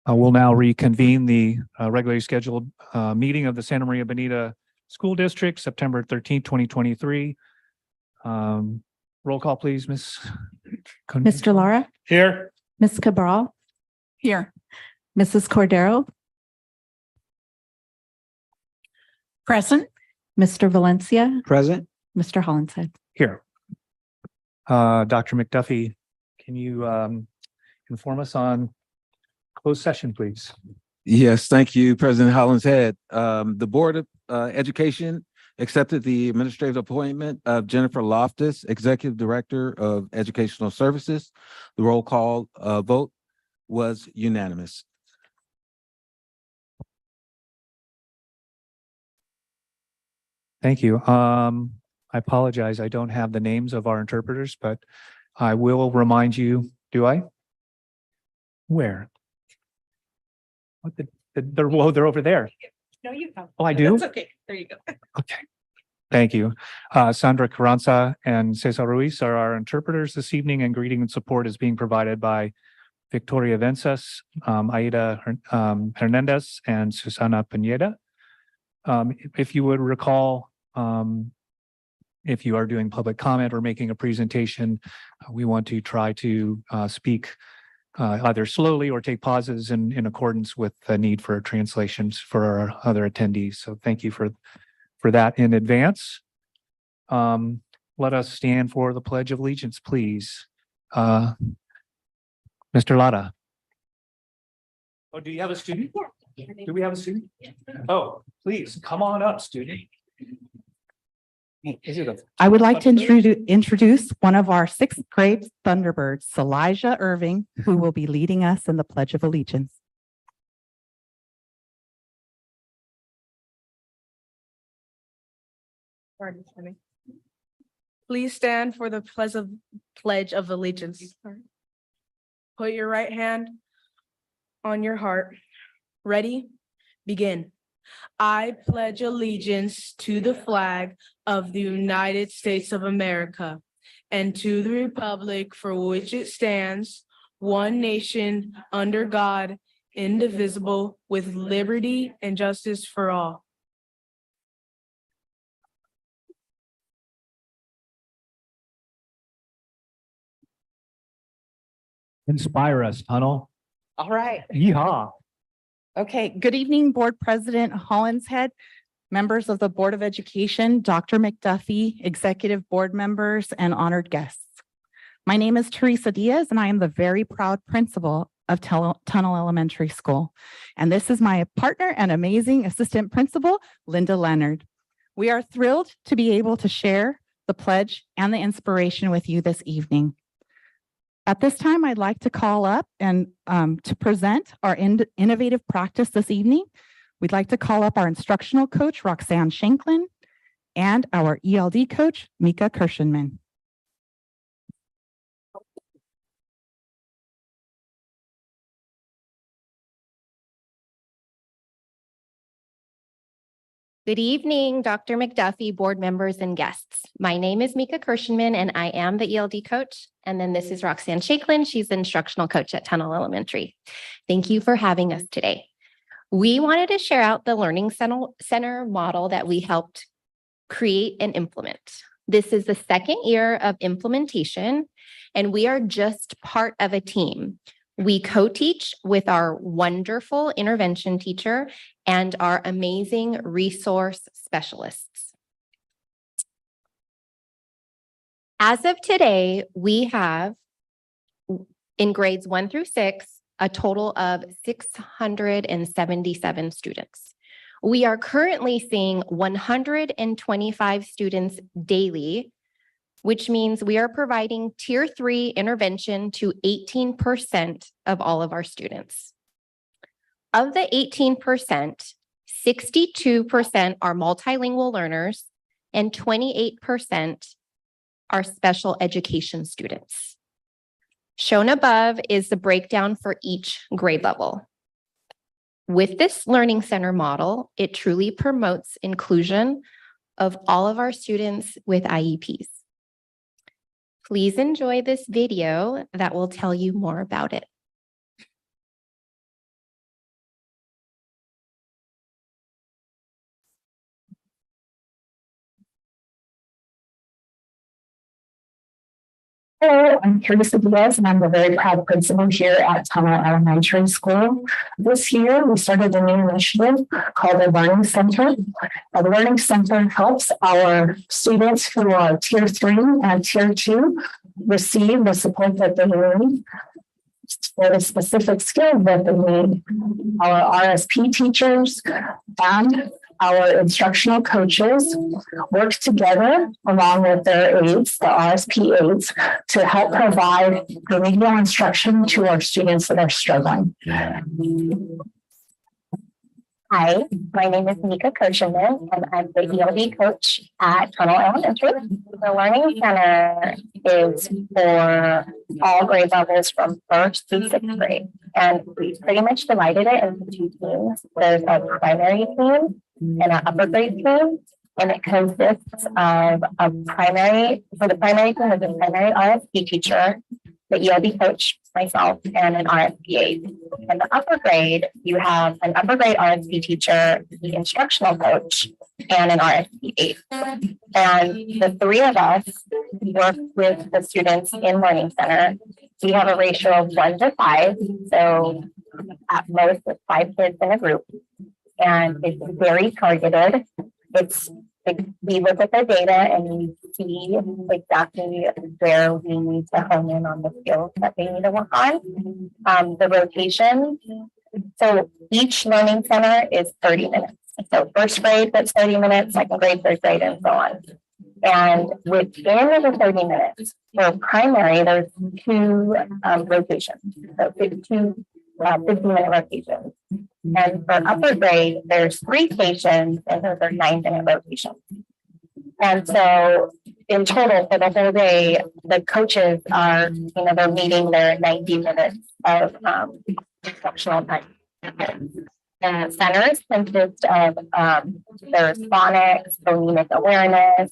We'll now reconvene the regularly scheduled meeting of the Santa Maria Bonita School District, September 13th, 2023. Roll call, please, Ms. Mr. Lara? Here. Ms. Cabral? Here. Mrs. Cordero? Present. Mr. Valencia? Present. Mr. Hollinshead? Here. Dr. McDuffie, can you inform us on closed session, please? Yes, thank you, President Hollinshead. The Board of Education accepted the administrative appointment of Jennifer Loftus, Executive Director of Educational Services. The roll call vote was unanimous. Thank you. I apologize. I don't have the names of our interpreters, but I will remind you. Do I? Where? What they're over there. No, you go. Oh, I do? That's okay. There you go. Okay. Thank you. Sandra Carranza and Cesar Ruiz are our interpreters this evening, and greeting and support is being provided by Victoria Vences, Aida Hernandez, and Susana Pineda. If you would recall, if you are doing public comment or making a presentation, we want to try to speak either slowly or take pauses in accordance with the need for translations for our other attendees. So thank you for that in advance. Let us stand for the Pledge of Allegiance, please. Mr. Lara. Oh, do you have a student? Do we have a student? Oh, please come on up, student. I would like to introduce one of our sixth grade Thunderbirds, Elijah Irving, who will be leading us in the Pledge of Allegiance. Please stand for the Pledge of Allegiance. Put your right hand on your heart. Ready? Begin. I pledge allegiance to the flag of the United States of America and to the republic for which it stands, one nation, under God, indivisible, with liberty and justice for all. Inspire us, Tunnel. All right. Yeehaw. Okay. Good evening, Board President Hollinshead, members of the Board of Education, Dr. McDuffie, executive board members, and honored guests. My name is Teresa Diaz, and I am the very proud principal of Tunnel Elementary School. And this is my partner and amazing assistant principal, Linda Leonard. We are thrilled to be able to share the pledge and the inspiration with you this evening. At this time, I'd like to call up and to present our innovative practice this evening. We'd like to call up our instructional coach, Roxanne Shanklin, and our ELD coach, Mika Kirshenman. Good evening, Dr. McDuffie, board members, and guests. My name is Mika Kirshenman, and I am the ELD coach. And then this is Roxanne Shanklin. She's the instructional coach at Tunnel Elementary. Thank you for having us today. We wanted to share out the Learning Center model that we helped create and implement. This is the second year of implementation, and we are just part of a team. We co-teach with our wonderful intervention teacher and our amazing resource specialists. As of today, we have in grades 1 through 6, a total of 677 students. We are currently seeing 125 students daily, which means we are providing Tier 3 intervention to 18% of all of our students. Of the 18%, 62% are multilingual learners and 28% are special education students. Shown above is the breakdown for each grade level. With this Learning Center model, it truly promotes inclusion of all of our students with IEPs. Please enjoy this video that will tell you more about it. Hello, I'm Teresa Diaz, and I'm the very proud principal here at Tunnel Elementary School. This year, we started a new initiative called the Learning Center. The Learning Center helps our students who are Tier 3 and Tier 2 receive the support that they need for the specific skills that they need. Our RSP teachers and our instructional coaches work together along with their aides, the RSP aides, to help provide remedial instruction to our students that are struggling. Hi, my name is Nika Kirchner, and I'm the ELD coach at Tunnel Elementary. The Learning Center is for all grade levels from 1st to 6th grade. And we pretty much divided it into 2 teams. There's a primary team and an upper grade team. And it consists of a primary, for the primary team is a primary RSP teacher, the ELD coach, myself, and an RSP aide. In the upper grade, you have an upper grade RSP teacher, the instructional coach, and an RSP aide. And the 3 of us work with the students in Learning Center. We have a ratio of 1 to 5, so at most it's 5 kids in a group. And it's very targeted. We look at the data and we see exactly where we need to hone in on the skills that they need to work on. The rotation. So each learning center is 30 minutes. So 1st grade, that's 30 minutes, 2nd grade, 3rd grade, and so on. And within the 30 minutes, for primary, there's 2 rotations. So 15-minute rotations. And for upper grade, there's 3 stations, and those are 9-minute rotations. And so in total, for the whole day, the coaches are, they're meeting their 90 minutes of instructional time. The centers consist of there's phonics, phonemic awareness,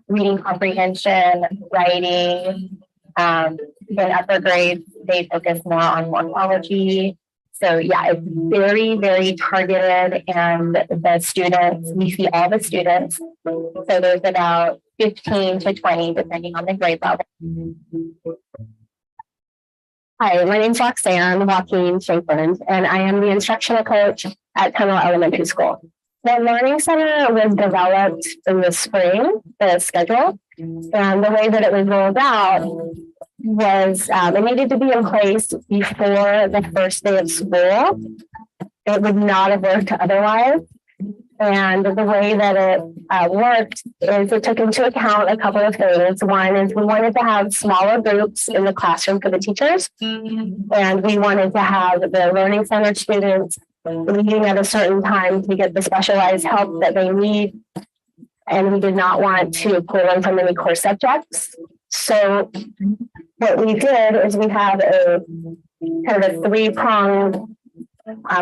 reading comprehension, writing. In upper grades, they focus more on morphology. So yeah, it's very, very targeted, and the students, we see all the students. So there's about 15 to 20, depending on the grade level. Hi, my name's Roxanne Joaquin Shankland, and I am the instructional coach at Tunnel Elementary School. The Learning Center was developed in the spring, the schedule, and the way that it was rolled out was it needed to be in place before the first day of school. It would not have worked otherwise. And the way that it worked is it took into account a couple of things. One is we wanted to have smaller groups in the classroom for the teachers. And we wanted to have the Learning Center students meeting at a certain time to get the specialized help that they need. And we did not want to pull them from any core subjects. So what we did is we had a kind of a 3-pronged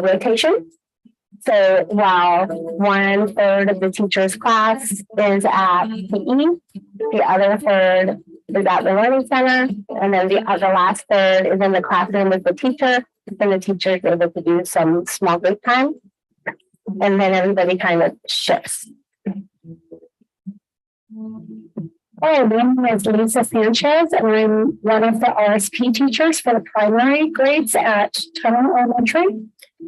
rotation. So while 1/3 of the teacher's class is at PE, the other 1/3 is at the Learning Center, and then the last 1/3 is in the classroom with the teacher, and the teacher is able to do some small group time, and then everybody kind of shifts. Hi, my name is Lisa Sanchez, and I'm one of the RSP teachers for the primary grades at Tunnel Elementary.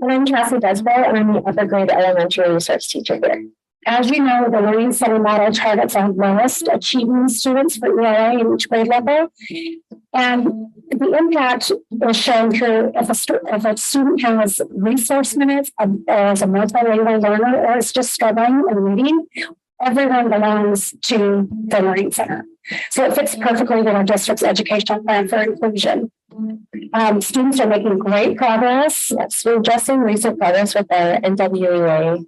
And I'm Cassie Desbell, and I'm the upper grade elementary research teacher here. As you know, the Learning Center model targets our lowest achieving students for ELA in each grade level. And the impact is shown through if a student has resource minutes as a multilingual learner or is just struggling in reading, everyone belongs to the Learning Center. So it fits perfectly with our district's educational plan for inclusion. Students are making great progress. We're just seeing recent progress with their NWEA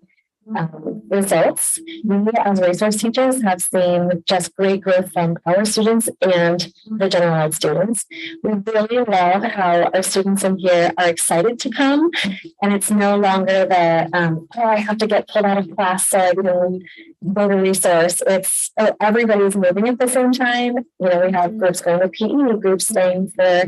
results. We as resource teachers have seen just great growth from our students and the general ed students. We really love how our students in here are excited to come, and it's no longer the I have to get pulled out of class so I can go to resource. It's everybody's moving at the same time. We have groups going to PE, groups staying for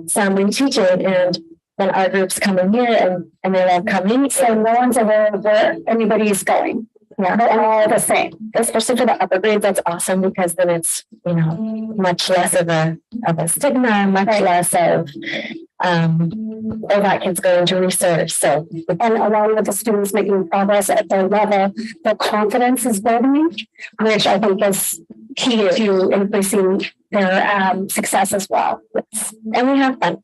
some reteaching, and then our groups come in here and they love coming. So no one's aware of where anybody is going. Yeah, they're all the same, especially for the upper grades. That's awesome because then it's, much less of a stigma, much less of all that kids going to research. So, and along with the students making progress at their level, their confidence is building, which I think is key to increasing their success as well. And we have fun.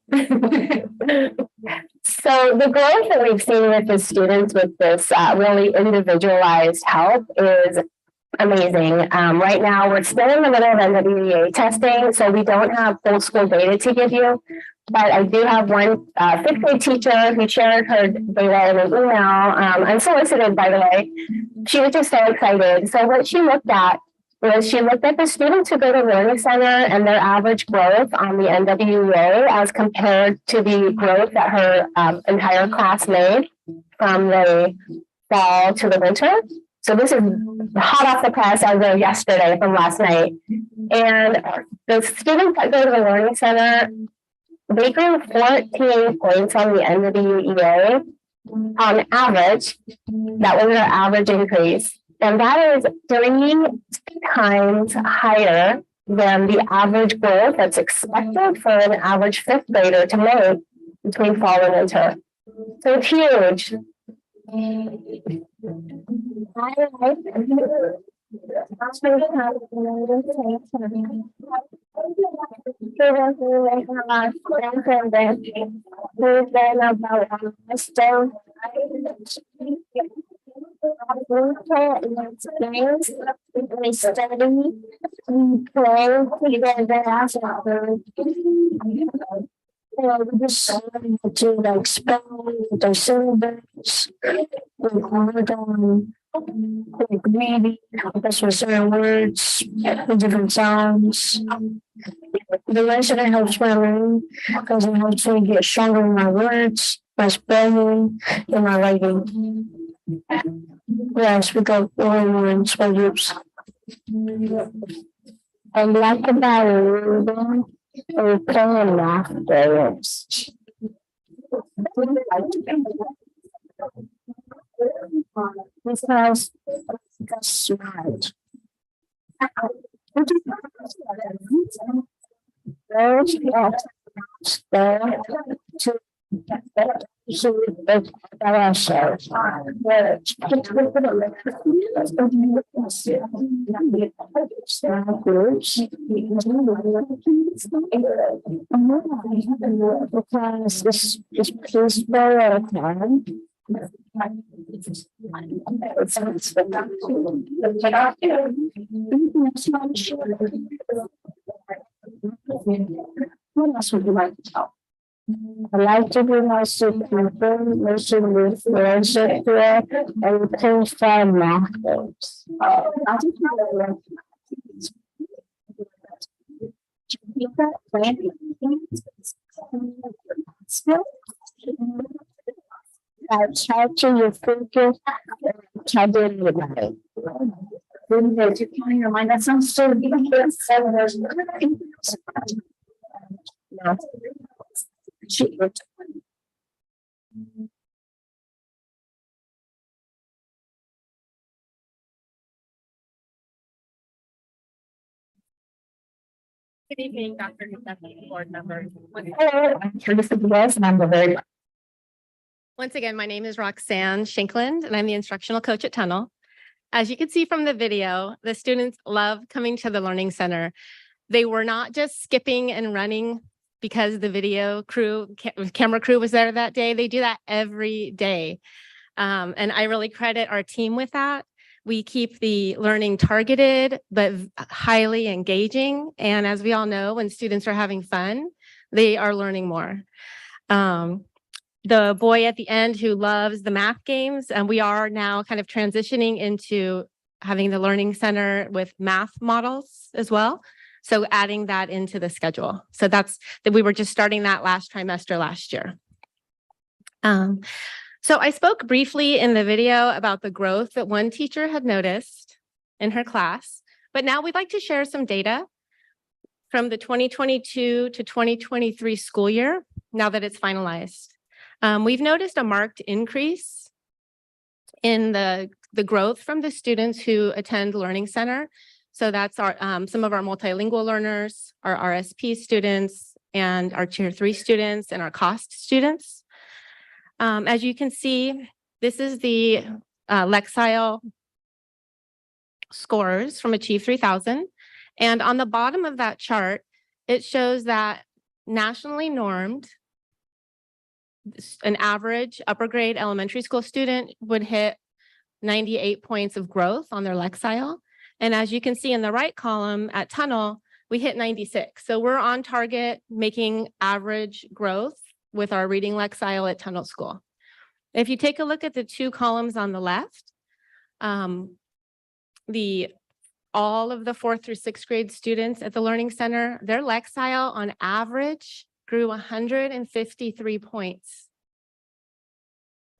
So the growth that we've seen with the students with this really individualized help is amazing. Right now, we're still in the middle of NWEA testing, so we don't have full school data to give you. But I do have one fifth grade teacher who shared her data in an email, unsolicited, by the way. She was just so excited. So what she looked at was she looked at the students who go to Learning Center and their average growth on the NWEA as compared to the growth that her entire class made from the fall to the winter. So this is hot off the press as of yesterday from last night. And the students that go to the Learning Center, they grew 14 points on the NWEA on average. That was their average increase. And that is 3 times higher than the average growth that's expected for an average fifth grader to make between fall and winter. So it's huge. We study, we play together as we just to like spell their syllabus, work on like reading, this was certain words, the different sounds. The lesson helps my learning because it helps me get stronger in my words, my spelling, and my writing. Yeah, I speak up more in small groups. I like about reading or playing afterwards. Because that's smart. Those to because this peaceful at a time. What else would you like to tell? I like to be nice to people, listen with friendship here, and play fun math games. I try to your focus, try to remember. When you're counting your mind, that sounds so good. Good evening, Dr. McDuffie, board members. Hello, I'm Curtis West, and I'm the very. Once again, my name is Roxanne Shankland, and I'm the instructional coach at Tunnel. As you can see from the video, the students love coming to the Learning Center. They were not just skipping and running because the video crew, camera crew was there that day. They do that every day. And I really credit our team with that. We keep the learning targeted, but highly engaging. And as we all know, when students are having fun, they are learning more. The boy at the end who loves the math games, and we are now kind of transitioning into having the Learning Center with math models as well. So adding that into the schedule. So that's that we were just starting that last trimester last year. So I spoke briefly in the video about the growth that one teacher had noticed in her class, but now we'd like to share some data from the 2022 to 2023 school year, now that it's finalized. We've noticed a marked increase in the the growth from the students who attend Learning Center. So that's our some of our multilingual learners, our RSP students, and our Tier 3 students, and our COST students. As you can see, this is the Lexile scores from Achieve 3000. And on the bottom of that chart, it shows that nationally normed, an average upper grade elementary school student would hit 98 points of growth on their Lexile. And as you can see in the right column at Tunnel, we hit 96. So we're on target making average growth with our reading Lexile at Tunnel School. If you take a look at the two columns on the left, all of the 4th through 6th grade students at the Learning Center, their Lexile on average grew 153 points.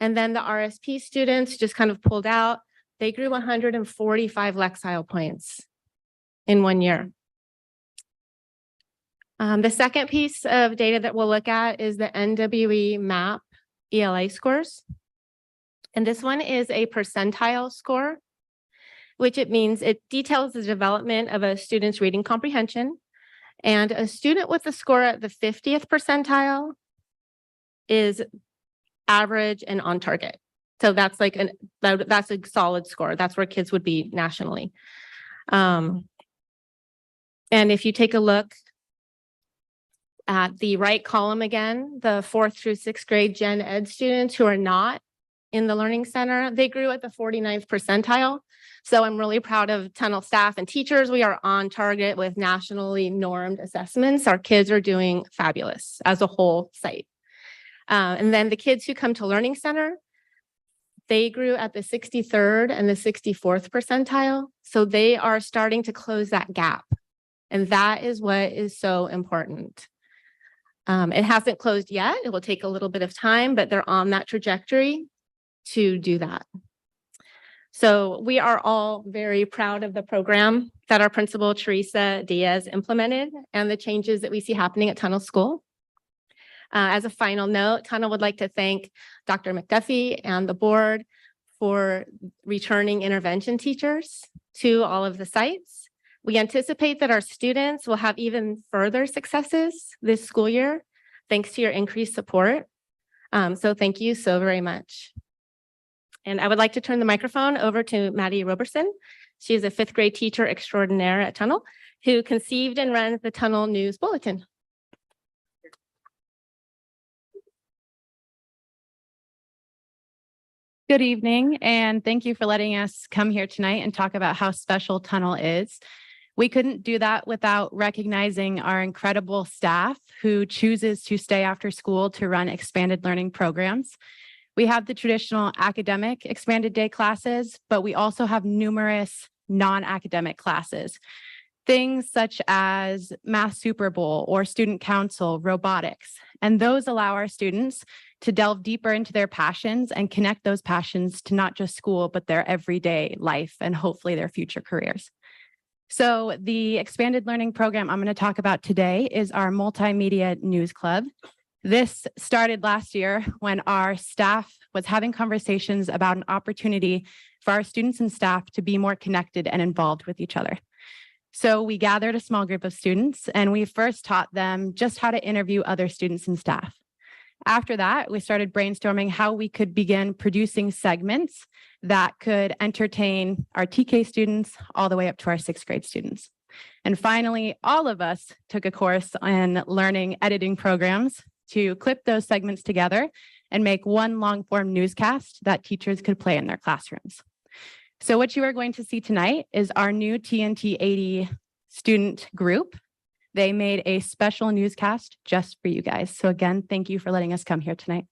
And then the RSP students just kind of pulled out, they grew 145 Lexile points in 1 year. The second piece of data that we'll look at is the NWE MAP ELA scores. And this one is a percentile score, which it means it details the development of a student's reading comprehension. And a student with a score at the 50th percentile is average and on target. So that's like that's a solid score. That's where kids would be nationally. And if you take a look at the right column again, the 4th through 6th grade Gen Ed students who are not in the Learning Center, they grew at the 49th percentile. So I'm really proud of Tunnel staff and teachers. We are on target with nationally normed assessments. Our kids are doing fabulous as a whole site. And then the kids who come to Learning Center, they grew at the 63rd and the 64th percentile. So they are starting to close that gap. And that is what is so important. It hasn't closed yet. It will take a little bit of time, but they're on that trajectory to do that. So we are all very proud of the program that our principal, Teresa Diaz, implemented and the changes that we see happening at Tunnel School. As a final note, Tunnel would like to thank Dr. McDuffie and the board for returning intervention teachers to all of the sites. We anticipate that our students will have even further successes this school year, thanks to your increased support. So thank you so very much. And I would like to turn the microphone over to Maddie Roberson. She is a 5th grade teacher extraordinaire at Tunnel, who conceived and runs the Tunnel News Bulletin. Good evening, and thank you for letting us come here tonight and talk about how special Tunnel is. We couldn't do that without recognizing our incredible staff who chooses to stay after school to run expanded learning programs. We have the traditional academic expanded day classes, but we also have numerous non-academic classes. Things such as Math Super Bowl or Student Council, robotics, and those allow our students to delve deeper into their passions and connect those passions to not just school, but their everyday life and hopefully their future careers. So the expanded learning program I'm going to talk about today is our Multimedia News Club. This started last year when our staff was having conversations about an opportunity for our students and staff to be more connected and involved with each other. So we gathered a small group of students and we first taught them just how to interview other students and staff. After that, we started brainstorming how we could begin producing segments that could entertain our TK students all the way up to our 6th grade students. And finally, all of us took a course in learning editing programs to clip those segments together and make one long-form newscast that teachers could play in their classrooms. So what you are going to see tonight is our new TNT 80 student group. They made a special newscast just for you guys. So again, thank you for letting us come here tonight.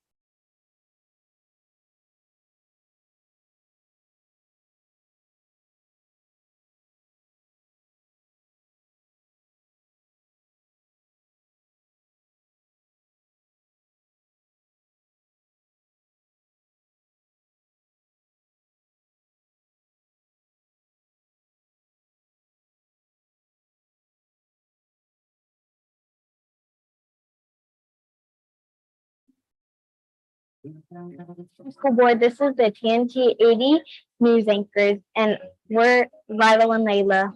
School board, this is the TNT 80 news anchors, and we're Lila and Layla.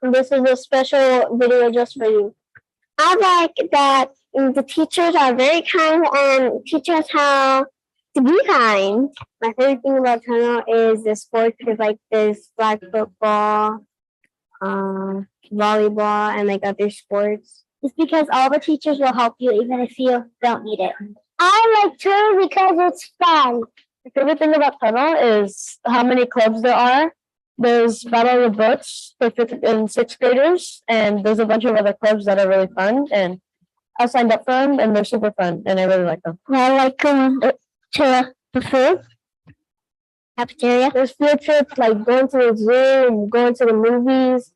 And this is a special video just for you. I like that the teachers are very kind and teach us how to be kind. My favorite thing about Tunnel is the sports, is like this flag football, volleyball, and like other sports. It's because all the teachers will help you even if you don't need it. I like Tunnel because it's fun. My favorite thing about Tunnel is how many clubs there are. There's Battle of the Books for fifth and sixth graders, and there's a bunch of other clubs that are really fun. And I signed up for them, and they're super fun, and I really like them. I like to the food cafeteria. There's field trips like going to the zoo and going to the movies,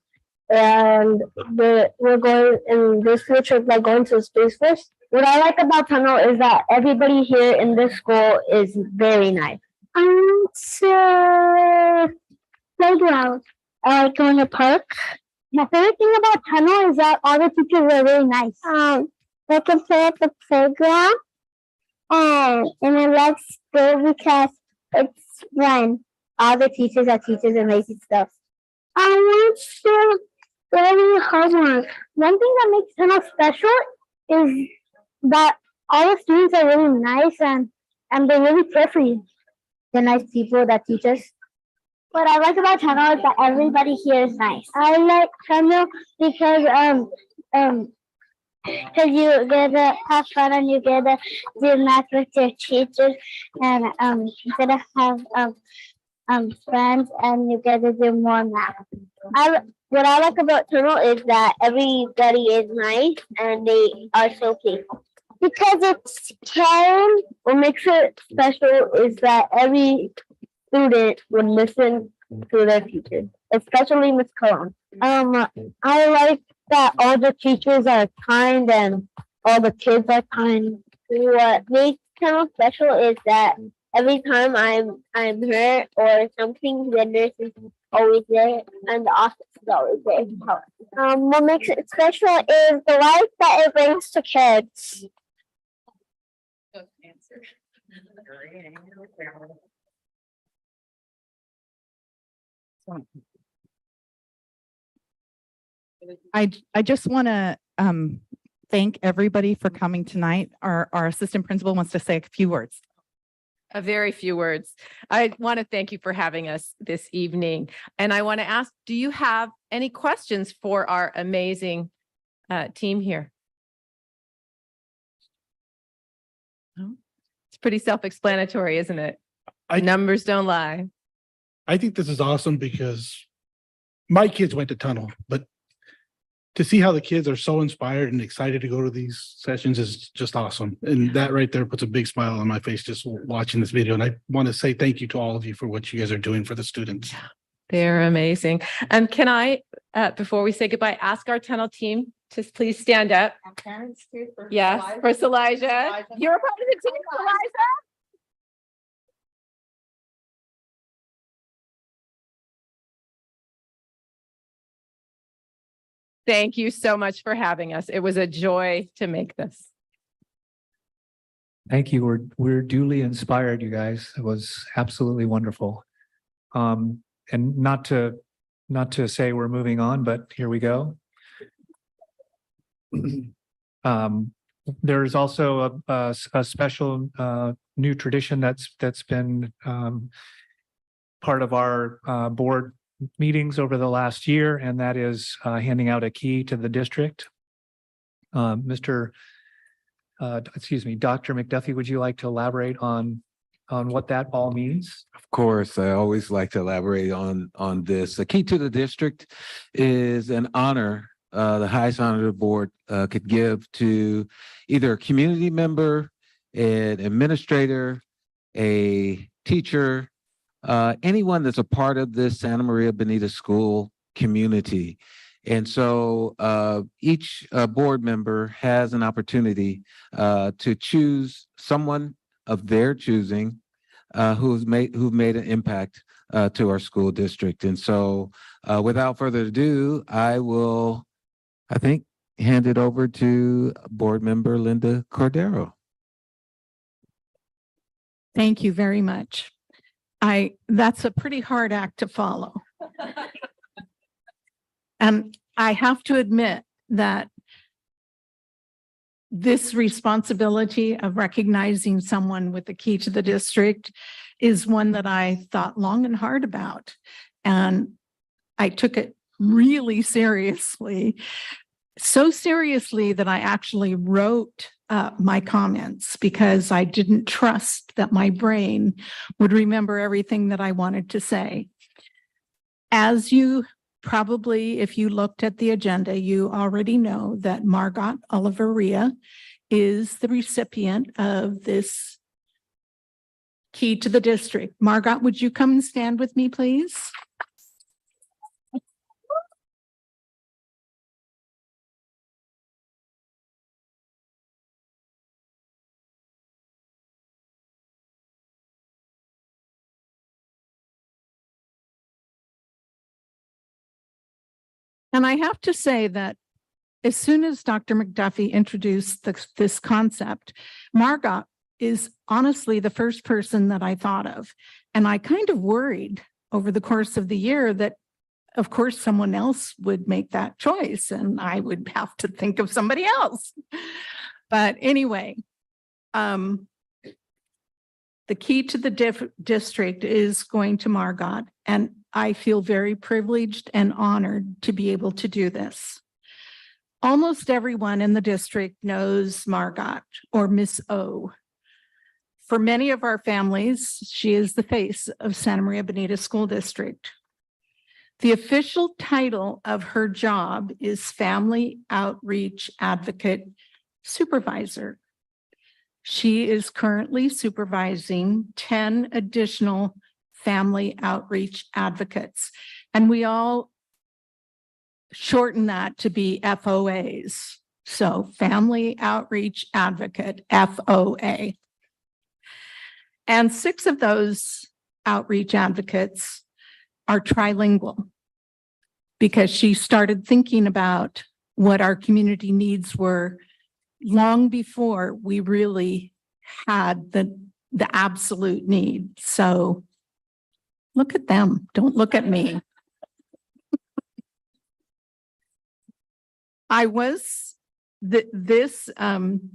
and we're going and there's field trips like going to the Space Force. What I like about Tunnel is that everybody here in this school is very nice. Playground. I like going to park. My favorite thing about Tunnel is that all the teachers are really nice. They can play at the playground, and I like school because it's fun. All the teachers are teachers amazing stuff. I want to do homework. One thing that makes Tunnel special is that all the students are really nice and they're really care for you. They're nice people that teach us. What I like about Tunnel is that everybody here is nice. I like Tunnel because you get to have fun and you get to do math with your teachers, and you get to have friends and you get to do more math. What I like about Tunnel is that everybody is nice and they are so playful. Because it's caring, what makes it special is that every student would listen to their teachers, especially Miss Cohen. I like that all the teachers are kind and all the kids are kind. What makes Tunnel special is that every time I'm hurt or something, the nurse is always there and the office is always there to help. What makes it special is the life that it brings to kids. I just want to thank everybody for coming tonight. Our assistant principal wants to say a few words. A very few words. I want to thank you for having us this evening. And I want to ask, do you have any questions for our amazing team here? No? It's pretty self-explanatory, isn't it? Numbers don't lie. I think this is awesome because my kids went to Tunnel, but to see how the kids are so inspired and excited to go to these sessions is just awesome. And that right there puts a big smile on my face just watching this video. And I want to say thank you to all of you for what you guys are doing for the students. They're amazing. And can I, before we say goodbye, ask our Tunnel team to please stand up? Yes, for Elijah. You're a part of the team, Elijah. Thank you so much for having us. It was a joy to make this. Thank you. We're duly inspired, you guys. It was absolutely wonderful. And not to say we're moving on, but here we go. There's also a special new tradition that's been part of our board meetings over the last year, and that is handing out a key to the district. Dr. McDuffie, would you like to elaborate on what that all means? Of course, I always like to elaborate on this. The key to the district is an honor, the highest honor the board could give to either a community member, an administrator, a teacher, anyone that's a part of this Santa Maria Bonita School community. And so each board member has an opportunity to choose someone of their choosing who've made an impact to our school district. And so without further ado, I think, hand it over to board member Linda Cordero. Thank you very much. That's a pretty hard act to follow. And I have to admit that this responsibility of recognizing someone with the key to the district is one that I thought long and hard about. And I took it really seriously, so seriously that I actually wrote my comments because I didn't trust that my brain would remember everything that I wanted to say. As you probably, if you looked at the agenda, you already know that Margot Oliveria is the recipient of this key to the district. Margot, would you come and stand with me, please? And I have to say that as soon as Dr. McDuffie introduced this concept, Margot is honestly the first person that I thought of. And I kind of worried over the course of the year that, of course, someone else would make that choice and I would have to think of somebody else. But anyway, the key to the district is going to Margot, and I feel very privileged and honored to be able to do this. Almost everyone in the district knows Margot or Miss O. For many of our families, she is the face of Santa Maria Bonita School District. The official title of her job is Family Outreach Advocate Supervisor. She is currently supervising 10 additional family outreach advocates, and we all shorten that to be FOAs. So Family Outreach Advocate, FOA. And 6 of those outreach advocates are trilingual because she started thinking about what our community needs were long before we really had the absolute need. So look at them, don't look at me. This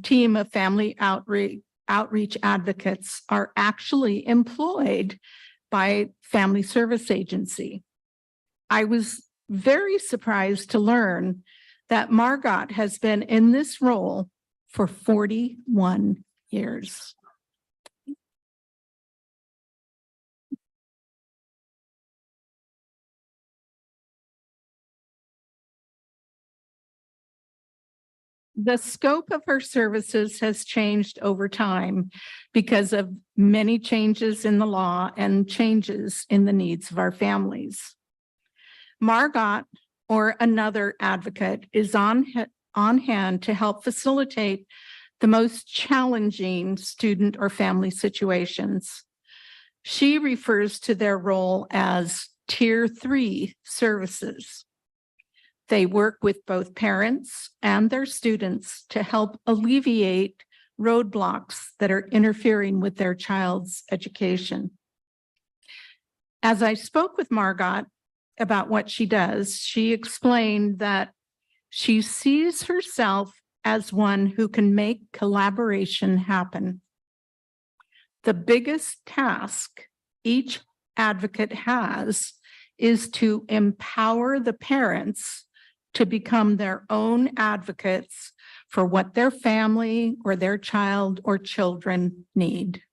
team of family outreach advocates are actually employed by Family Service Agency. I was very surprised to learn that Margot has been in this role for 41 years. The scope of her services has changed over time because of many changes in the law and changes in the needs of our families. Margot, or another advocate, is on hand to help facilitate the most challenging student or family situations. She refers to their role as Tier 3 services. They work with both parents and their students to help alleviate roadblocks that are interfering with their child's education. As I spoke with Margot about what she does, she explained that she sees herself as one who can make collaboration happen. The biggest task each advocate has is to empower the parents to become their own advocates for what their family or their child or children need.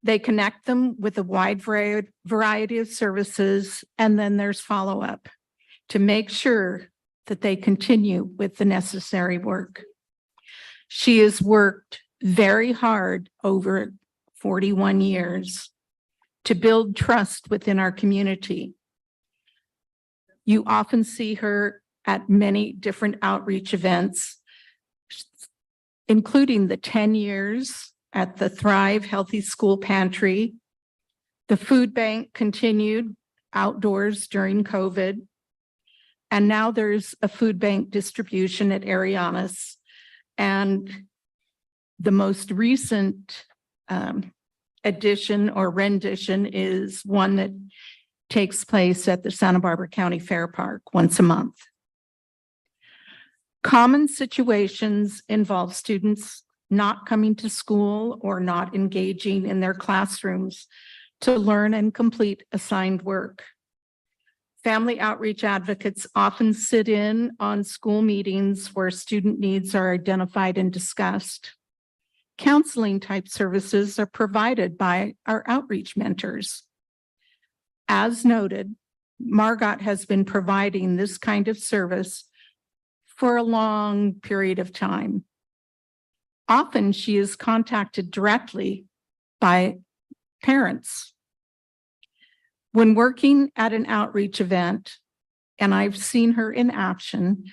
They connect them with a wide variety of services, and then there's follow-up to make sure that they continue with the necessary work. She has worked very hard over 41 years to build trust within our community. You often see her at many different outreach events, including the 10 years at the Thrive Healthy School Pantry. The food bank continued outdoors during COVID. And now there's a food bank distribution at Arianas. And the most recent edition or rendition is one that takes place at the Santa Barbara County Fair Park once a month. Common situations involve students not coming to school or not engaging in their classrooms to learn and complete assigned work. Family outreach advocates often sit in on school meetings where student needs are identified and discussed. Counseling type services are provided by our outreach mentors. As noted, Margot has been providing this kind of service for a long period of time. Often she is contacted directly by parents. When working at an outreach event, and I've seen her in action,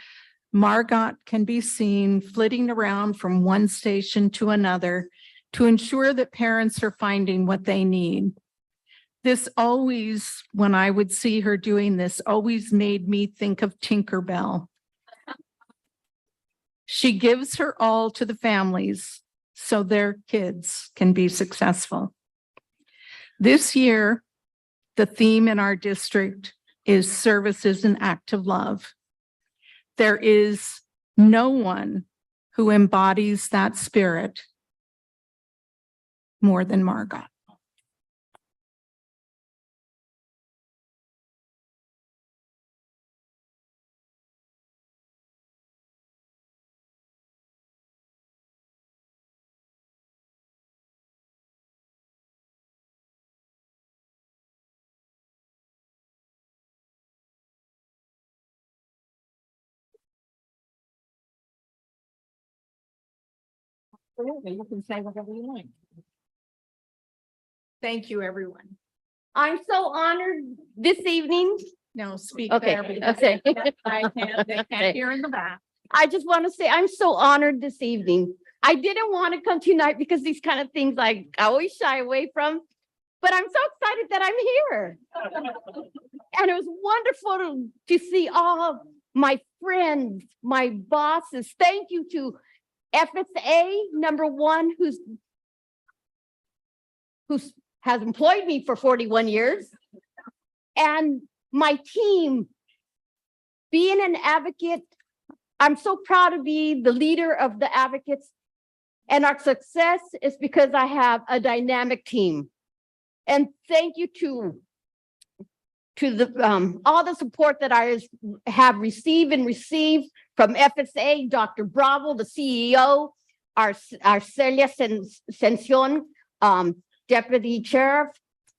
Margot can be seen flitting around from one station to another to ensure that parents are finding what they need. This always, when I would see her doing this, always made me think of Tinkerbell. She gives her all to the families so their kids can be successful. This year, the theme in our district is Service is an Act of Love. There is no one who embodies that spirit more than Margot. You can say whatever you like. Thank you, everyone. I'm so honored this evening. No, speak Okay, there because okay. they can't hear in the back. I just want to say I'm so honored this evening. I didn't want to come tonight because these kind of things I always shy away from, but I'm so excited that I'm here. And it was wonderful to see all my friends, my bosses. Thank you to FSA #1, who's has employed me for 41 years, and my team. Being an advocate, I'm so proud to be the leader of the advocates, and our success is because I have a dynamic team. And thank you to the all the support that I have received from FSA, Dr. Bravo, the CEO, Arcelia Sención, Deputy Sheriff,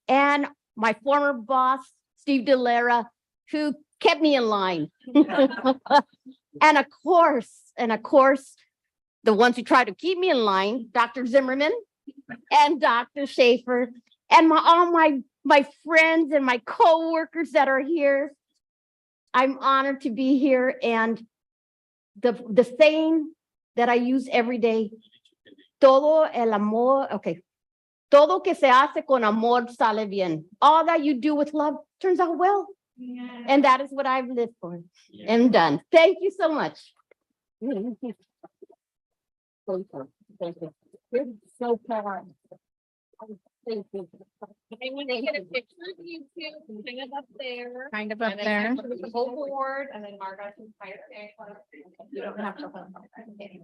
and my former boss, Steve Delera, who kept me in line. And of course, the ones who try to keep me in line, Dr. Zimmerman and Dr. Schaefer, and all my friends and my co-workers that are here. I'm honored to be here, and the saying that I use every day, todo el amor, okay, todo que se hace con amor sale bien. All that you do with love turns out well. Yeah. And that is what I've lived for and done. Thank you so much. Thank you. Thank you. You're so proud. Thank you. I want to get a picture of you two, kind of up there. Kind of up there. The whole board, and then Margot can fire. You don't have to hold on. Thank you.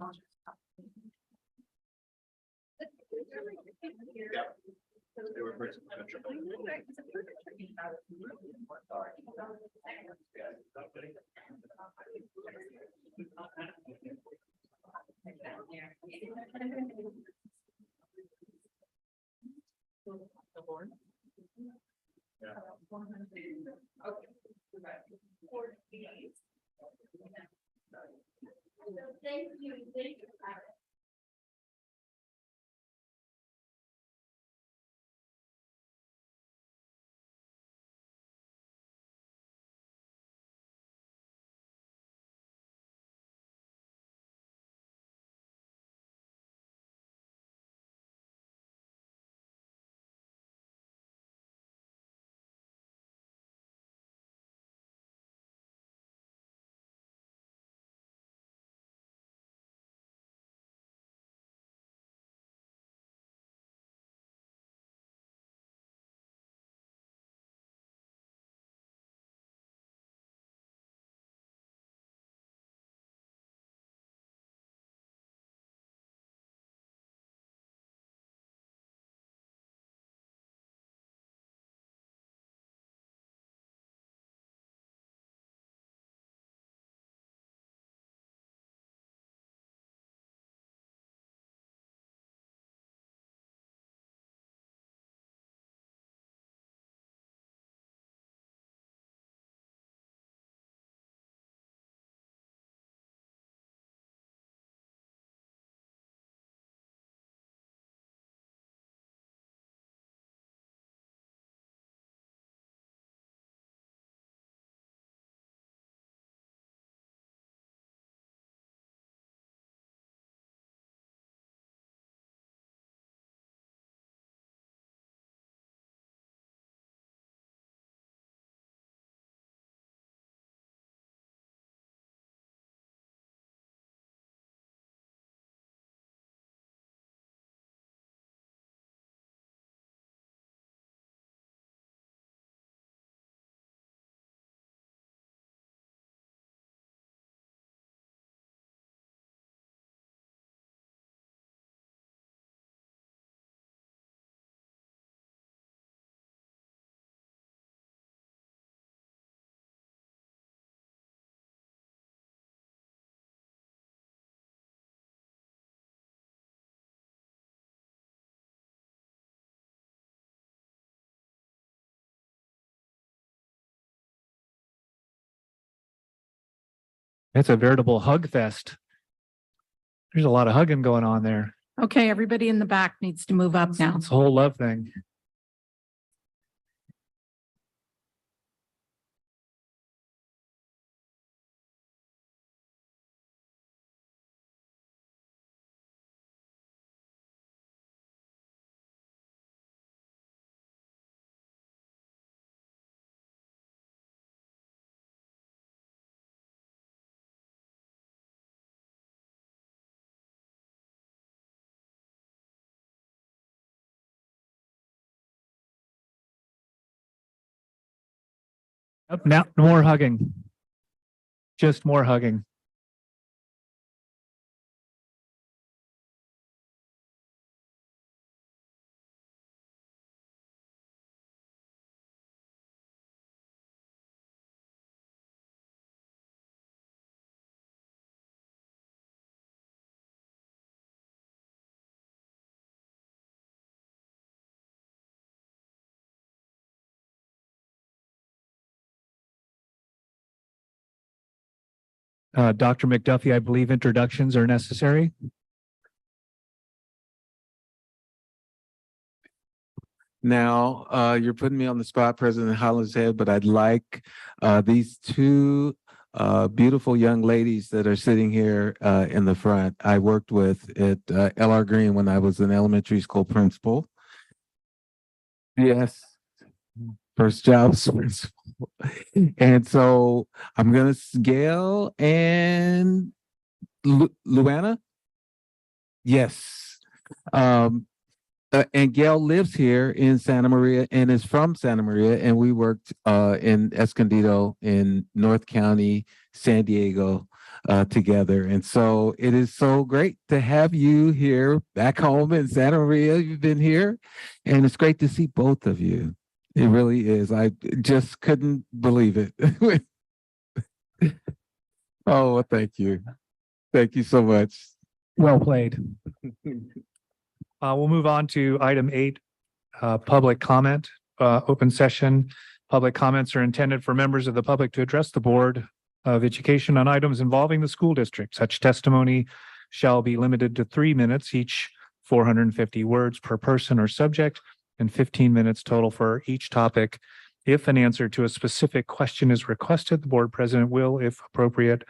It's a veritable hug fest. There's a lot of hugging going on there. Okay, everybody in the back needs to move up now. It's a whole love thing. Up now, more hugging. Just more hugging. Dr. McDuffie, I believe introductions are necessary. Now, you're putting me on the spot, President Hollinshead, but I'd like these two beautiful young ladies that are sitting here in the front. I worked with at LR Green when I was an elementary school principal. Yes. First job as principal. And so I'm gonna Gail and Luana. Yes. And Gail lives here in Santa Maria and is from Santa Maria, and we worked in Escondido in North County, San Diego together. And so it is so great to have you here back home in Santa Maria. You've been here, and it's great to see both of you. It really is. I just couldn't believe it. Oh, well, thank you. Thank you so much. Well played. We'll move on to item 8, public comment, open session. Public comments are intended for members of the public to address the Board of Education on items involving the school district. Such testimony shall be limited to 3 minutes, each 450 words per person or subject, and 15 minutes total for each topic. If an answer to a specific question is requested, the board president will, if appropriate,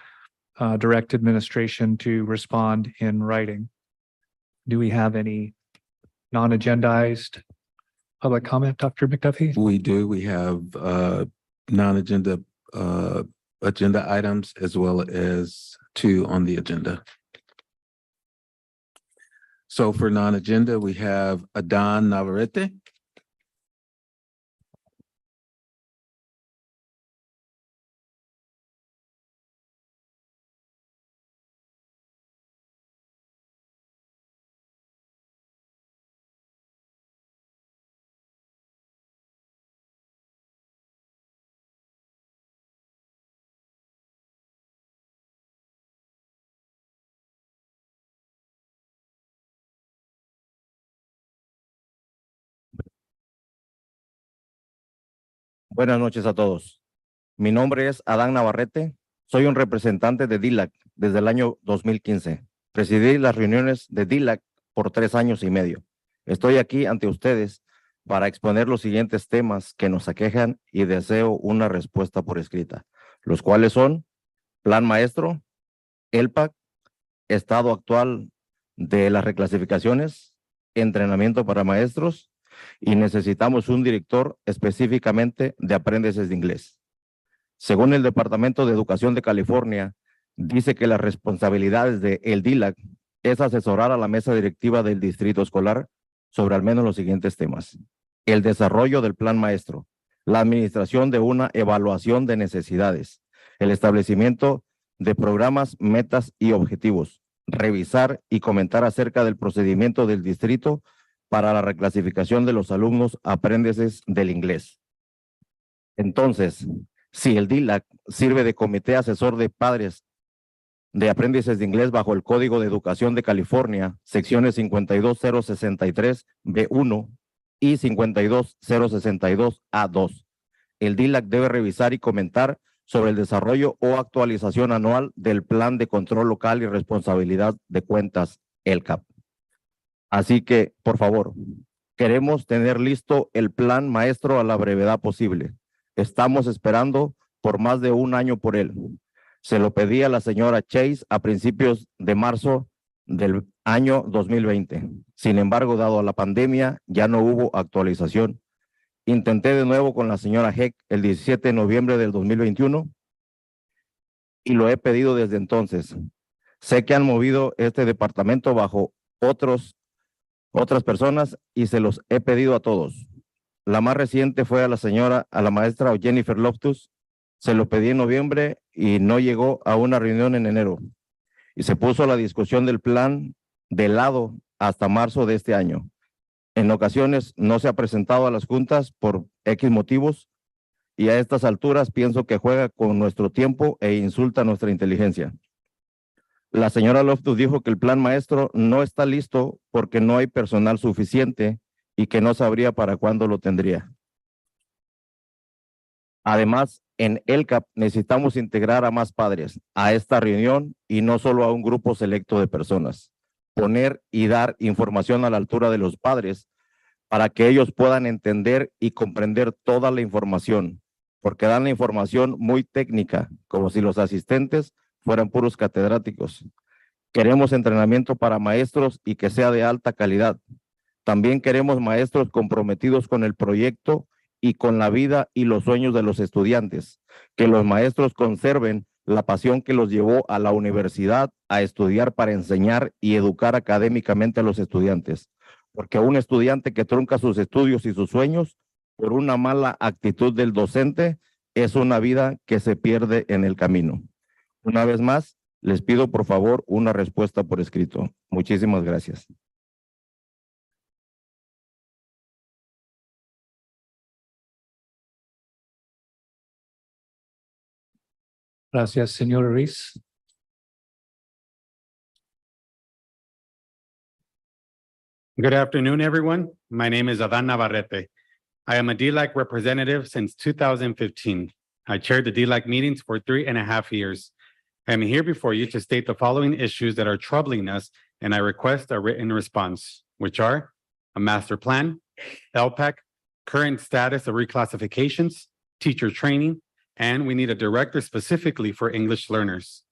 direct administration to respond in writing. Do we have any non-agendized public comment, Dr. McDuffie? We do. We have non-agenda agenda items as well as 2 on the agenda. So for non-agenda, we have Adan Navarrete. Buenas noches a todos. Mi nombre es Adán Navarrete. Soy un representante de DILAC desde el año 2015. Presidí las reuniones de DILAC por 3 años y medio. Estoy aquí ante ustedes para exponer los siguientes temas que nos aquejan y deseo una respuesta por escrita, los cuales son Plan Maestro, ELPAC, estado actual de las reclasificaciones, entrenamiento para maestros, y necesitamos un director específicamente de aprendices de inglés. Según el Departamento de Educación de California, dice que las responsabilidades de el DILAC es asesorar a la mesa directiva del distrito escolar sobre al menos los siguientes temas: el desarrollo del plan maestro, la administración de una evaluación de necesidades, el establecimiento de programas, metas y objetivos, revisar y comentar acerca del procedimiento del distrito para la reclasificación de los alumnos aprendices del inglés. Entonces, si el DILAC sirve de comité asesor de padres de aprendices de inglés bajo el Código de Educación de California, secciones 52063 B1 y 52062 A2, el DILAC debe revisar y comentar sobre el desarrollo o actualización anual del Plan de Control Local y Responsabilidad de Cuentas, ELCAP. Así que, por favor, queremos tener listo el plan maestro a la brevedad posible. Estamos esperando por más de un año por él. Se lo pedí a la señora Chase a principios de marzo del año 2020. Sin embargo, dado a la pandemia, ya no hubo actualización. Intenté de nuevo con la señora Heck el 17 de noviembre del 2021 y lo he pedido desde entonces. Sé que han movido este departamento bajo otras personas y se los he pedido a todos. La más reciente fue a la maestra Jennifer Loftus. Se lo pedí en noviembre y no llegó a una reunión en enero. Y se puso la discusión del plan de lado hasta marzo de este año. En ocasiones no se ha presentado a las juntas por X motivos y a estas alturas pienso que juega con nuestro tiempo e insulta nuestra inteligencia. La señora Loftus dijo que el plan maestro no está listo porque no hay personal suficiente y que no sabría para cuándo lo tendría. Además, en ELCAP necesitamos integrar a más padres a esta reunión y no solo a un grupo selecto de personas. Poner y dar información a la altura de los padres para que ellos puedan entender y comprender toda la información, porque dan la información muy técnica, como si los asistentes fueran puros catedráticos. Queremos entrenamiento para maestros y que sea de alta calidad. También queremos maestros comprometidos con el proyecto y con la vida y los sueños de los estudiantes, que los maestros conserven la pasión que los llevó a la universidad a estudiar para enseñar y educar académicamente a los estudiantes, porque un estudiante que trunca sus estudios y sus sueños por una mala actitud del docente es una vida que se pierde en el camino. Una vez más, les pido por favor una respuesta por escrito. Muchísimas gracias. Gracias, señor Ruiz. Good afternoon, everyone. My name is Adán Navarrete. I am a DLAC representative since 2015. I chaired the DLAC meetings for 3.5 years. I am here before you to state the following issues that are troubling us, and I request a written response, which are a master plan, LPAC, current status of reclassifications, teacher training, and we need a director specifically for English learners.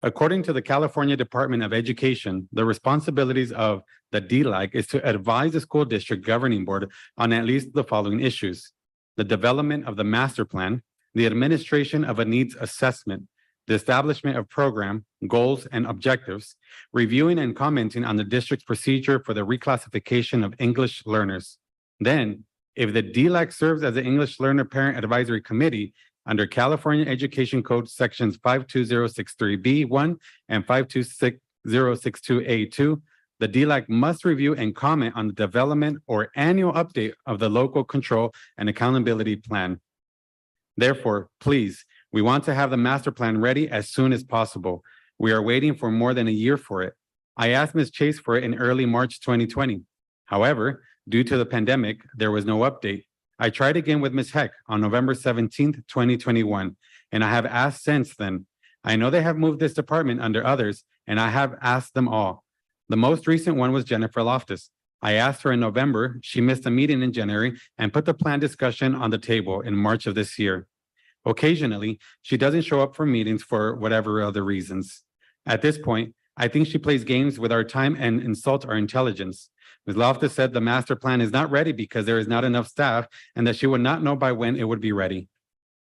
According to the California Department of Education, the responsibilities of the DLAC is to advise the school district governing board on at least the following issues: the development of the master plan, the administration of a needs assessment, the establishment of program, goals, and objectives, reviewing and commenting on the district's procedure for the reclassification of English learners. Then, if the DLAC serves as the English Learner Parent Advisory Committee, under California Education Code Sections 52063B1 and 52062A2, the DLAC must review and comment on the development or annual update of the local control and accountability plan. Therefore, please, we want to have the master plan ready as soon as possible. We are waiting for more than a year for it. I asked Ms. Chase for it in early March 2020. However, due to the pandemic, there was no update. I tried again with Ms. Heck on November 17th, 2021, and I have asked since then. I know they have moved this department under others, and I have asked them all. The most recent one was Jennifer Loftus. I asked her in November, she missed a meeting in January and put the plan discussion on the table in March of this year. Occasionally, she doesn't show up for meetings for whatever other reasons. At this point, I think she plays games with our time and insults our intelligence. Ms. Loftus said the master plan is not ready because there is not enough staff and that she would not know by when it would be ready.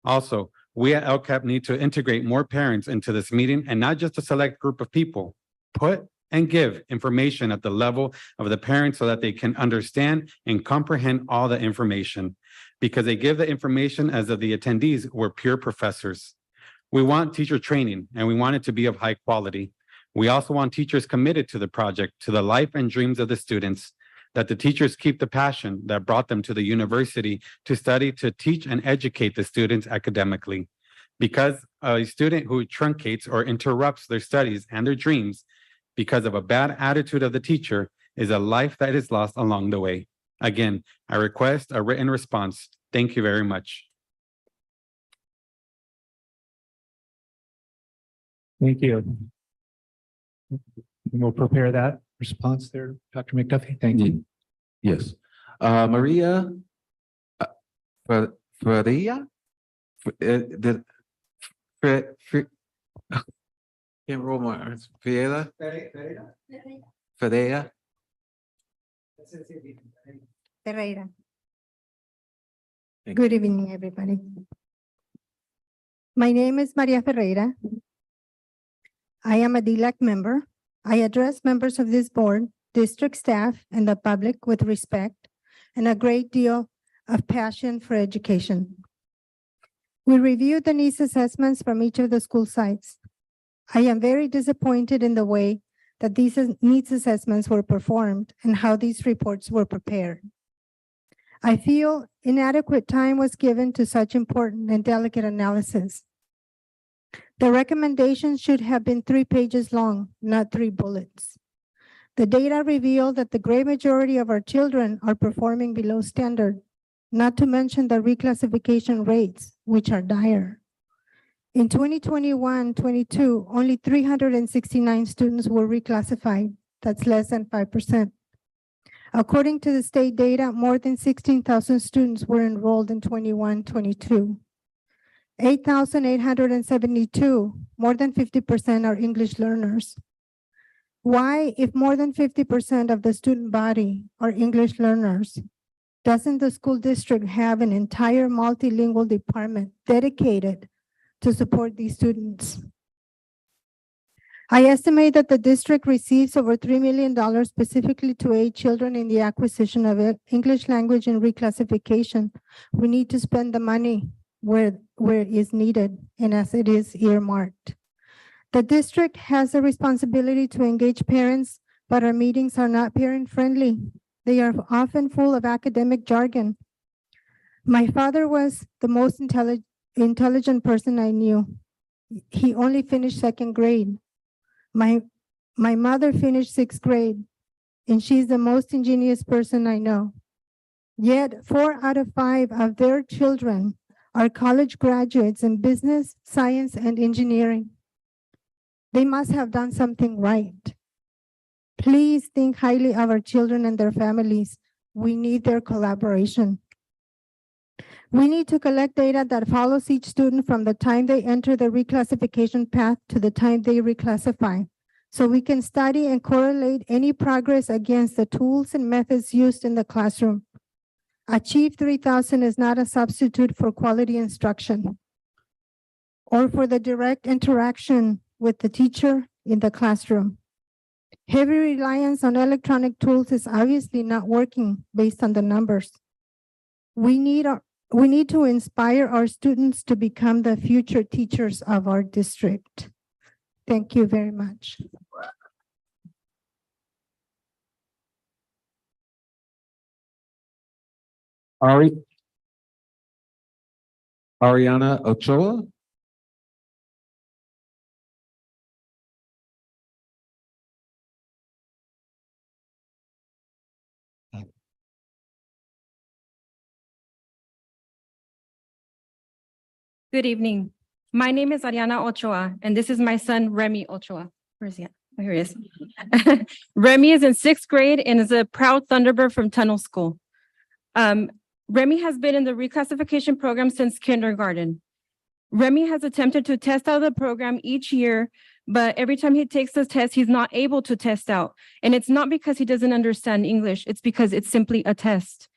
Also, we at LCAP need to integrate more parents into this meeting and not just a select group of people. Put and give information at the level of the parents so that they can understand and comprehend all the information, because they give the information as if the attendees were pure professors. We want teacher training and we want it to be of high quality. We also want teachers committed to the project, to the life and dreams of the students, that the teachers keep the passion that brought them to the university to study, to teach and educate the students academically. Because a student who truncates or interrupts their studies and their dreams because of a bad attitude of the teacher is a life that is lost along the way. Again, I request a written response. Thank you very much. Thank you. We'll prepare that response there, Dr. McDuffie. Thank you. Yes. Maria Faria? Can't roll my R's. Ferreira? Ferreira? Ferreira. Thank Good evening, everybody. My name is Maria Ferreira. I am a DLAC member. I address members of this board, district staff, and the public with respect and a great deal of passion for education. We reviewed the needs assessments from each of the school sites. I am very disappointed in the way that these needs assessments were performed and how these reports were prepared. I feel inadequate time was given to such important and delicate analysis. The recommendations should have been 3 pages long, not 3 bullets. The data reveal that the great majority of our children are performing below standard, not to mention the reclassification rates, which are dire. In 2021-22, only 369 students were reclassified. That's less than 5%. According to the state data, more than 16,000 students were enrolled in 21-22. 8,872, more than 50% are English learners. Why, if more than 50% of the student body are English learners, doesn't the school district have an entire multilingual department dedicated to support these students? I estimate that the district receives over $3 million specifically to aid children in the acquisition of English language and reclassification. We need to spend the money where it is needed and as it is earmarked. The district has a responsibility to engage parents, but our meetings are not parent-friendly. They are often full of academic jargon. My father was the most intelligent person I knew. He only finished 2nd grade. My mother finished 6th grade, and she's the most ingenious person I know. Yet 4 out of 5 of their children are college graduates in business, science, and engineering. They must have done something right. Please think highly of our children and their families. We need their collaboration. We need to collect data that follows each student from the time they enter the reclassification path to the time they reclassify, so we can study and correlate any progress against the tools and methods used in the classroom. Achieve 3000 is not a substitute for quality instruction or for the direct interaction with the teacher in the classroom. Heavy reliance on electronic tools is obviously not working based on the numbers. We need to inspire our students to become the future teachers of our district. Thank you very much. Ariana Ochoa? Good evening. My name is Ariana Ochoa, and this is my son, Remy Ochoa. Where is he at? Oh, here he is. Remy is in 6th grade and is a proud Thunderbird from Tunnel School. Remy has been in the reclassification program since kindergarten. Remy has attempted to test out the program each year, but every time he takes the test, he's not able to test out. And it's not because he doesn't understand English, it's because it's simply a test.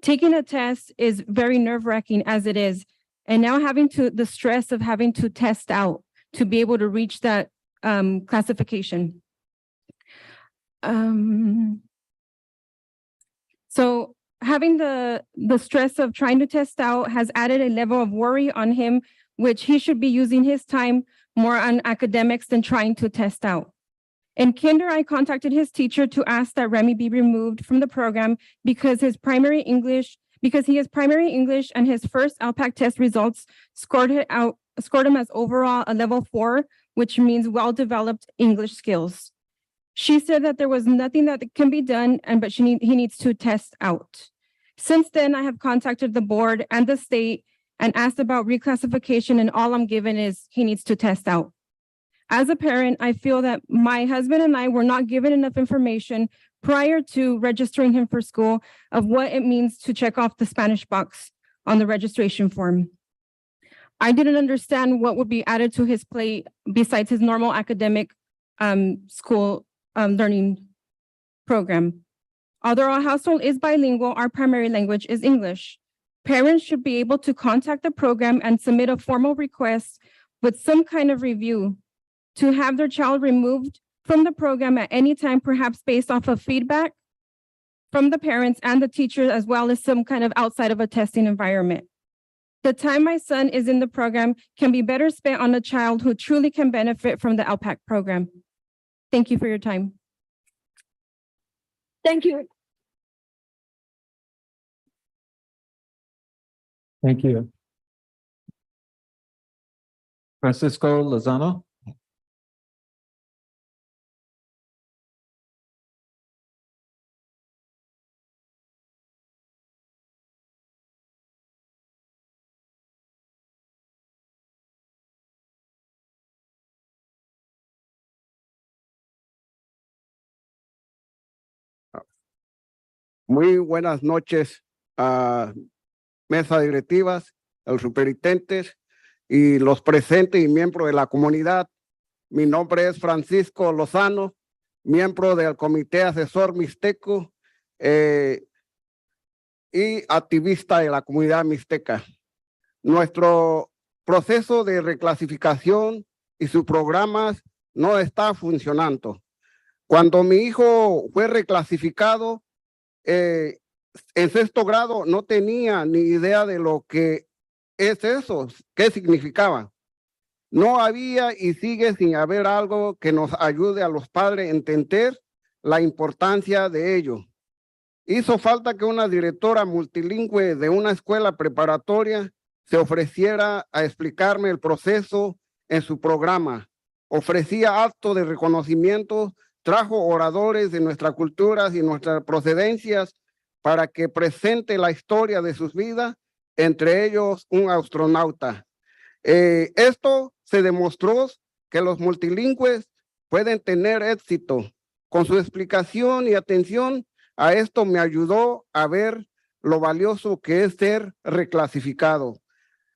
Taking a test is very nerve-wracking as it is. And now the stress of having to test out to be able to reach that classification. So having the stress of trying to test out has added a level of worry on him, which he should be using his time more on academics than trying to test out. In kinder, I contacted his teacher to ask that Remy be removed from the program because he has primary English and his first LPAC test results scored him as overall a level 4, which means well-developed English skills. She said that there was nothing that can be done, but he needs to test out. Since then, I have contacted the board and the state and asked about reclassification, and all I'm given is he needs to test out. As a parent, I feel that my husband and I were not given enough information prior to registering him for school of what it means to check off the Spanish box on the registration form. I didn't understand what would be added to his plate besides his normal academic school learning program. Although our household is bilingual, our primary language is English. Parents should be able to contact the program and submit a formal request with some kind of review to have their child removed from the program at any time, perhaps based off of feedback from the parents and the teachers, as well as some kind of outside of a testing environment. The time my son is in the program can be better spent on a child who truly can benefit from the LPAC program. Thank you for your time. Thank you. Thank you. Francisco Lozano. Muy buenas noches a mesa directivas, a los superintendentes y los presentes y miembros de la comunidad. Mi nombre es Francisco Lozano, miembro del Comité Asesor Mixteco y activista de la comunidad mixteca. Nuestro proceso de reclasificación y sus programas no está funcionando. Cuando mi hijo fue reclasificado, en sexto grado no tenía ni idea de lo que es eso, qué significaba. No había y sigue sin haber algo que nos ayude a los padres a entender la importancia de ello. Hizo falta que una directora multilingüe de una escuela preparatoria se ofreciera a explicarme el proceso en su programa. Ofrecía actos de reconocimiento, trajo oradores de nuestras culturas y nuestras procedencias para que presente la historia de sus vidas, entre ellos un astronauta. Esto se demostró que los multilingües pueden tener éxito. Con su explicación y atención a esto me ayudó a ver lo valioso que es ser reclasificado.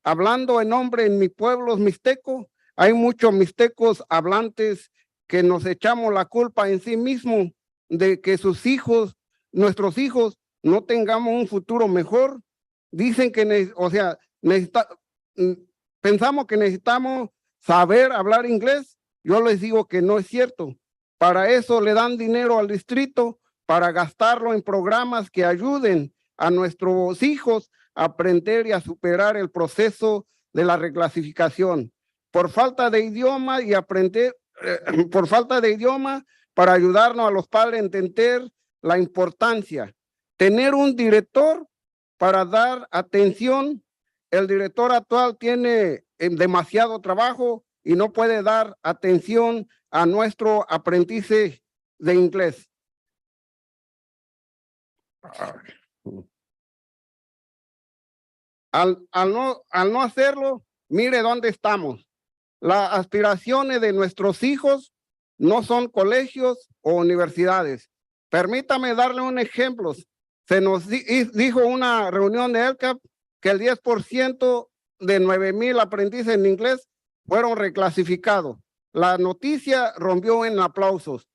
Hablando en nombre en mi pueblo mixteco, hay muchos mixtecos hablantes que nos echamos la culpa en sí mismos de que sus hijos, nuestros hijos, no tengamos un futuro mejor. Dicen que, pensamos que necesitamos saber hablar inglés. Yo les digo que no es cierto. Para eso le dan dinero al distrito para gastarlo en programas que ayuden a nuestros hijos a aprender y a superar el proceso de la reclasificación. Por falta de idioma y aprender, por falta de idioma, para ayudarnos a los padres a entender la importancia. Tener un director para dar atención. El director actual tiene demasiado trabajo y no puede dar atención a nuestro aprendiz de inglés. Al no hacerlo, mire dónde estamos. Las aspiraciones de nuestros hijos no son colegios o universidades. Permítame darle un ejemplo. Se nos dijo en una reunión de ELCAP que el 10% de 9,000 aprendices en inglés fueron reclasificados. La noticia rompió en aplausos.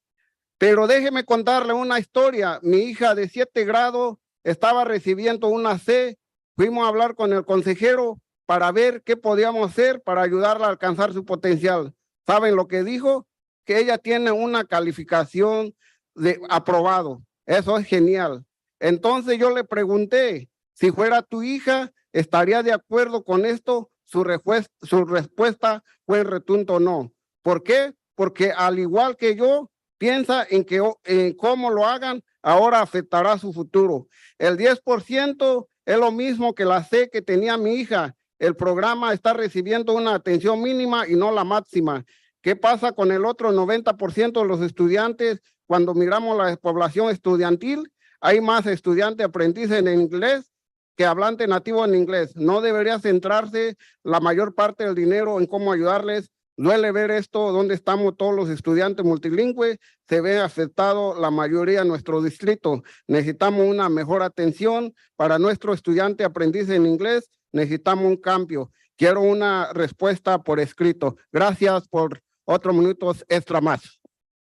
Pero déjeme contarle una historia. Mi hija de 7 grados estaba recibiendo una C. Fuimos a hablar con el consejero para ver qué podíamos hacer para ayudarla a alcanzar su potencial. ¿Saben lo que dijo? Que ella tiene una calificación de aprobado. Eso es genial. Entonces yo le pregunté, si fuera tu hija, ¿estaría de acuerdo con esto? Su respuesta fue rotundo no. ¿Por qué? Porque al igual que yo, piensa en que cómo lo hagan, ahora afectará su futuro. El 10% es lo mismo que la C que tenía mi hija. El programa está recibiendo una atención mínima y no la máxima. ¿Qué pasa con el otro 90% de los estudiantes? Cuando miramos la población estudiantil, hay más estudiantes aprendices en inglés que hablantes nativos en inglés. No debería centrarse la mayor parte del dinero en cómo ayudarles Duele ver esto, donde estamos todos los estudiantes multilingües, se ve afectado la mayoría de nuestro distrito. Necesitamos una mejor atención para nuestro estudiante aprendiz en inglés, necesitamos un cambio. Quiero una respuesta por escrito. Gracias por otros minutos extra más.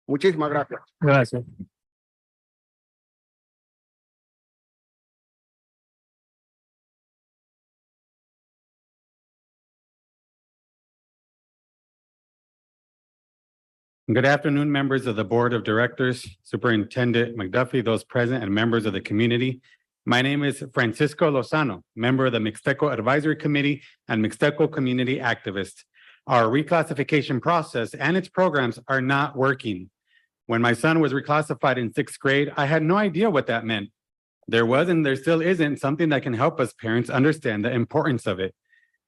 Muchísimas gracias. Gracias. Good afternoon, members of the Board of Directors, Superintendent McDuffie, those present, and members of the community. My name is Francisco Lozano, member of the Mixteco Advisory Committee and Mixteco Community Activist. Our reclassification process and its programs are not working. When my son was reclassified in 6th grade, I had no idea what that meant. There was, and there still isn't, something that can help us parents understand the importance of it.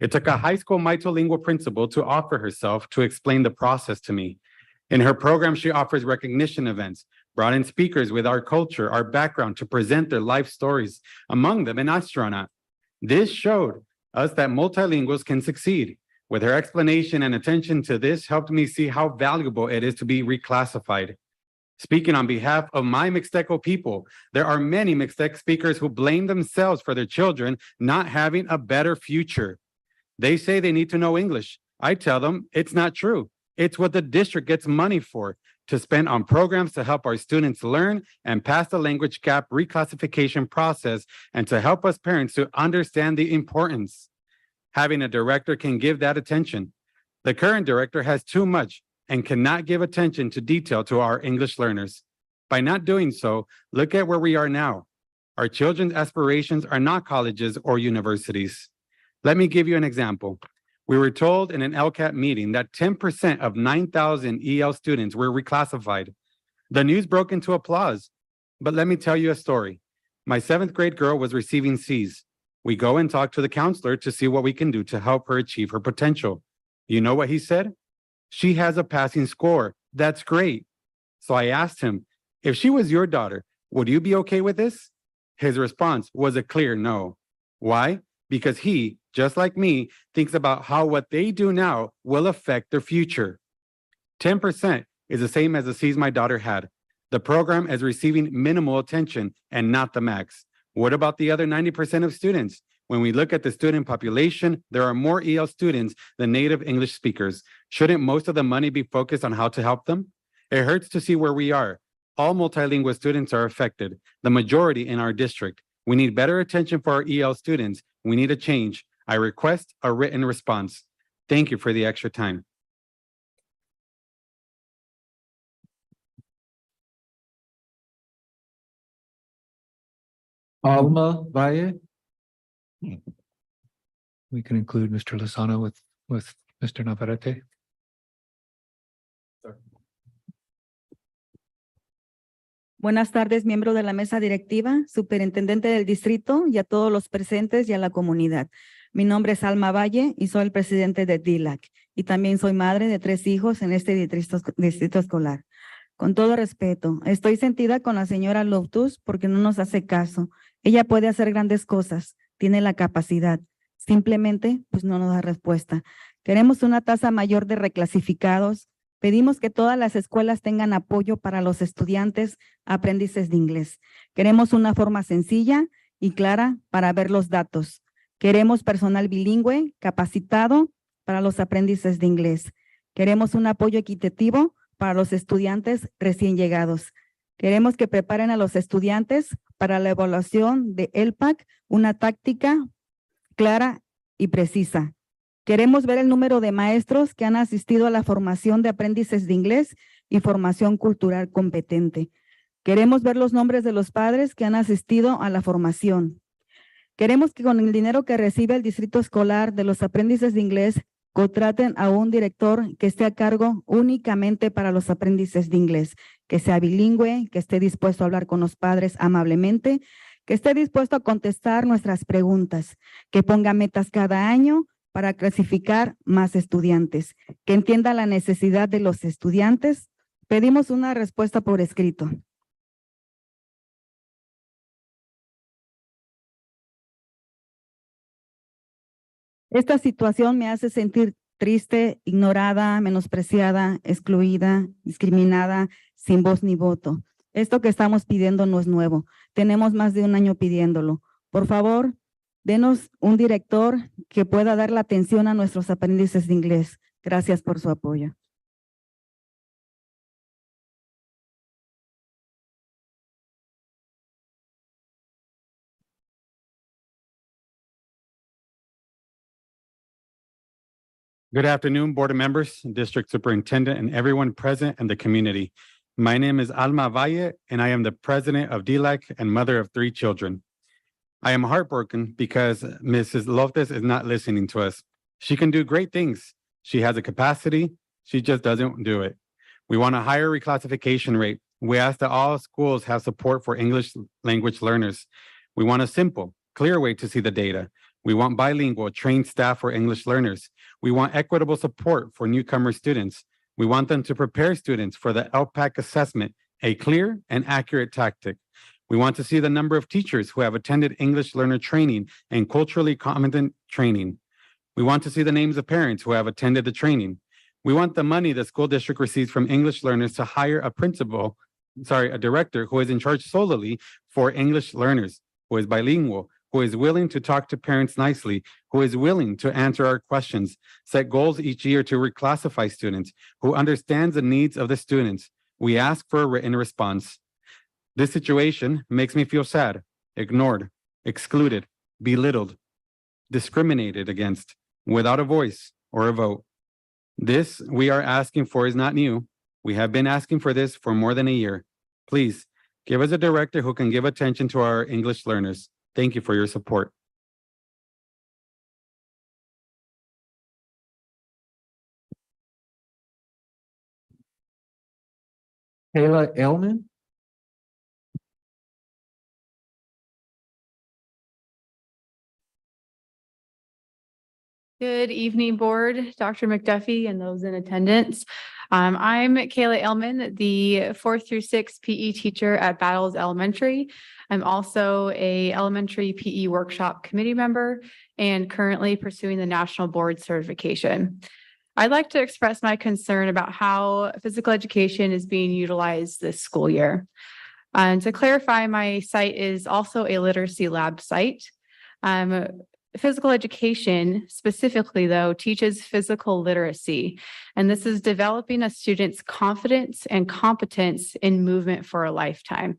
It took a high school multilingual principal to offer herself to explain the process to me. In her program, she offers recognition events, brought in speakers with our culture, our background to present their life stories, among them an astronaut. This showed us that multilinguals can succeed. With her explanation and attention to this helped me see how valuable it is to be reclassified. Speaking on behalf of my Mixteco people, there are many Mixtec speakers who blame themselves for their children not having a better future. They say they need to know English. I tell them it's not true. It's what the district gets money for, to spend on programs to help our students learn and pass the language gap reclassification process, and to help us parents to understand the importance. Having a director can give that attention. The current director has too much and cannot give attention to detail to our English learners. By not doing so, look at where we are now. Our children's aspirations are not colleges or universities. Let me give you an example. We were told in an LCAT meeting that 10% of 9,000 EL students were reclassified. The news broke into applause. But let me tell you a story. My 7th grade girl was receiving C's. We go and talk to the counselor to see what we can do to help her achieve her potential. You know what he said? She has a passing score. That's great. So I asked him, if she was your daughter, would you be okay with this? His response was a clear no. Why? Because he, just like me, thinks about how what they do now will affect their future. 10% is the same as the C's my daughter had. The program is receiving minimal attention and not the max. What about the other 90% of students? When we look at the student population, there are more EL students than native English speakers. Shouldn't most of the money be focused on how to help them? It hurts to see where we are. All multilingual students are affected, the majority in our district. We need better attention for our EL students. We need a change. I request a written response. Thank you for the extra time. Alma Valle. We can include Mr. Lozano with Mr. Navarrete. Buenas tardes, miembro de la mesa directiva, superintendente del distrito y a todos los presentes y a la comunidad. Mi nombre es Alma Valle y soy el presidente de DILAC y también soy madre de 3 hijos en este distrito escolar. Con todo respeto, estoy sentida con la señora Loftus porque no nos hace caso. Ella puede hacer grandes cosas, tiene la capacidad. Simplemente, pues no nos da respuesta. Queremos una tasa mayor de reclasificados. Pedimos que todas las escuelas tengan apoyo para los estudiantes aprendices de inglés. Queremos una forma sencilla y clara para ver los datos. Queremos personal bilingüe, capacitado para los aprendices de inglés. Queremos un apoyo equitativo para los estudiantes recién llegados. Queremos que preparen a los estudiantes para la evaluación de LPAC, una táctica clara y precisa. Queremos ver el número de maestros que han asistido a la formación de aprendices de inglés y formación cultural competente. Queremos ver los nombres de los padres que han asistido a la formación. Queremos que con el dinero que recibe el distrito escolar de los aprendices de inglés, contraten a un director que esté a cargo únicamente para los aprendices de inglés, que sea bilingüe, que esté dispuesto a hablar con los padres amablemente, que esté dispuesto a contestar nuestras preguntas, que ponga metas cada año para clasificar más estudiantes, que entienda la necesidad de los estudiantes. Pedimos una respuesta por escrito. Esta situación me hace sentir triste, ignorada, menospreciada, excluida, discriminada, sin voz ni voto. Esto que estamos pidiendo no es nuevo. Tenemos más de un año pidiéndolo. Por favor, denos un director que pueda dar la atención a nuestros aprendices de inglés. Gracias por su apoyo. Good afternoon, board members, district superintendent, and everyone present in the community. My name is Alma Valle, and I am the president of DLAC and mother of 3 children. I am heartbroken because Mrs. Loftus is not listening to us. She can do great things. She has a capacity. She just doesn't do it. We want a higher reclassification rate. We ask that all schools have support for English language learners. We want a simple, clear way to see the data. We want bilingual, trained staff for English learners. We want equitable support for newcomer students. We want them to prepare students for the LPAC assessment, a clear and accurate tactic. We want to see the number of teachers who have attended English learner training and culturally competent training. We want to see the names of parents who have attended the training. We want the money the school district receives from English learners to hire a director who is in charge solely for English learners, who is bilingual, who is willing to talk to parents nicely, who is willing to answer our questions, set goals each year to reclassify students, who understands the needs of the students. We ask for a written response. This situation makes me feel sad, ignored, excluded, belittled, discriminated against, without a voice or a vote. This we are asking for is not new. We have been asking for this for more than a year. Please give us a director who can give attention to our English learners. Thank you for your support. Kayla Elman. Good evening, board, Dr. McDuffie and those in attendance. I'm Kayla Elman, the 4th through 6th PE teacher at Battles Elementary. I'm also a elementary PE workshop committee member and currently pursuing the national board certification. I'd like to express my concern about how physical education is being utilized this school year. And to clarify, my site is also a literacy lab site. Physical education specifically, though, teaches physical literacy, and this is developing a student's confidence and competence in movement for a lifetime.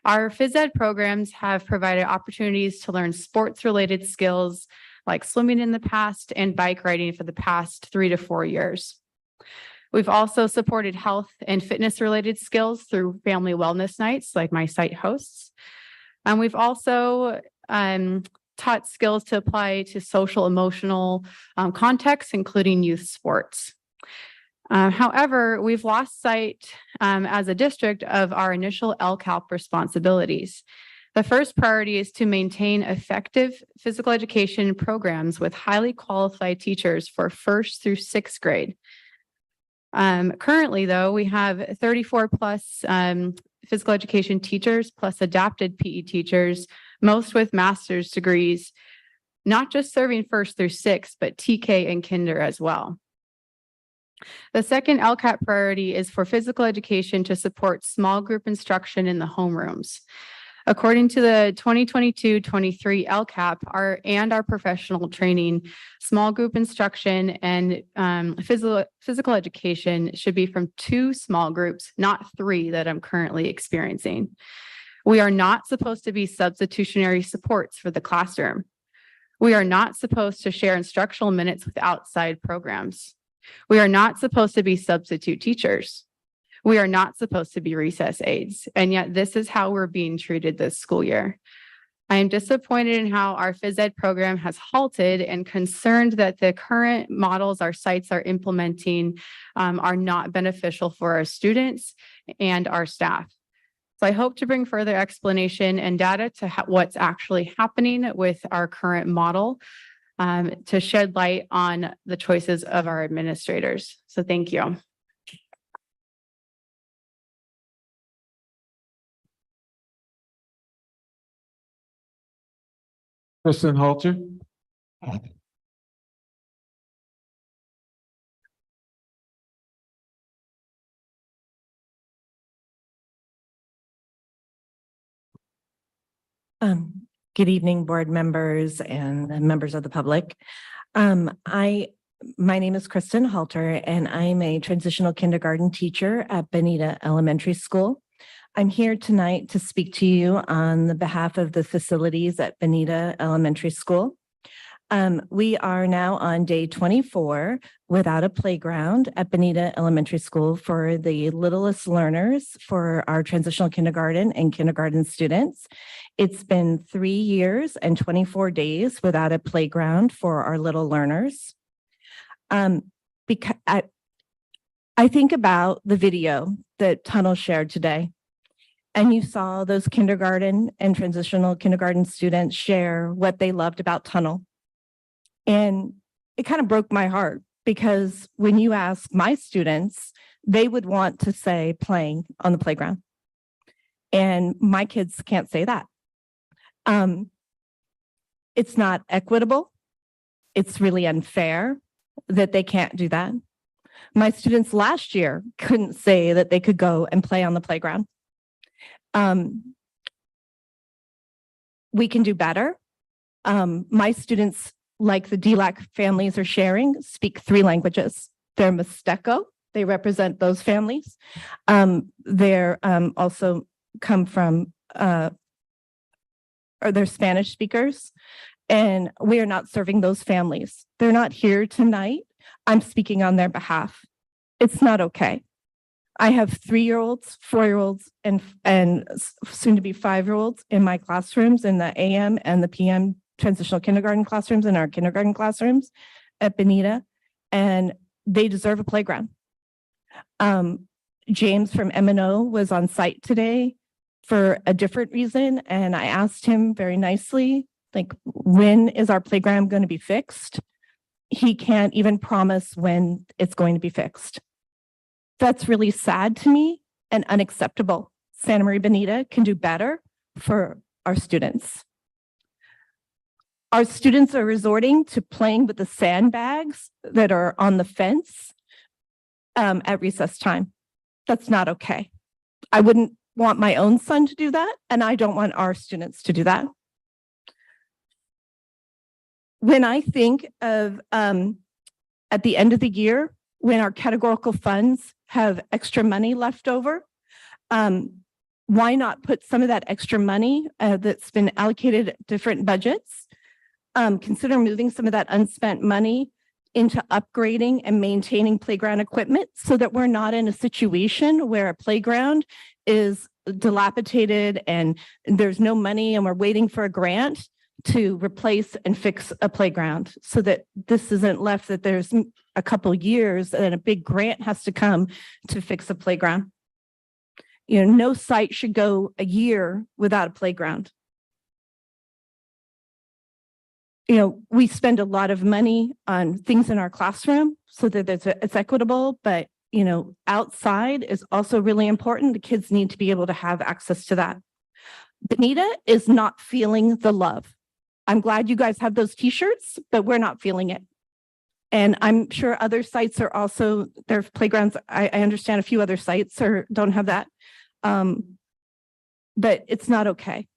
Our phys ed programs have provided opportunities to learn sports-related skills like swimming in the past and bike riding for the past 3 to 4 years. We've also supported health and fitness-related skills through family wellness nights like my site hosts. And we've also taught skills to apply to social emotional contexts, including youth sports. However, we've lost sight as a district of our initial LCAP responsibilities. The first priority is to maintain effective physical education programs with highly qualified teachers for 1st through 6th grade. Currently, though, we have 34 plus physical education teachers plus adapted PE teachers, most with master's degrees, not just serving 1st through 6th, but TK and kinder as well. The second LCAP priority is for physical education to support small group instruction in the homerooms. According to the 2022-23 LCAP, our professional training, small group instruction and physical education should be from 2 small groups, not 3 that I'm currently experiencing. We are not supposed to be substitutionary supports for the classroom. We are not supposed to share instructional minutes with outside programs. We are not supposed to be substitute teachers. We are not supposed to be recess aides, and yet this is how we're being treated this school year. I am disappointed in how our phys ed program has halted and concerned that the current models our sites are implementing are not beneficial for our students and our staff. So I hope to bring further explanation and data to what's actually happening with our current model to shed light on the choices of our administrators. So thank you. Kristen Halter. Good evening, board members and members of the public. My name is Kristen Halter, and I'm a transitional kindergarten teacher at Bonita Elementary School. I'm here tonight to speak to you on the behalf of the facilities at Bonita Elementary School. We are now on day 24 without a playground at Bonita Elementary School for the littlest learners for our transitional kindergarten and kindergarten students. It's been 3 years and 24 days without a playground for our little learners. Because I think about the video that Tunnel shared today, and you saw those kindergarten and transitional kindergarten students share what they loved about Tunnel. And it kind of broke my heart, because when you ask my students, they would want to say playing on the playground. And my kids can't say that. It's not equitable. It's really unfair that they can't do that. My students last year couldn't say that they could go and play on the playground. We can do better. My students, like the DLAC families are sharing, speak 3 languages. They're Mixteco. They represent those families. They're also come from, or they're Spanish speakers, and we are not serving those families. They're not here tonight. I'm speaking on their behalf. It's not okay. I have 3-year-olds, 4-year-olds, and soon to be 5-year-olds in my classrooms, in the AM and the PM transitional kindergarten classrooms, in our kindergarten classrooms at Bonita, and they deserve a playground. James from M&O was on site today for a different reason, and I asked him very nicely, like, when is our playground going to be fixed? He can't even promise when it's going to be fixed. That's really sad to me and unacceptable. Santa Maria Bonita can do better for our students. Our students are resorting to playing with the sandbags that are on the fence at recess time. That's not okay. I wouldn't want my own son to do that, and I don't want our students to do that. When I think of at the end of the year, when our categorical funds have extra money left over, why not put some of that extra money that's been allocated at different budgets? Consider moving some of that unspent money into upgrading and maintaining playground equipment, so that we're not in a situation where a playground is dilapidated and there's no money and we're waiting for a grant to replace and fix a playground, so that this isn't left that there's a couple years and a big grant has to come to fix a playground. You know, no site should go a year without a playground. You know, we spend a lot of money on things in our classroom so that it's equitable, but you know, outside is also really important. The kids need to be able to have access to that. Bonita is not feeling the love. I'm glad you guys have those t-shirts, but we're not feeling it. And I'm sure other sites are also, their playgrounds, I understand a few other sites don't have that. But it's not okay.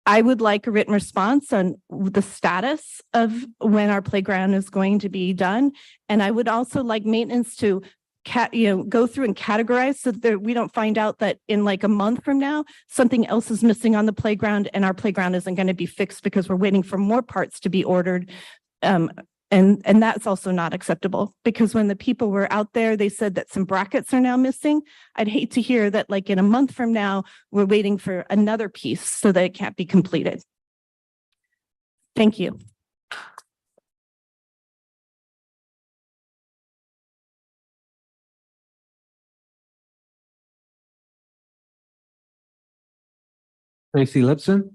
I would like a written response on the status of when our playground is going to be done. And I would also like maintenance to go through and categorize, so that we don't find out that in like a month from now, something else is missing on the playground and our playground isn't going to be fixed because we're waiting for more parts to be ordered. And that's also not acceptable, because when the people were out there, they said that some brackets are now missing. I'd hate to hear that like in a month from now, we're waiting for another piece so that it can't be completed. Thank you. Tracy Lipson.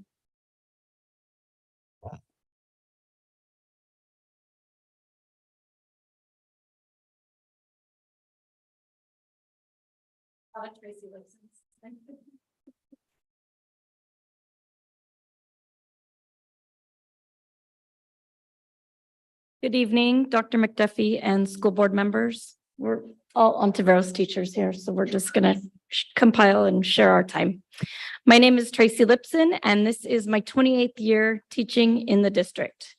Tracy Lipson. Good evening, Dr. McDuffie and school board members. We're all Ontiveros teachers here, so we're just going to compile and share our time. My name is Tracy Lipson, and this is my 28th year teaching in the district.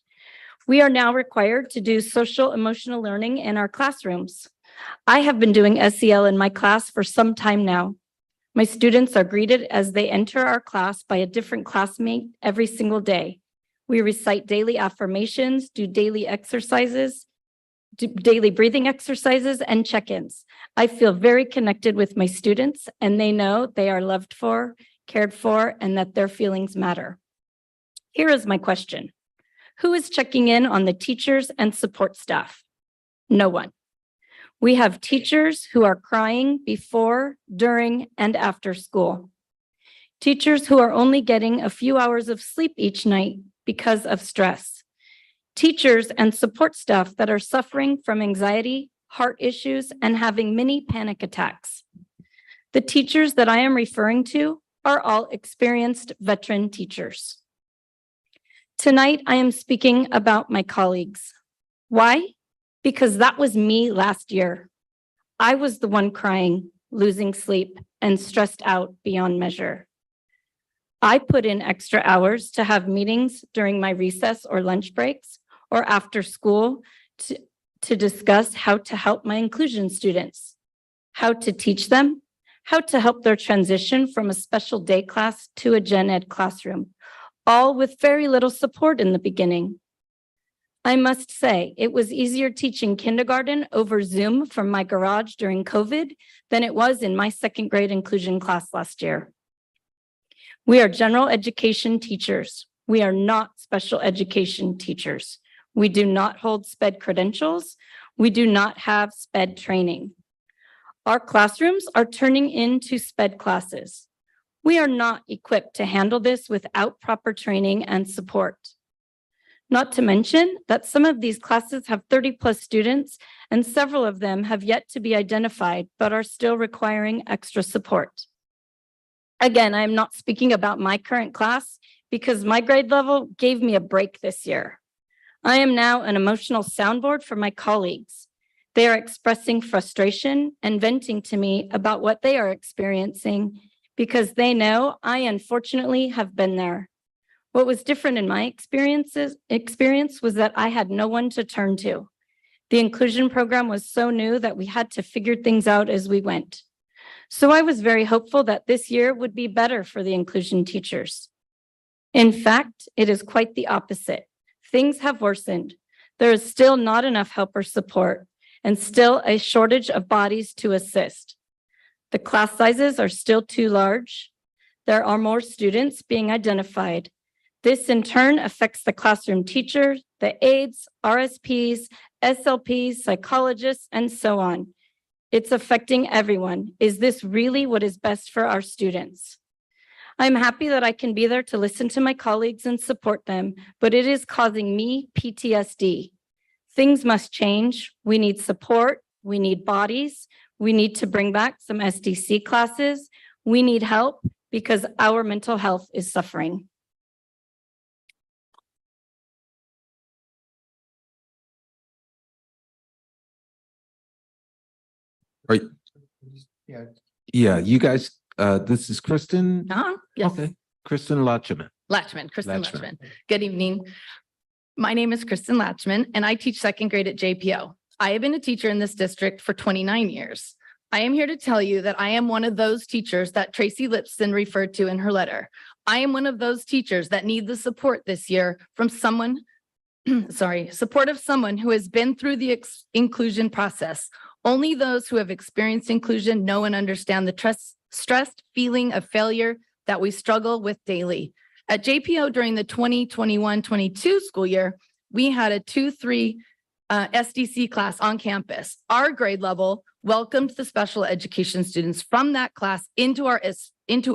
We are now required to do social emotional learning in our classrooms. I have been doing SEL in my class for some time now. My students are greeted as they enter our class by a different classmate every single day. We recite daily affirmations, do daily exercises, do daily breathing exercises, and check-ins. I feel very connected with my students, and they know they are loved for, cared for, and that their feelings matter. Here is my question. Who is checking in on the teachers and support staff? No one. We have teachers who are crying before, during, and after school. Teachers who are only getting a few hours of sleep each night because of stress. Teachers and support staff that are suffering from anxiety, heart issues, and having mini panic attacks. The teachers that I am referring to are all experienced veteran teachers. Tonight, I am speaking about my colleagues. Why? Because that was me last year. I was the one crying, losing sleep, and stressed out beyond measure. I put in extra hours to have meetings during my recess or lunch breaks or after school to discuss how to help my inclusion students, how to teach them, how to help their transition from a special day class to a gen ed classroom, all with very little support in the beginning. I must say, it was easier teaching kindergarten over Zoom from my garage during COVID than it was in my second grade inclusion class last year. We are general education teachers. We are not special education teachers. We do not hold SPED credentials. We do not have SPED training. Our classrooms are turning into SPED classes. We are not equipped to handle this without proper training and support. Not to mention that some of these classes have 30+ students and several of them have yet to be identified, but are still requiring extra support. Again, I am not speaking about my current class because my grade level gave me a break this year. I am now an emotional soundboard for my colleagues. They are expressing frustration and venting to me about what they are experiencing because they know I unfortunately have been there. What was different in my experience was that I had no one to turn to. The inclusion program was so new that we had to figure things out as we went. So I was very hopeful that this year would be better for the inclusion teachers. In fact, it is quite the opposite. Things have worsened. There is still not enough help or support and still a shortage of bodies to assist. The class sizes are still too large. There are more students being identified. This in turn affects the classroom teachers, the aides, RSPs, SLPs, psychologists, and so on. It's affecting everyone. Is this really what is best for our students? I'm happy that I can be there to listen to my colleagues and support them, but it is causing me PTSD. Things must change. We need support. We need bodies. We need to bring back some SDC classes. We need help because our mental health is suffering. Right. Yeah, you guys, this is Kristen. Yes. Okay, Kristen Latchman. Kristen Latchman. Good evening. My name is Kristen Latchman, and I teach second grade at JPO. I have been a teacher in this district for 29 years. I am here to tell you that I am one of those teachers that Tracy Lipson referred to in her letter. I am one of those teachers that need the support this year from someone, support of someone who has been through the inclusion process. Only those who have experienced inclusion know and understand the stressed feeling of failure that we struggle with daily. At JPO during the 2021-22 school year, we had a 2-3 SDC class on campus. Our grade level welcomed the special education students from that class into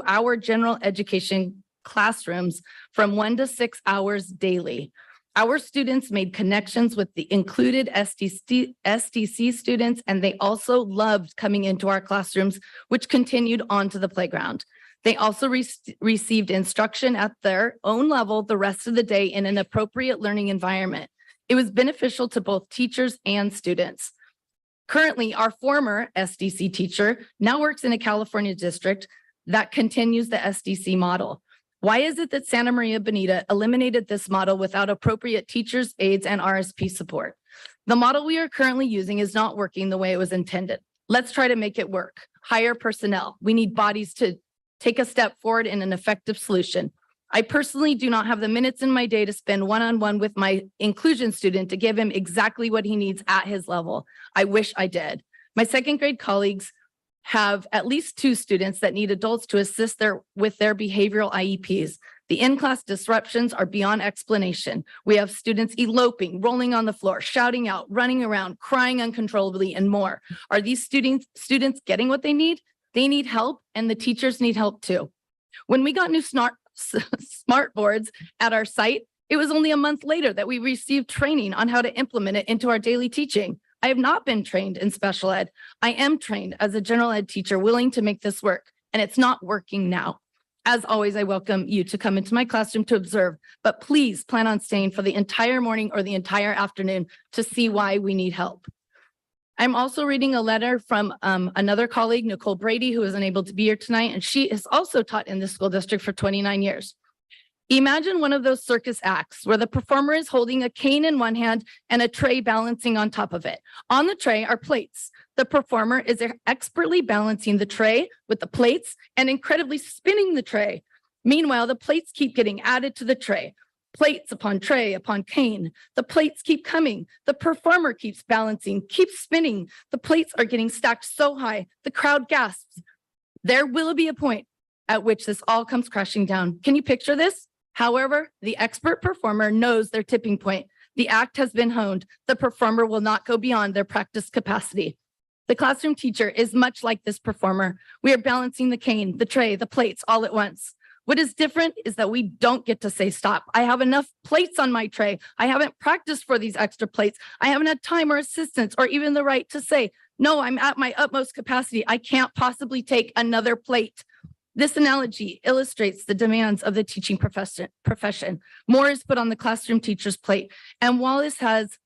our general education classrooms from 1 to 6 hours daily. Our students made connections with the included SDC students, and they also loved coming into our classrooms, which continued on to the playground. They also received instruction at their own level the rest of the day in an appropriate learning environment. It was beneficial to both teachers and students. Currently, our former SDC teacher now works in a California district that continues the SDC model. Why is it that Santa Maria Bonita eliminated this model without appropriate teachers, aides, and RSP support? The model we are currently using is not working the way it was intended. Let's try to make it work. Hire personnel. We need bodies to take a step forward in an effective solution. I personally do not have the minutes in my day to spend one-on-one with my inclusion student to give him exactly what he needs at his level. I wish I did. My second grade colleagues have at least 2 students that need adults to assist with their behavioral IEPs. The in-class disruptions are beyond explanation. We have students eloping, rolling on the floor, shouting out, running around, crying uncontrollably, and more. Are these students getting what they need? They need help, and the teachers need help too. When we got new smart boards at our site, it was only a month later that we received training on how to implement it into our daily teaching. I have not been trained in special ed. I am trained as a general ed teacher willing to make this work, and it's not working now. As always, I welcome you to come into my classroom to observe, but please plan on staying for the entire morning or the entire afternoon to see why we need help. I'm also reading a letter from another colleague, Nicole Brady, who is unable to be here tonight, and she has also taught in this school district for 29 years. Imagine one of those circus acts where the performer is holding a cane in one hand and a tray balancing on top of it. On the tray are plates. The performer is expertly balancing the tray with the plates and incredibly spinning the tray. Meanwhile, the plates keep getting added to the tray. Plates upon tray upon cane. The plates keep coming. The performer keeps balancing, keeps spinning. The plates are getting stacked so high, the crowd gasps. There will be a point at which this all comes crashing down. Can you picture this? However, the expert performer knows their tipping point. The act has been honed. The performer will not go beyond their practice capacity. The classroom teacher is much like this performer. We are balancing the cane, the tray, the plates all at once. What is different is that we don't get to say stop. I have enough plates on my tray. I haven't practiced for these extra plates. I haven't had time or assistance or even the right to say, no, I'm at my utmost capacity. I can't possibly take another plate. This analogy illustrates the demands of the teaching profession. More is put on the classroom teacher's plate. And while this has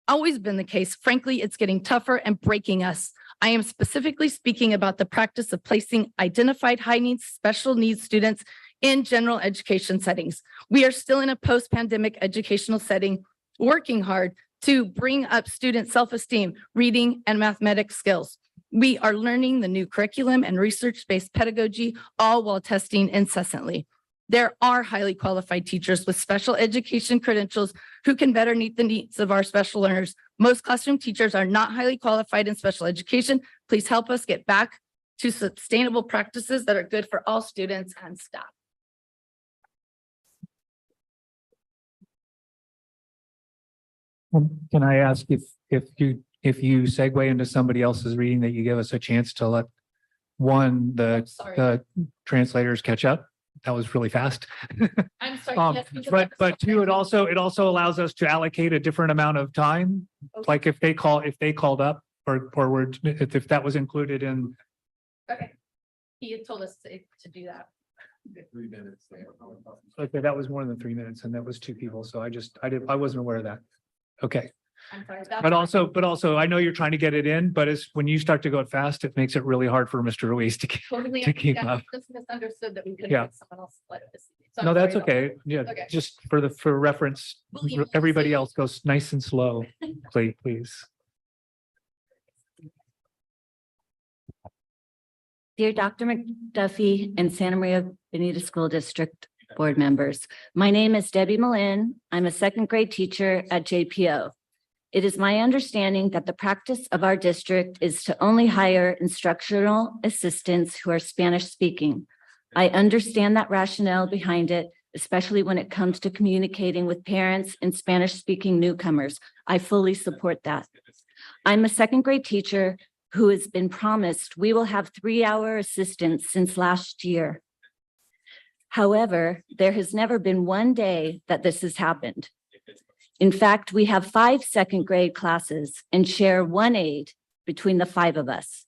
always been the case, frankly, it's getting tougher and breaking us. I am specifically speaking about the practice of placing identified high needs, special needs students in general education settings. We are still in a post-pandemic educational setting, working hard to bring up student self-esteem, reading, and mathematics skills. We are learning the new curriculum and research-based pedagogy, all while testing incessantly. There are highly qualified teachers with special education credentials who can better meet the needs of our special learners. Most classroom teachers are not highly qualified in special education. Please help us get back to sustainable practices that are good for all students and staff. Can I ask if you segue into somebody else's reading, that you give us a chance to let the translators catch up? That was really fast. I'm sorry. Yes, but two, it also allows us to allocate a different amount of time. Okay. Like if they called up or if that was included in. Okay. He had told us to do that. 3 minutes. Okay, that was more than 3 minutes, and that was 2 people. So I wasn't aware of that. Okay. I'm sorry. But also, I know you're trying to get it in, but when you start to go fast, it makes it really hard for Mr. Ruiz to keep up. Just misunderstood that we couldn't Yeah. let someone else let this. So No, I'm that's sorry about okay. Yeah, Okay. just for reference, everybody else goes nice and slow, please. Dear Dr. McDuffie and Santa Maria Bonita School District board members, my name is Debbie Malin. I'm a second grade teacher at JPO. It is my understanding that the practice of our district is to only hire instructional assistants who are Spanish speaking. I understand that rationale behind it, especially when it comes to communicating with parents and Spanish speaking newcomers. I fully support that. I'm a second grade teacher who has been promised we will have 3-hour assistants since last year. However, there has never been one day that this has happened. In fact, we have 5 second grade classes and share 1 aide between the 5 of us.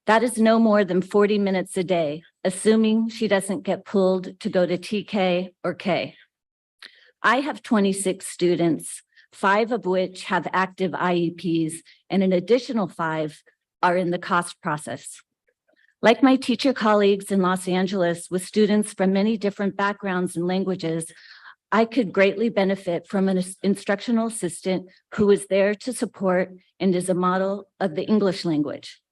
That is no more than 40 minutes a day, assuming she doesn't get pulled to go to TK or K. I have 26 students, 5 of which have active IEPs, and an additional 5 are in the cost process. Like my teacher colleagues in Los Angeles with students from many different backgrounds and languages, I could greatly benefit from an instructional assistant who is there to support and is a model of the English language.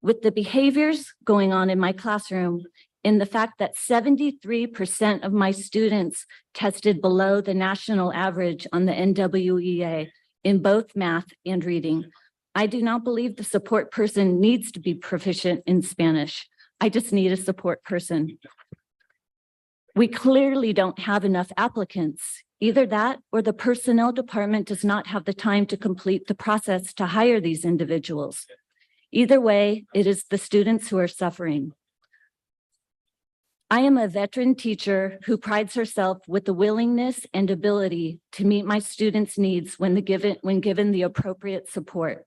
With the behaviors going on in my classroom, and the fact that 73% of my students tested below the national average on the NWEA in both math and reading, I do not believe the support person needs to be proficient in Spanish. I just need a support person. We clearly don't have enough applicants. Either that or the personnel department does not have the time to complete the process to hire these individuals. Either way, it is the students who are suffering. I am a veteran teacher who prides herself with the willingness and ability to meet my students' needs when given the appropriate support.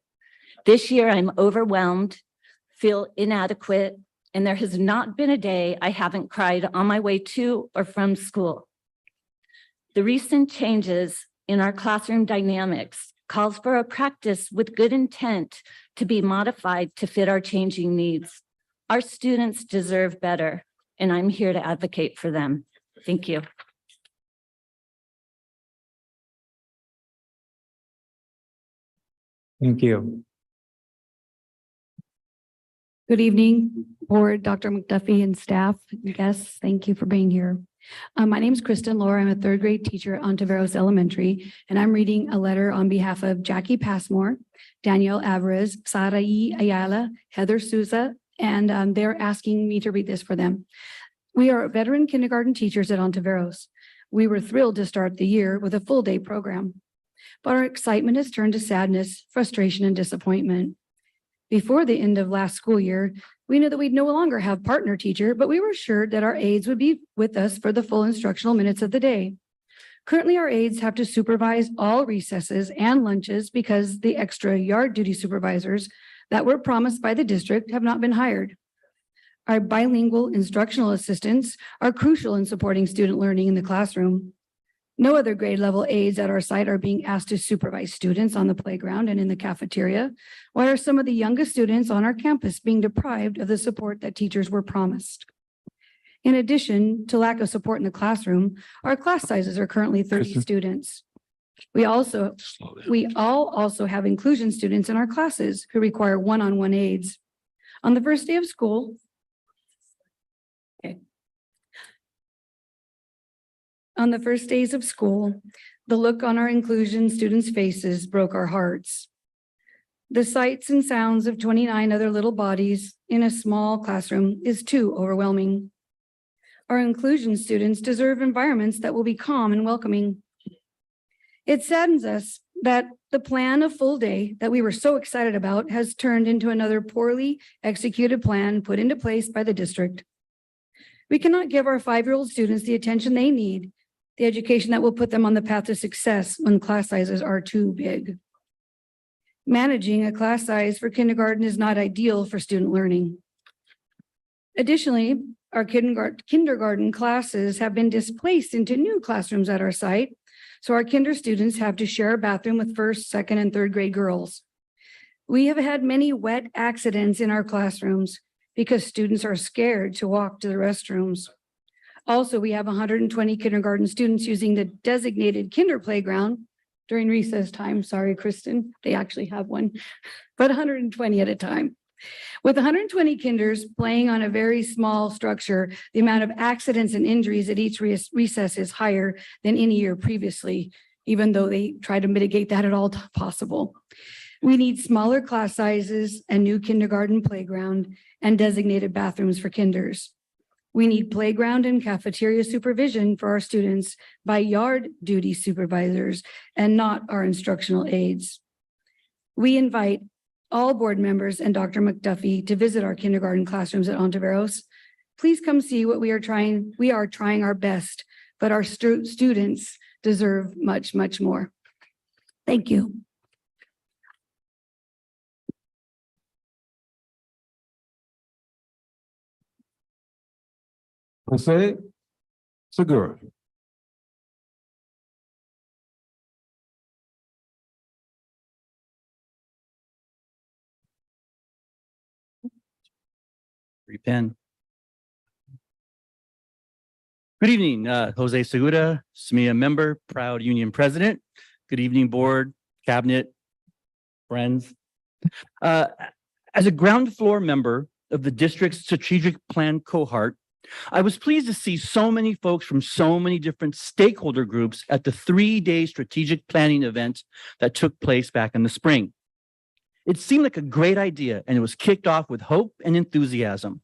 This year, I'm overwhelmed, feel inadequate, and there has not been a day I haven't cried on my way to or from school. The recent changes in our classroom dynamics calls for a practice with good intent to be modified to fit our changing needs. Our students deserve better, and I'm here to advocate for them. Thank you. Thank you. Good evening, Board, Dr. McDuffie and staff and guests. Thank you for being here. My name is Kristen Lohr. I'm a third grade teacher at Ontiveros Elementary, and I'm reading a letter on behalf of Jackie Passmore, Danielle Alvarez, Sarai Ayala, Heather Souza, and they're asking me to read this for them. We are veteran kindergarten teachers at Ontiveros. We were thrilled to start the year with a full day program, but our excitement has turned to sadness, frustration, and disappointment. Before the end of last school year, we knew that we'd no longer have partner teacher, but we were assured that our aides would be with us for the full instructional minutes of the day. Currently, our aides have to supervise all recesses and lunches because the extra yard duty supervisors that were promised by the district have not been hired. Our bilingual instructional assistants are crucial in supporting student learning in the classroom. No other grade level aides at our site are being asked to supervise students on the playground and in the cafeteria. Why are some of the youngest students on our campus being deprived of the support that teachers were promised? In addition to lack of support in the classroom, our class sizes are currently 30 students. We all also have inclusion students in our classes who require one-on-one aides. On the first day of school, On the first days of school, the look on our inclusion students' faces broke our hearts. The sights and sounds of 29 other little bodies in a small classroom is too overwhelming. Our inclusion students deserve environments that will be calm and welcoming. It saddens us that the plan of full day that we were so excited about has turned into another poorly executed plan put into place by the district. We cannot give our 5-year-old students the attention they need, the education that will put them on the path to success when class sizes are too big. Managing a class size for kindergarten is not ideal for student learning. Additionally, our kindergarten classes have been displaced into new classrooms at our site, so our kinder students have to share a bathroom with first, second, and third grade girls. We have had many wet accidents in our classrooms because students are scared to walk to the restrooms. Also, we have 120 kindergarten students using the designated kinder playground during recess time. Sorry, Kristen, they actually have one, but 120 at a time. With 120 kinders playing on a very small structure, the amount of accidents and injuries at each recess is higher than any year previously, even though they try to mitigate that at all possible. We need smaller class sizes, a new kindergarten playground, and designated bathrooms for kinders. We need playground and cafeteria supervision for our students by yard duty supervisors and not our instructional aides. We invite all board members and Dr. McDuffie to visit our kindergarten classrooms at Ontiveros. Please come see what we are trying. We are trying our best, but our students deserve much, much more. Thank you. Jose Segura. Free pen. Good evening, Jose Segura, SMEA member, proud union president. Good evening, board, cabinet, friends. As a ground floor member of the district's strategic plan cohort, I was pleased to see so many folks from so many different stakeholder groups at the 3-day strategic planning event that took place back in the spring. It seemed like a great idea, and it was kicked off with hope and enthusiasm.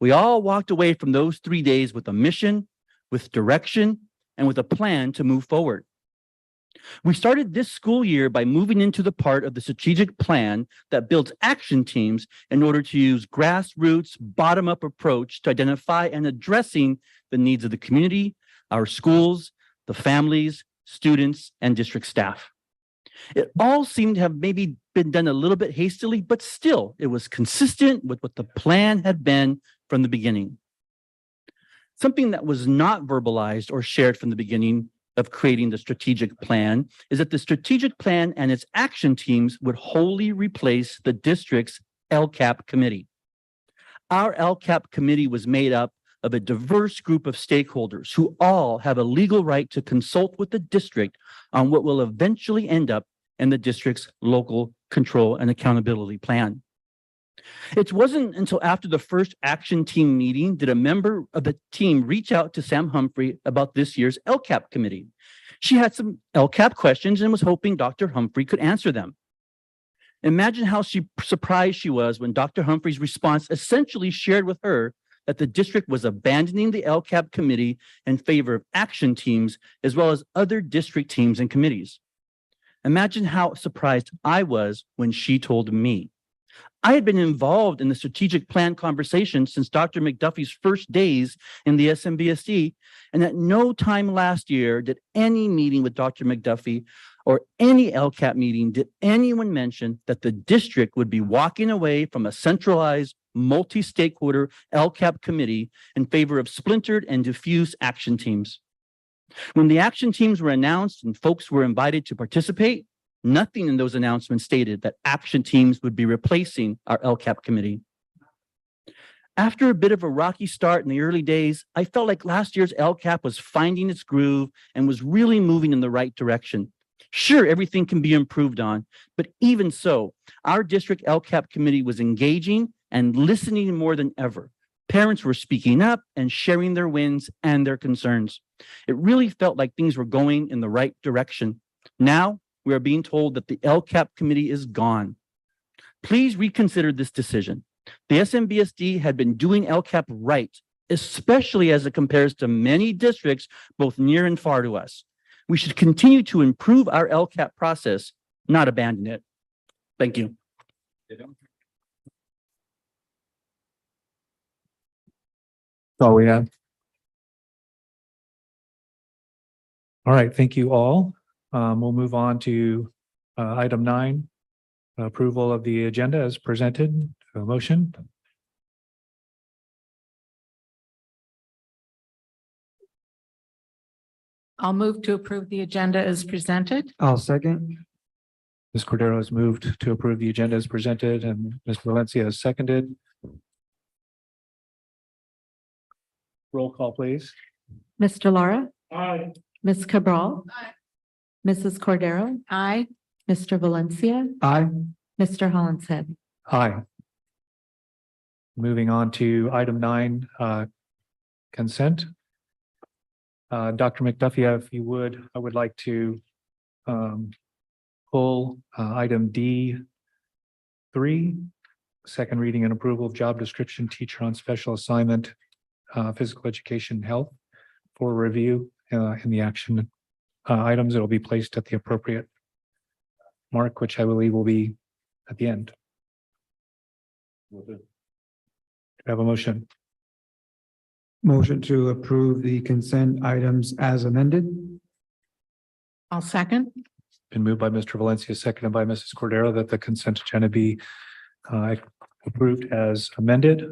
We all walked away from those 3 days with a mission, with direction, and with a plan to move forward. We started this school year by moving into the part of the strategic plan that builds action teams in order to use grassroots, bottom-up approach to identify and addressing the needs of the community, our schools, the families, students, and district staff. It all seemed to have maybe been done a little bit hastily, but still it was consistent with what the plan had been from the beginning. Something that was not verbalized or shared from the beginning of creating the strategic plan is that the strategic plan and its action teams would wholly replace the district's LCAP committee. Our LCAP committee was made up of a diverse group of stakeholders who all have a legal right to consult with the district on what will eventually end up in the district's local control and accountability plan. It wasn't until after the first action team meeting did a member of the team reach out to Sam Humphrey about this year's LCAP committee. She had some LCAP questions and was hoping Dr. Humphrey could answer them. Imagine how surprised she was when Dr. Humphrey's response essentially shared with her that the district was abandoning the LCAP committee in favor of action teams, as well as other district teams and committees. Imagine how surprised I was when she told me. I had been involved in the strategic plan conversation since Dr. McDuffie's first days in the SMBSD, and at no time last year did any meeting with Dr. McDuffie or any LCAP meeting did anyone mention that the district would be walking away from a centralized, multi-stakeholder LCAP committee in favor of splintered and diffuse action teams. When the action teams were announced and folks were invited to participate, nothing in those announcements stated that action teams would be replacing our LCAP committee. After a bit of a rocky start in the early days, I felt like last year's LCAP was finding its groove and was really moving in the right direction. Sure, everything can be improved on, but even so, our district LCAP committee was engaging and listening more than ever. Parents were speaking up and sharing their wins and their concerns. It really felt like things were going in the right direction. Now, we are being told that the LCAP committee is gone. Please reconsider this decision. The SMBSD had been doing LCAP right, especially as it compares to many districts both near and far to us. We should continue to improve our LCAP process, not abandon it. Thank you. That's all we have. All right, thank you all. We'll move on to item 9, approval of the agenda as presented. A motion. I'll move to approve the agenda as presented. I'll second. Ms. Cordero has moved to approve the agenda as presented, and Ms. Valencia has seconded. Roll call, please. Mr. Lara, Aye. Ms. Cabral, Mrs. Cordero, Aye. Mr. Valencia, Aye. Mr. Hollinshead. Aye. Moving on to item 9, consent. Dr. McDuffie, if you would, I would like to pull item D3, second reading and approval of job description, teacher on special assignment, physical education, health, for review in the action items. It will be placed at the appropriate mark, which I believe will be at the end. Do I have a motion? Motion to approve the consent items as amended. I'll second. Been moved by Mr. Valencia, seconded by Mrs. Cordero, that the consent agenda be approved as amended.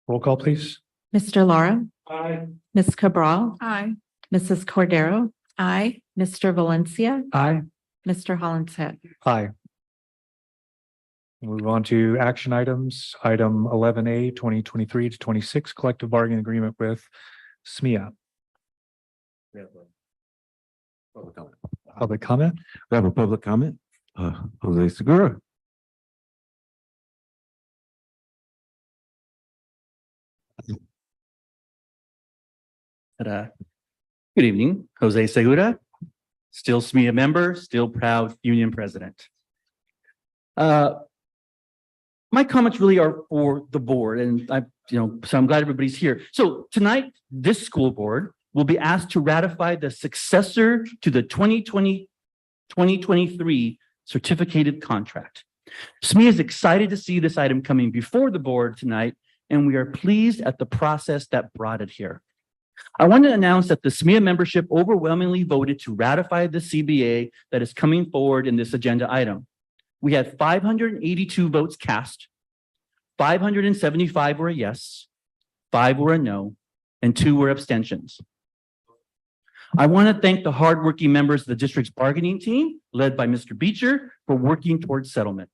Roll call, please. Mr. Lara, Aye. Ms. Cabral, Aye. Mrs. Cordero, Aye. Mr. Valencia, Aye. Mr. Hollinshead. Aye. Move on to action items. Item 11A, 2023 to 26, collective bargaining agreement with SMEA. Public comment? We have a public comment. Jose Segura. Good evening, Jose Segura, still SMEA member, still proud union president. My comments really are for the board, and so I'm glad everybody's here. So tonight, this school board will be asked to ratify the successor to the 2020-2023 certificated contract. SMEA is excited to see this item coming before the board tonight, and we are pleased at the process that brought it here. I want to announce that the SMEA membership overwhelmingly voted to ratify the CBA that is coming forward in this agenda item. We had 582 votes cast, 575 were a yes, 5 were a no, and 2 were abstentions. I want to thank the hardworking members of the district's bargaining team, led by Mr. Beecher, for working towards settlement.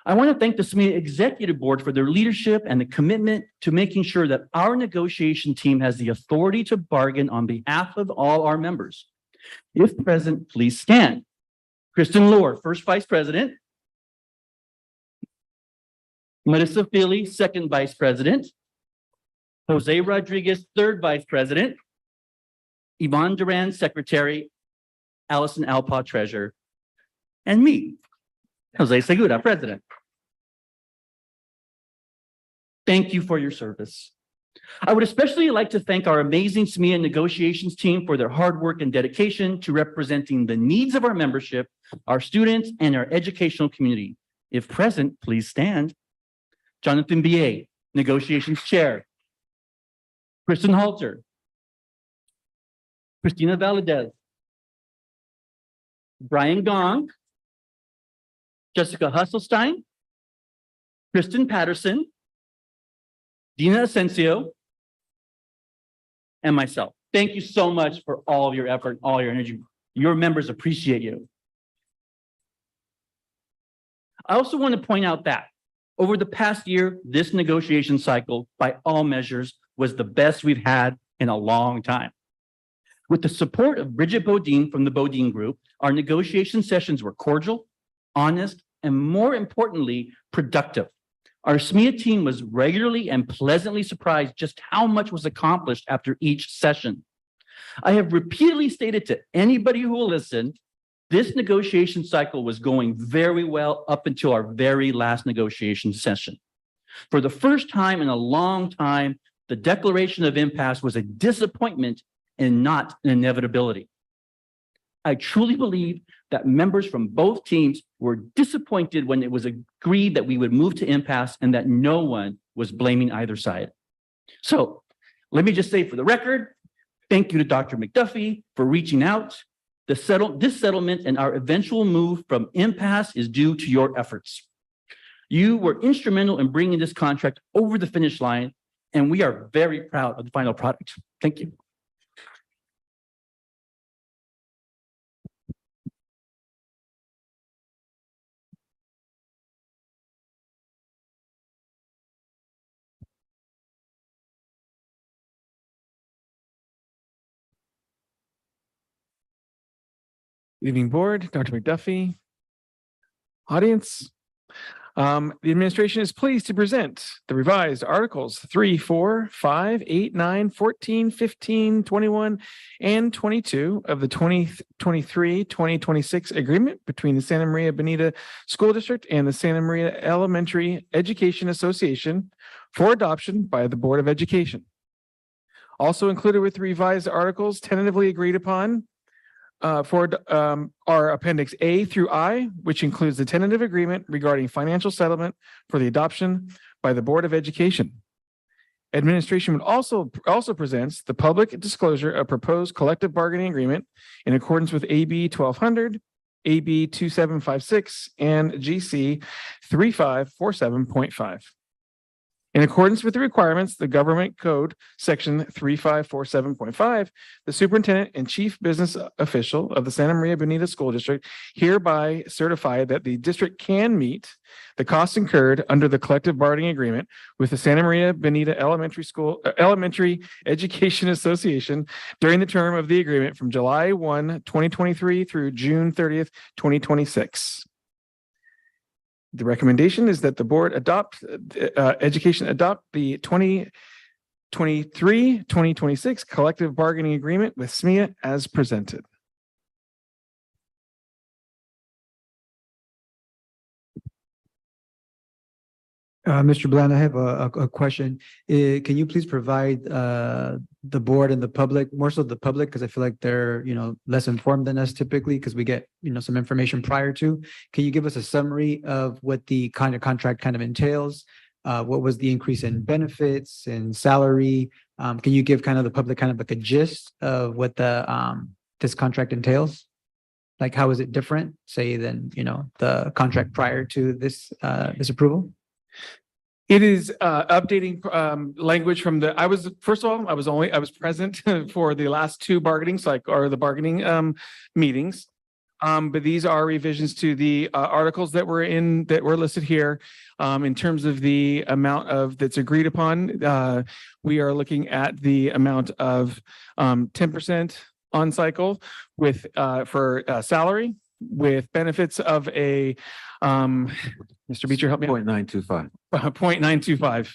I want to thank the SMEA Executive Board for their leadership and the commitment to making sure that our negotiation team has the authority to bargain on behalf of all our members. If present, please stand. Kristen Lohr, First Vice President. Marissa Feely, Second Vice President. Jose Rodriguez, Third Vice President. Yvonne Duran, Secretary. Allison Alpaugh, Treasurer. And me, Jose Segura, President. Thank you for your service. I would especially like to thank our amazing SMEA negotiations team for their hard work and dedication to representing the needs of our membership, our students, and our educational community. If present, please stand. Jonathan B.A., Negotiations Chair. Kristen Halter. Christina Valadez. Brian Gong. Jessica Husselstein. Kristen Patterson. Dina Asensio. And myself. Thank you so much for all of your effort, all your energy. Your members appreciate you. I also want to point out that over the past year, this negotiation cycle, by all measures, was the best we've had in a long time. With the support of Bridget Bodine from the Bodine Group, our negotiation sessions were cordial, honest, and more importantly, productive. Our SMEA team was regularly and pleasantly surprised just how much was accomplished after each session. I have repeatedly stated to anybody who will listen, this negotiation cycle was going very well up until our very last negotiation session. For the first time in a long time, the declaration of impasse was a disappointment and not an inevitability. I truly believe that members from both teams were disappointed when it was agreed that we would move to impasse and that no one was blaming either side. So let me just say for the record, thank you to Dr. McDuffie for reaching out. This settlement and our eventual move from impasse is due to your efforts. You were instrumental in bringing this contract over the finish line, and we are very proud of the final product. Thank you. Good evening, board, Dr. McDuffie, audience. The administration is pleased to present the revised articles 3, 4, 5, 8, 9, 14, 15, 21, and 22 of the 2023-2026 agreement between the Santa Maria Bonita School District and the Santa Maria Elementary Education Association for adoption by the Board of Education. Also included with the revised articles tentatively agreed upon are Appendix A through I, which includes the tentative agreement regarding financial settlement for the adoption by the Board of Education. Administration would also presents the public disclosure of proposed collective bargaining agreement in accordance with AB 1200, AB 2756, and GC 3547.5. In accordance with the requirements, the Government Code, Section 3547.5, the superintendent and chief business official of the Santa Maria Bonita School District hereby certify that the district can meet the costs incurred under the collective bargaining agreement with the Santa Maria Bonita Elementary Education Association during the term of the agreement from July 1, 2023 through June 30th, 2026. The recommendation is that the board education adopt the 2023-2026 collective bargaining agreement with SMEA as presented. Mr. Bland, I have a question. Can you please provide the board and the public, more so the public, because I feel like they're, less informed than us typically, because we get, some information prior to. Can you give us a summary of what the kind of contract kind of entails? What was the increase in benefits and salary? Can you give kind of the public kind of like a gist of what the this contract entails? Like, how is it different, say, than, the contract prior to this this approval? It is updating language from the, I was present for the last two bargaining cycle or the bargaining meetings. But these are revisions to the articles that were listed here. In terms of the amount of that's agreed upon, we are looking at the amount of 10% on cycle with for salary, with benefits of a Mr. Beecher, help me out. 0.925. 0.925.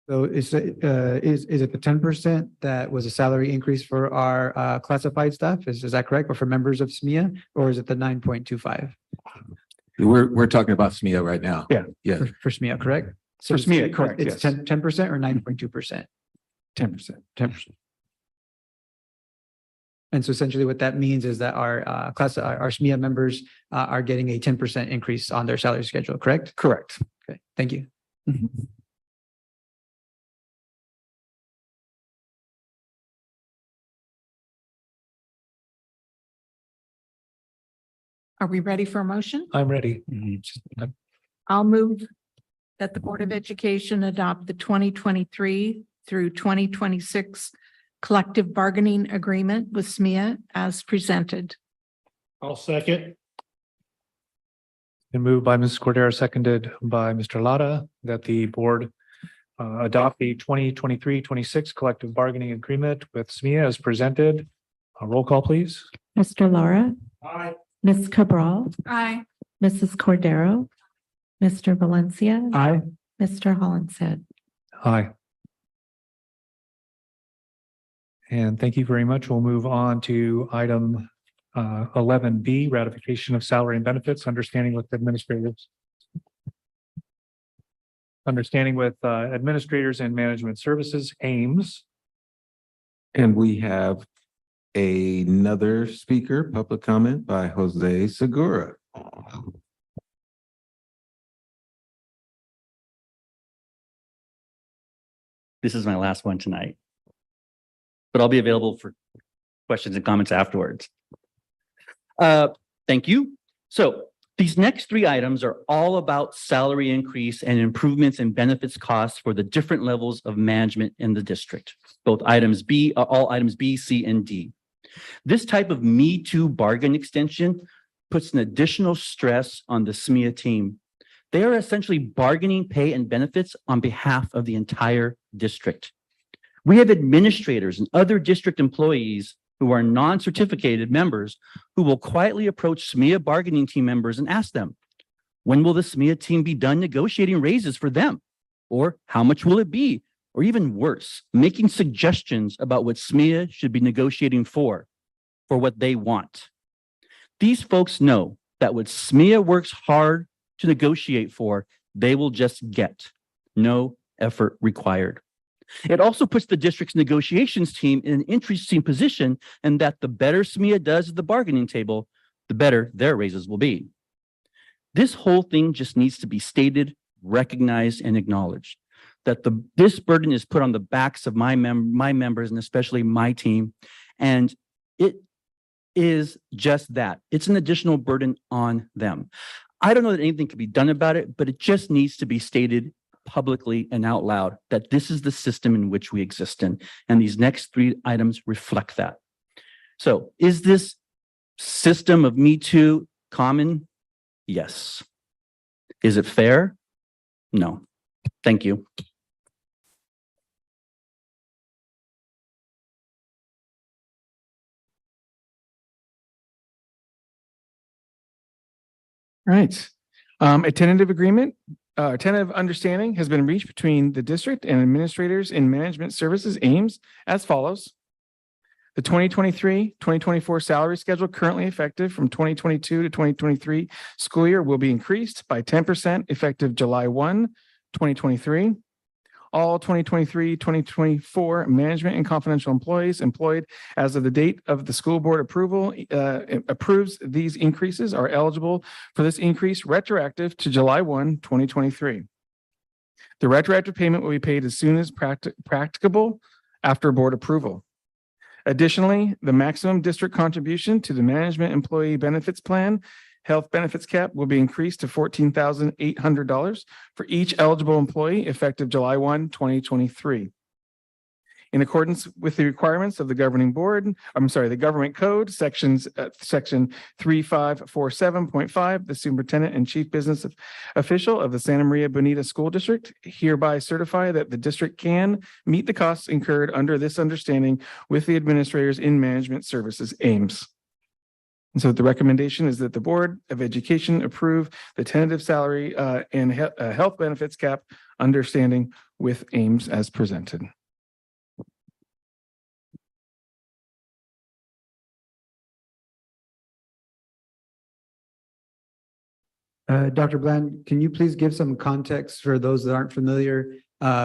So is it the 10% that was a salary increase for our classified staff? Is that correct? Or for members of SMEA, or is it the 9.25? We're talking about SMEA right now. Yeah. Yeah. For SMEA, correct? For SMEA, correct, It's yes. 10% or 9.2%? 10%. And so essentially what that means is that our SMEA members are getting a 10% increase on their salary schedule, correct? Correct. Okay, thank you. Are we ready for a motion? I'm ready. I'll move that the Board of Education adopt the 2023 through 2026 collective bargaining agreement with SMEA as presented. I'll second. Been moved by Mrs. Cordero, seconded by Mr. Lara, that the board adopt the 2023-26 collective bargaining agreement with SMEA as presented. A roll call, please. Mr. Lara, Aye. Ms. Cabral, Aye. Mrs. Cordero, Mr. Valencia, Aye. Mr. Hollinshead. Aye. And thank you very much. We'll move on to item 11B, ratification of salary and benefits, understanding with administrators. Understanding with administrators and management services, AIMS. And we have another speaker, public comment by Jose Segura. This is my last one tonight, but I'll be available for questions and comments afterwards. Thank you. So these next three items are all about salary increase and improvements in benefits costs for the different levels of management in the district. Both items B, all items B, C, and D. This type of Me Too bargain extension puts an additional stress on the SMEA team. They are essentially bargaining pay and benefits on behalf of the entire district. We have administrators and other district employees who are non-certificated members who will quietly approach SMEA bargaining team members and ask them, when will the SMEA team be done negotiating raises for them? Or how much will it be? Or even worse, making suggestions about what SMEA should be negotiating for what they want. These folks know that what SMEA works hard to negotiate for, they will just get. No effort required. It also puts the district's negotiations team in an interesting position, and that the better SMEA does at the bargaining table, the better their raises will be. This whole thing just needs to be stated, recognized, and acknowledged, that this burden is put on the backs of my members and especially my team, and it is just that. It's an additional burden on them. I don't know that anything can be done about it, but it just needs to be stated publicly and out loud that this is the system in which we exist in. And these next three items reflect that. So is this system of Me Too common? Yes. Is it fair? No. Thank you. Right. A tentative understanding has been reached between the district and administrators in management services Ames as follows. The 2023-2024 salary schedule currently effective from 2022 to 2023 school year will be increased by 10% effective July 1, 2023. All 2023-2024 management and confidential employees employed as of the date of the school board approval approves these increases are eligible for this increase retroactive to July 1, 2023. The retroactive payment will be paid as soon as practicable after board approval. Additionally, the maximum district contribution to the management employee benefits plan health benefits cap will be increased to $14,800 for each eligible employee effective July 1, 2023. In accordance with the requirements of the governing board, the government code, section 3547.5, the superintendent and chief business official of the Santa Maria Bonita School District hereby certify that the district can meet the costs incurred under this understanding with the administrators in management services Ames. And so the recommendation is that the Board of Education approve the tentative salary and health benefits cap understanding with Ames as presented. Dr. Bland, can you please give some context for those that aren't familiar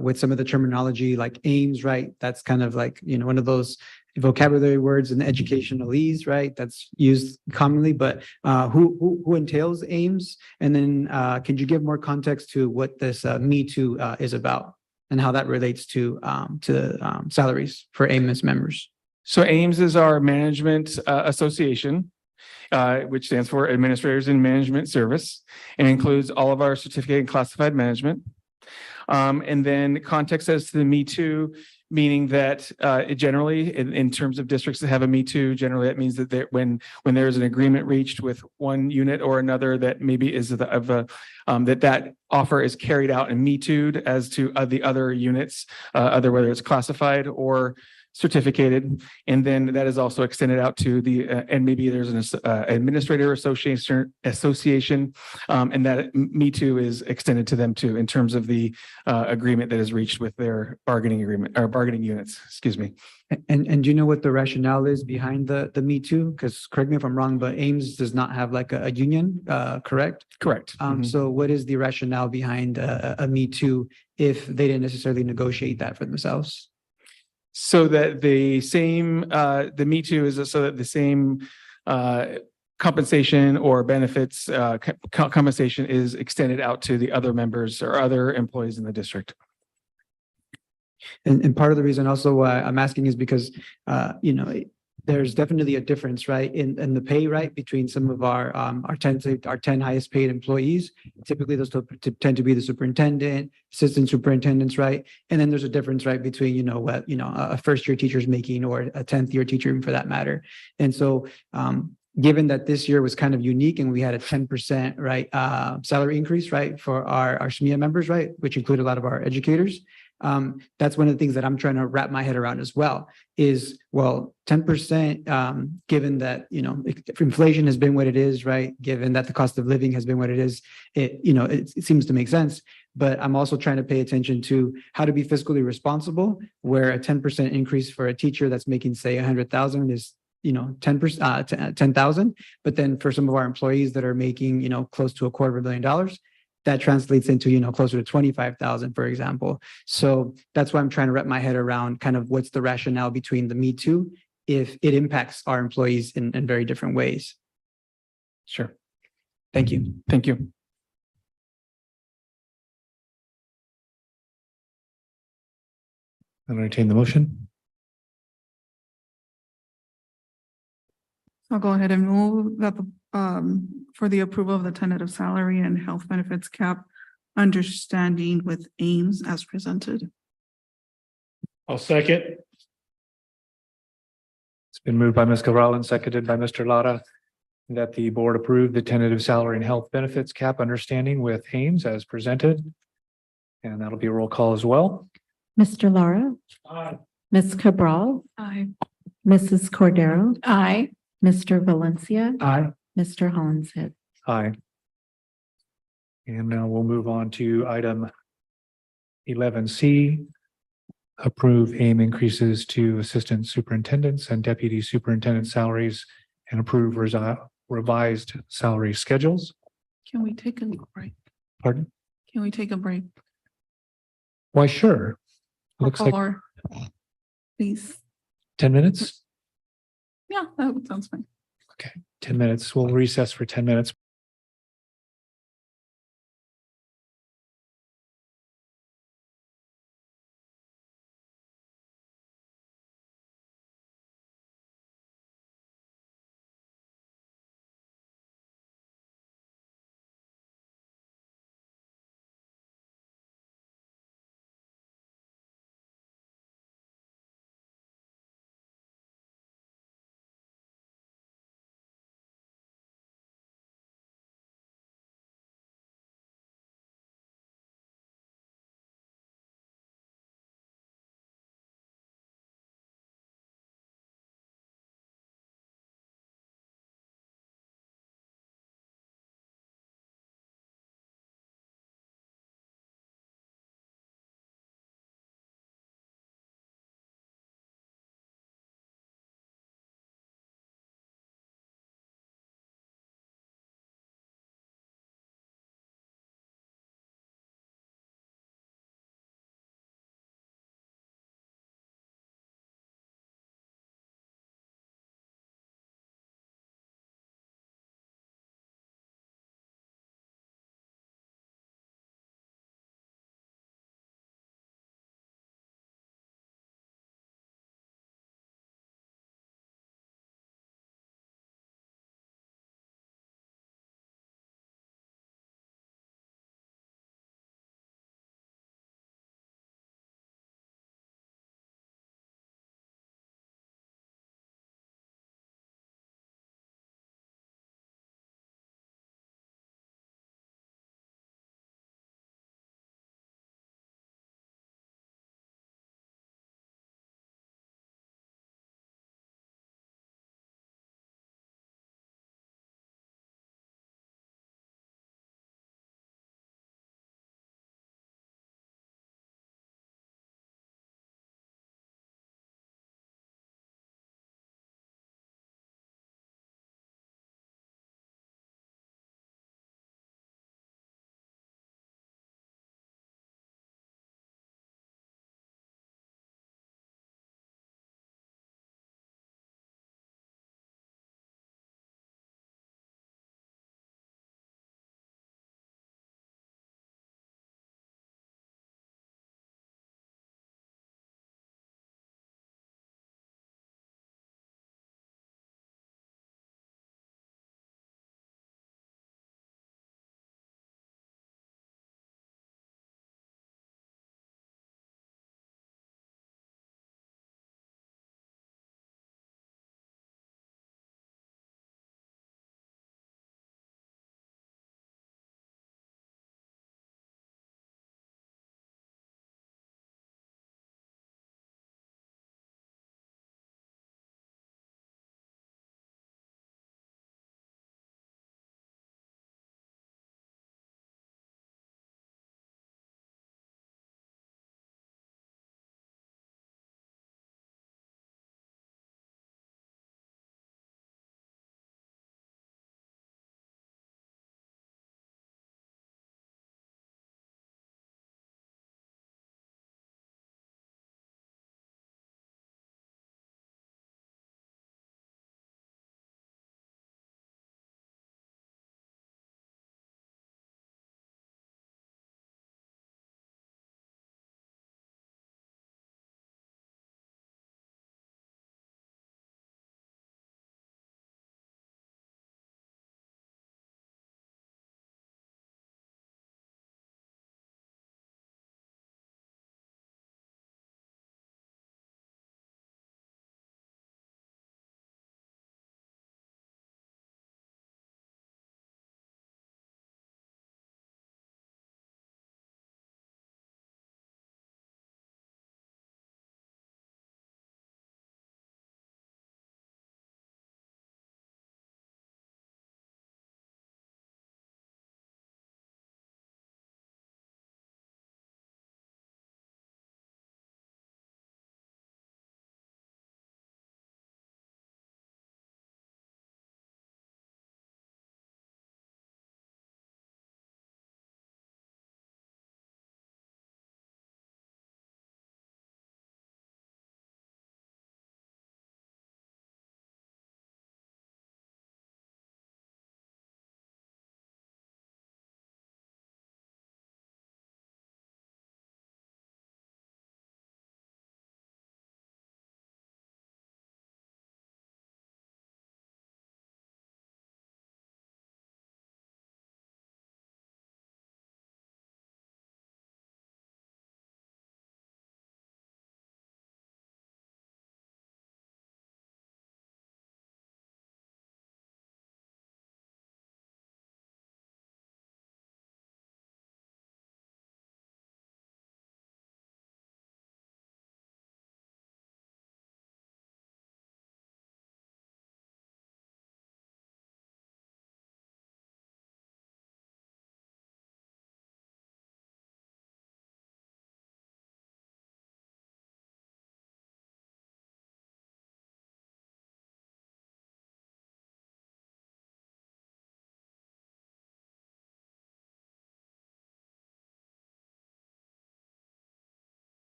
with some of the terminology like Ames, right? That's kind of like, one of those vocabulary words in educationalese, right? That's used commonly, but who entails Ames? And then can you give more context to what this Me Too is about and how that relates to salaries for Ames members? So Ames is our management association, which stands for Administrators in Management Service, and includes all of our certificate and classified management. And then context as to the Me Too, meaning that it generally, in terms of districts that have a Me Too, generally that means that when there is an agreement reached with one unit or another that maybe is that offer is carried out and Me Too'd as to the other units, whether it's classified or certificated, and then that is also extended out to the and maybe there's an administrator association, and that Me Too is extended to them too in terms of the agreement that is reached with their bargaining agreement or bargaining units. Excuse me. And do you know what the rationale is behind the Me Too? Because correct me if I'm wrong, but Ames does not have like a union, correct? Correct. So what is the rationale behind a Me Too if they didn't necessarily negotiate that for themselves? So that the Me Too is so that the same compensation or benefits compensation is extended out to the other members or other employees in the district. And part of the reason also why I'm asking is because, there's definitely a difference, right, in the pay, right, between some of our 10 highest paid employees. Typically, those tend to be the superintendent, assistant superintendents, right? And then there's a difference, right, between a first year teacher is making or a 10th year teacher, even for that matter. And so, given that this year was kind of unique and we had a 10% right salary increase, right, for our SMBSD members, right, which include a lot of our educators. That's one of the things that I'm trying to wrap my head around as well is, well, 10%, given that, if inflation has been what it is, right, given that the cost of living has been what it is, it seems to make sense. But I'm also trying to pay attention to how to be fiscally responsible, where a 10% increase for a teacher that's making, say, 100,000 is 10,000. But then for some of our employees that are making, close to $250,000, that translates into, closer to 25,000, for example. So that's why I'm trying to wrap my head around kind of what's the rationale between the Me Too if it impacts our employees in very different ways. Sure. Thank you. Thank you. I'll entertain the motion. I'll go ahead and move that for the approval of the tentative salary and health benefits cap understanding with aims as presented. I'll second. It's been moved by Ms. Cabral and seconded by Mr. Lara that the board approve the tentative salary and health benefits cap understanding with aims as presented. And that'll be a roll call as well. Mr. Lara, Aye. Ms. Cabral, Aye. Mrs. Cordero, Aye. Mr. Valencia, Aye. Mr. Hollinshead. Aye. And now we'll move on to item 11C. Approve aim increases to assistant superintendents and deputy superintendent salaries and approve revised salary schedules. Can we take a break? Pardon? Can we take a break? Why, sure. Looks like Or, please. 10 minutes. Yeah, that sounds fine. 10 minutes. We'll recess for 10 minutes.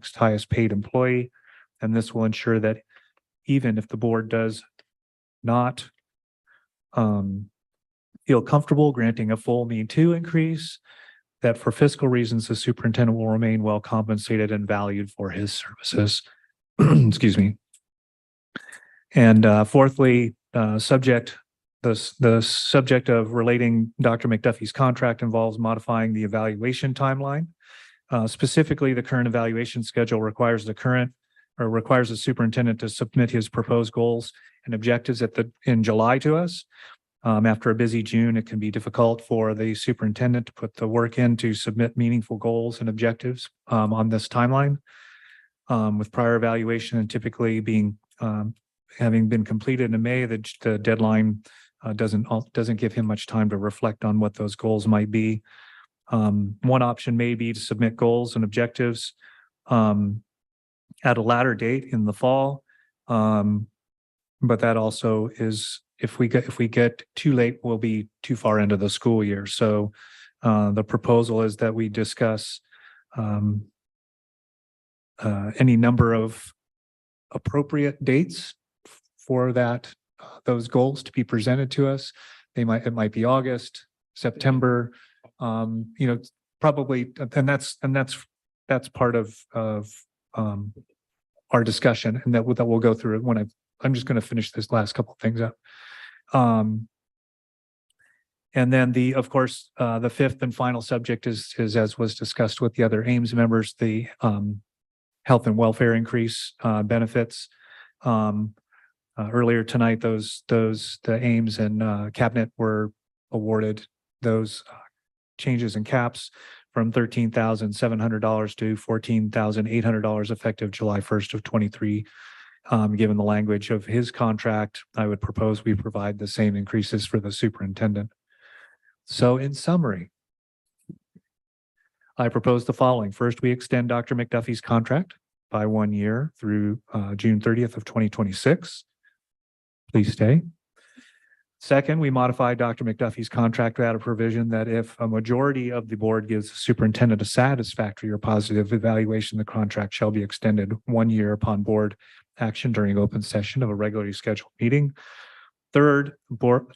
next highest paid employee. And this will ensure that even if the board does not feel comfortable granting a full me-too increase, that for fiscal reasons, the superintendent will remain well compensated and valued for his services. Excuse me. And fourthly, the subject of relating Dr. McDuffie's contract involves modifying the evaluation timeline. Specifically, the current evaluation schedule requires the superintendent to submit his proposed goals and objectives in July to us. After a busy June, it can be difficult for the superintendent to put the work in to submit meaningful goals and objectives on this timeline. With prior evaluation and typically having been completed in May, the deadline doesn't give him much time to reflect on what those goals might be. One option may be to submit goals and objectives at a latter date in the fall. But that also is, if we get too late, we'll be too far into the school year. So the proposal is that we discuss any number of appropriate dates for those goals to be presented to us. It might be August, September, probably, and that's part of our discussion, and that we'll go through it when I'm just going to finish this last couple of things up. And then of course, the fifth and final subject is as was discussed with the other Ames members, the health and welfare increase benefits. Earlier tonight, the Ames and cabinet were awarded those changes in caps from $13,700 to $14,800 effective July 1st of 23. Given the language of his contract, I would propose we provide the same increases for the superintendent. So in summary, I propose the following. First, we extend Dr. McDuffie's contract by 1 year through June 30th of 2026. Please stay. Second, we modify Dr. McDuffie's contract to add a provision that if a majority of the board gives the superintendent a satisfactory or positive evaluation, the contract shall be extended 1 year upon board action during open session of a regularly scheduled meeting. Third,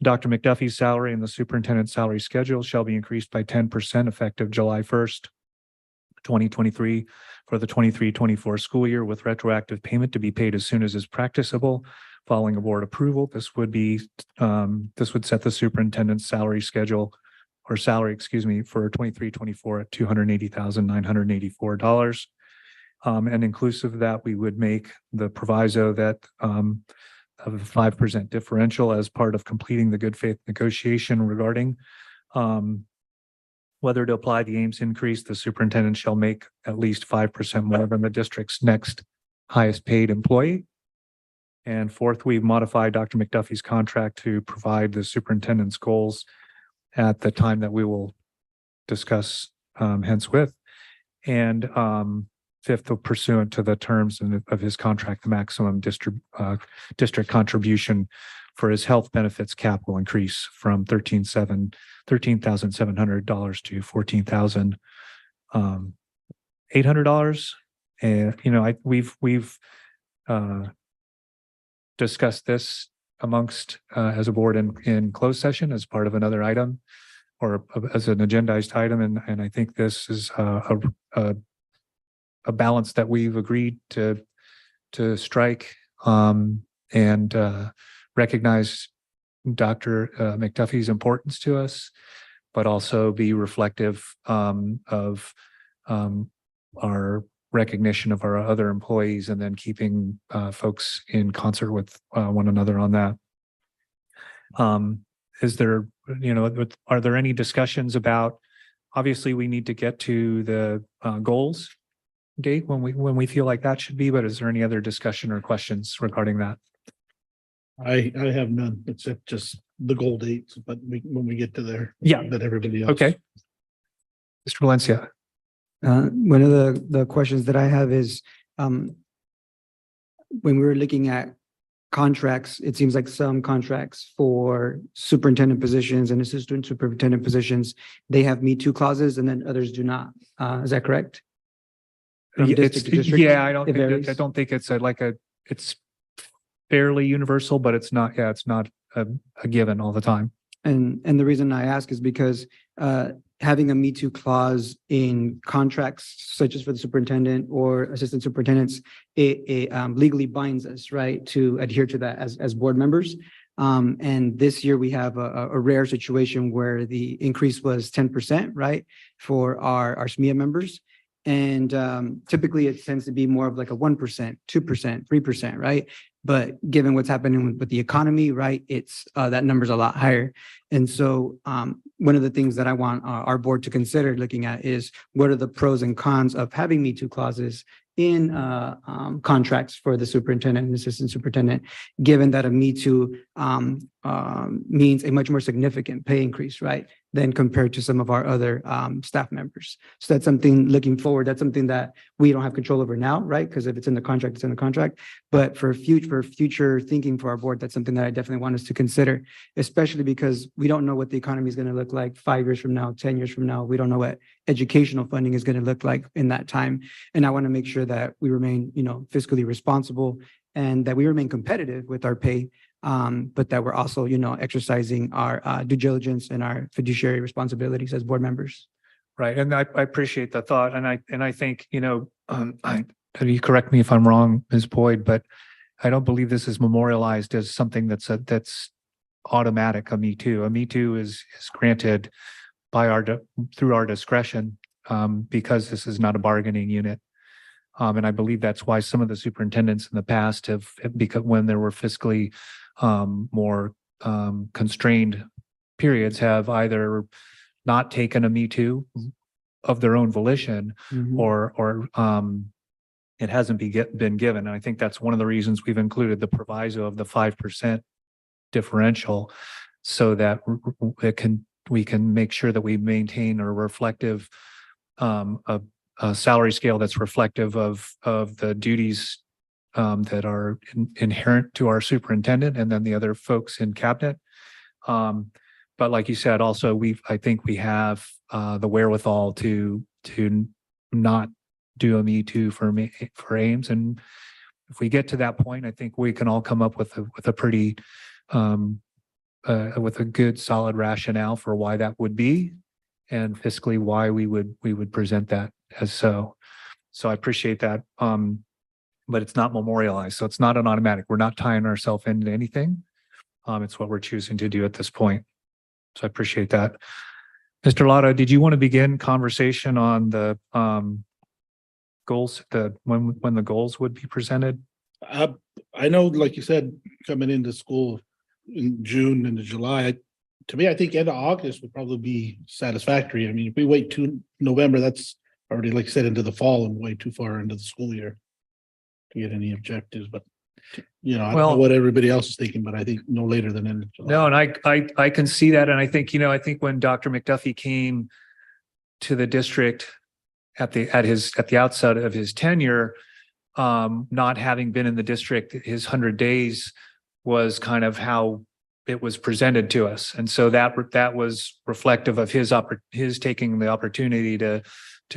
Dr. McDuffie's salary and the superintendent's salary schedule shall be increased by 10% effective July 1st, 2023 for the 23-24 school year, with retroactive payment to be paid as soon as is practicable. Following a board approval, this would set the superintendent's salary schedule or salary, for 23-24 at $280,984. And inclusive of that, we would make the proviso that of a 5% differential as part of completing the good faith negotiation regarding whether to apply the Ames increase. The superintendent shall make at least 5% more than the district's next highest paid employee. And fourth, we've modified Dr. McDuffie's contract to provide the superintendent's goals at the time that we will discuss henceforth. And fifth, pursuant to the terms of his contract, the maximum district contribution for his health benefits cap will increase from $13,700 to $14,800. And we've discussed this amongst as a board in closed session as part of another item or as an agendized item, and I think this is a balance that we've agreed to strike and recognize Dr. McDuffie's importance to us, but also be reflective of our recognition of our other employees, and then keeping folks in concert with one another on that. Is there, are there any discussions about, obviously we need to get to the goals date when we feel like that should be, but is there any other discussion or questions regarding that? I have none, except just the goal dates, but when we get to there. Yeah. That everybody else. Okay. Mr. Valencia. One of the questions that I have is, when we were looking at contracts, it seems like some contracts for superintendent positions and assistant superintendent positions, they have Me Too clauses and then others do not. Is that correct? from Yeah, district to district? yeah, I don't It think, varies? I don't think it's it's fairly universal, but it's not, yeah, it's not a given all the time. And the reason I ask is because having a Me Too clause in contracts such as for the superintendent or assistant superintendents, it legally binds us, right, to adhere to that as board members. And this year we have a rare situation where the increase was 10%, right, for our SMEA members. And typically it tends to be more of like a 1%, 2%, 3%, right? But given what's happening with the economy, right, it's that number's a lot higher. And so one of the things that I want our board to consider looking at is what are the pros and cons of having Me Too clauses in contracts for the superintendent and assistant superintendent, given that a Me Too means a much more significant pay increase, right, than compared to some of our other staff members. So that's something looking forward, that's something that we don't have control over now, right? Because if it's in the contract, it's in the contract. But for future thinking for our board, that's something that I definitely want us to consider, especially because we don't know what the economy is going to look like 5 years from now, 10 years from now. We don't know what educational funding is going to look like in that time. And I want to make sure that we remain, fiscally responsible and that we remain competitive with our pay, but that we're also, exercising our due diligence and our fiduciary responsibilities as board members. Right. And I appreciate the thought. And I think, you correct me if I'm wrong, Ms. Boyd, but I don't believe this is memorialized as something that's automatic, a Me Too. A Me Too is granted by through our discretion, because this is not a bargaining unit. And I believe that's why some of the superintendents in the past because when there were fiscally more constrained periods, have either not taken a Me Too of their own volition, or it hasn't been given. And I think that's one of the reasons we've included the proviso of the 5% differential, so that we can make sure that we maintain a reflective a salary scale that's reflective of the duties that are inherent to our superintendent and then the other folks in cabinet. But like you said, also I think we have the wherewithal to not do a Me Too for Ames. And if we get to that point, I think we can all come up with a pretty with a good solid rationale for why that would be, and fiscally why we would present that as so. So I appreciate that. But it's not memorialized, so it's not an automatic. We're not tying ourselves into anything. It's what we're choosing to do at this point. So I appreciate that. Mr. Lotta, did you want to begin conversation on the goals, when the goals would be presented? I know, like you said, coming into school in June and July, to me, I think end of August would probably be satisfactory. I mean, if we wait to November, that's already, like you said, into the fall and way too far into the school year to get any objectives. But I don't know what everybody else is thinking, but I think no later than end of July. No, and I can see that, and I think I think when Dr. McDuffie came to the district at the outset of his tenure, not having been in the district, his 100 days was kind of how it was presented to us, and so that was reflective of his taking the opportunity to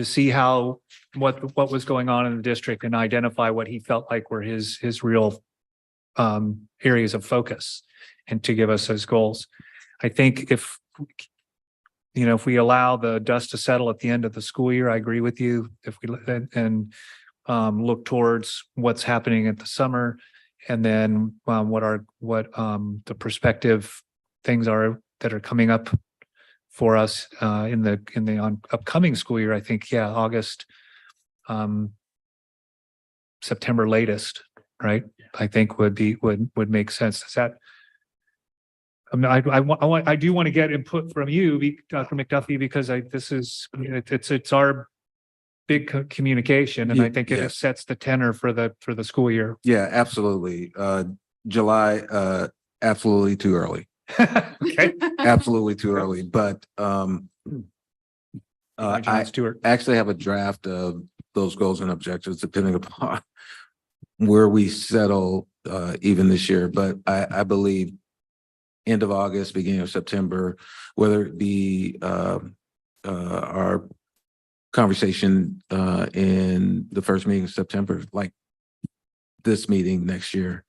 see what was going on in the district and identify what he felt like were his real areas of focus, and to give us those goals. I think if we allow the dust to settle at the end of the school year, I agree with you. If we look towards what's happening at the summer, and then what the prospective things are that are coming up for us in the upcoming school year, I think August, September latest, right? I think would make sense. Is that? I do want to get input from you, Dr. McDuffie, because it's our big communication, and I think it sets the tenor for the school year. Yeah, absolutely. July, absolutely too early. Okay. Absolutely too early. But I Stewart. actually have a draft of those goals and objectives depending upon where we settle even this year. But I believe end of August, beginning of September, whether it be our conversation in the first meeting of September, like this meeting next year,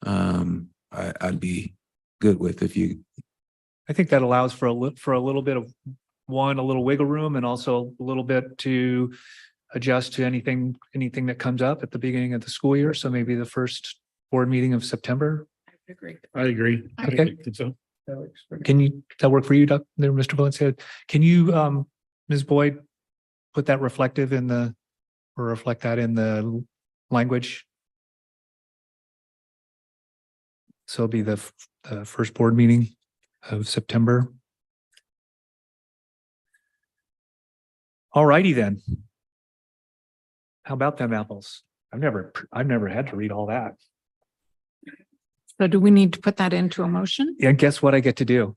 I'd be good with if you. I think that allows for a little bit of a little wiggle room and also a little bit to adjust to anything that comes up at the beginning of the school year. So maybe the first board meeting of September. I agree. Okay. I think so. That work for you, Mr. Valencia? Can you, Ms. Boyd, put that reflect that in the language? So it'll be the first board meeting of September. All righty then. How about them apples? I've never had to read all that. So do we need to put that into a motion? Yeah, guess what I get to do?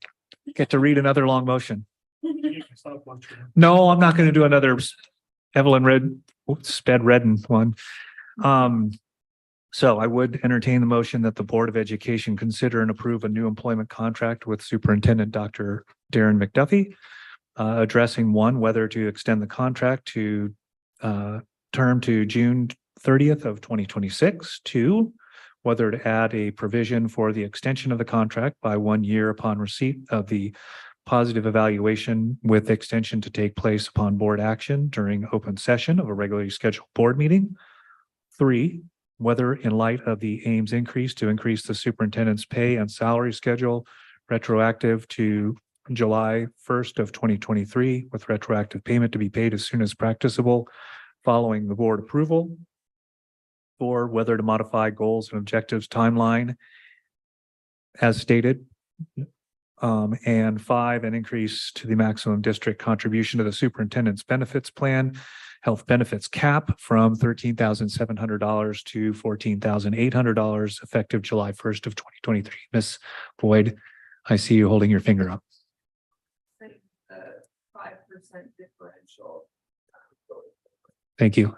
Get to read another long motion. No, I'm not going to do another Evelyn Sped Redden one. So I would entertain the motion that the Board of Education consider and approve a new employment contract with Superintendent Dr. Darren McDuffie, addressing one, whether to extend the contract to term to June 30th of 2026, two, whether to add a provision for the extension of the contract by 1 year upon receipt of the positive evaluation, with extension to take place upon board action during open session of a regularly scheduled board meeting. Three, whether in light of the Ames increase to increase the superintendent's pay and salary schedule retroactive to July 1st of 2023, with retroactive payment to be paid as soon as practicable following the board approval. Or whether to modify goals and objectives timeline as stated. And five, an increase to the maximum district contribution to the superintendent's benefits plan, health benefits cap, from $13,700 to $14,800 effective July 1st of 2023. Ms. Boyd, I see you holding your finger up. 5% differential. Thank you.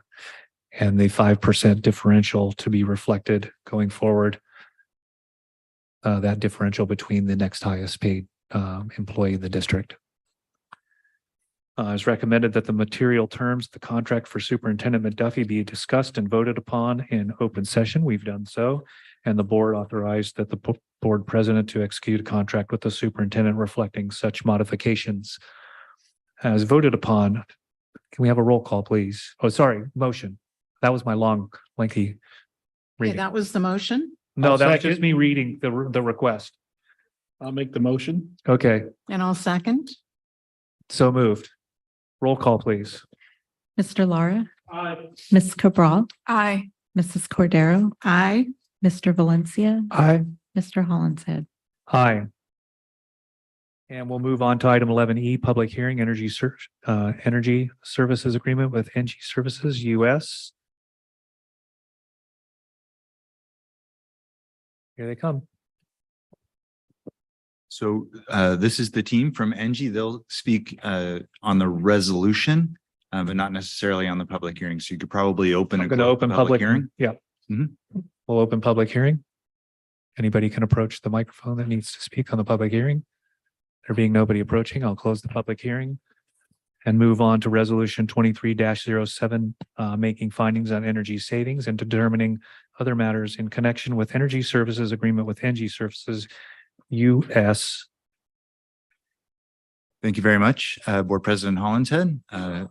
And the 5% differential to be reflected going forward. That differential between the next highest paid employee in the district. It's recommended that the material terms of the contract for Superintendent McDuffie be discussed and voted upon in open session. We've done so. And the board authorized that the board president to execute a contract with the superintendent reflecting such modifications as voted upon. Can we have a roll call, please? Oh, sorry, motion. That was my long, lengthy Okay, reading. that was the motion. No, I'll that was second. just me reading the request. I'll make the motion. Okay, And I'll second. so moved. Roll call, please. Mr. Lara, Aye. Ms. Cabral, Aye. Mrs. Cordero, Aye. Mr. Valencia, Aye. Mr. Hollinshead. Aye. And we'll move on to item 11E, public hearing, energy services agreement with NG Services US. Here they come. So this is the team from NG. They'll speak on the resolution, but not necessarily on the public hearing. So you could probably open. I'm going to open public hearing. Yeah. Mhm. We'll open public hearing. Anybody can approach the microphone that needs to speak on the public hearing. There being nobody approaching, I'll close the public hearing and move on to resolution 23-07, making findings on energy savings and determining other matters in connection with energy services agreement with NG Services US. Thank you very much, Board President Hollinshead.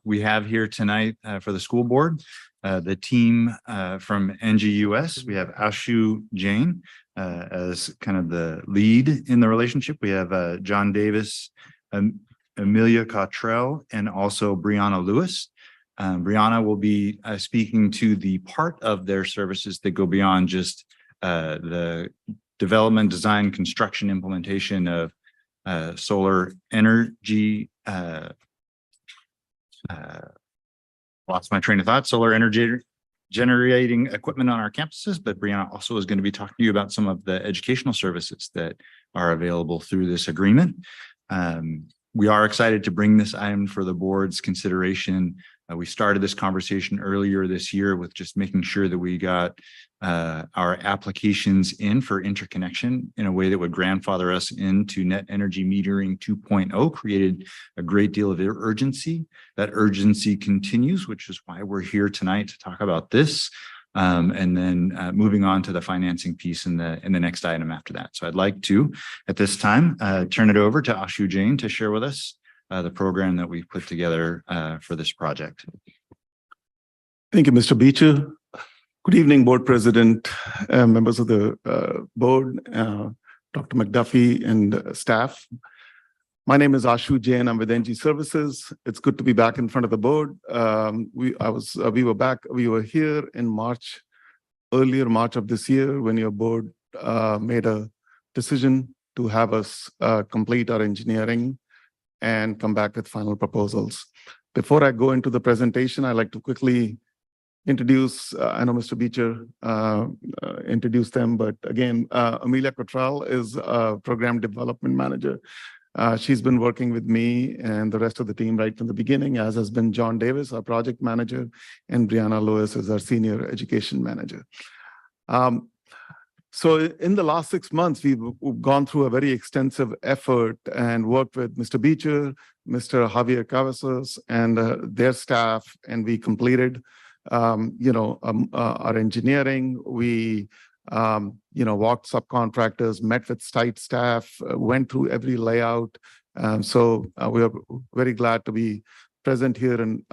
We have here tonight for the school board, the team from NGUS. We have Ashu Jain as kind of the lead in the relationship. We have John Davis, Amelia Cottrell, and also Brianna Lewis. Brianna will be speaking to the part of their services that go beyond just the development, design, construction, implementation of solar energy. Lost my train of thought. Solar energy generating equipment on our campuses, but Brianna also is going to be talking to you about some of the educational services that are available through this agreement. We are excited to bring this item for the board's consideration We started this conversation earlier this year with just making sure that we got our applications in for interconnection in a way that would grandfather us into net energy metering 2.0, created a great deal of urgency. That urgency continues, which is why we're here tonight to talk about this. And then moving on to the financing piece in the next item after that. So I'd like to, at this time, turn it over to Ashu Jain to share with us the program that we've put together for this project. Thank you, Mr. Beecher. Good evening, Board President, members of the board, Dr. McDuffie and staff. My name is Ashu Jain. I'm with NG Services. It's good to be back in front of the board. We were here in March, earlier March of this year, when your board made a decision to have us complete our engineering and come back with final proposals. Before I go into the presentation, I'd like to quickly introduce, I know Mr. Beecher introduced them, but again, Amelia Cottrell is a program development manager. She's been working with me and the rest of the team right from the beginning, as has been John Davis, our project manager, and Brianna Lewis is our senior education manager. So in the last 6 months, we've gone through a very extensive effort and worked with Mr. Beecher, Mr. Javier Cavazos, and their staff, and we completed, our engineering. We, walked subcontractors, met with site staff, went through every layout. So we are very glad to be present here and,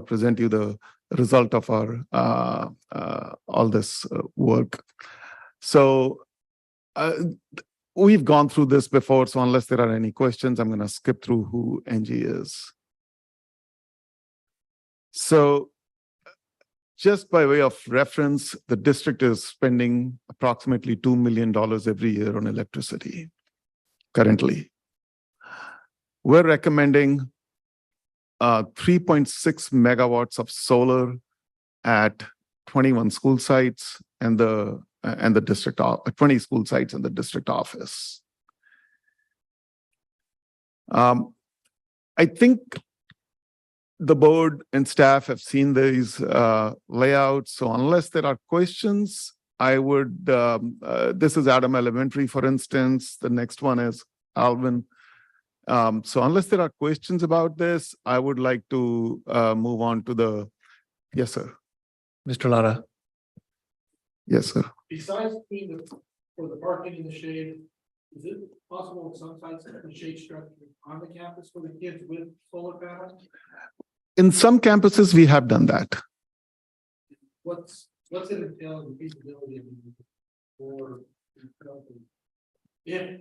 present you the result of our all this work. So we've gone through this before, so unless there are any questions, I'm going to skip through who NG is. So just by way of reference, the district is spending approximately $2 million every year on electricity currently. We're recommending 3.6 megawatts of solar at 21 school sites and the district, 20 school sites in the district office. I think the board and staff have seen these layouts. So unless there are questions, I would, this is Adam Elementary, for instance. The next one is Alvin. So unless there are questions about this, I would like to move on to the, yes, sir. Mr. Lara. Yes, sir. Besides for the parking in the shade, is it possible some sites have a shade structure on the campus for the kids with solar panels? In some campuses, we have done that. What's it entail the feasibility for if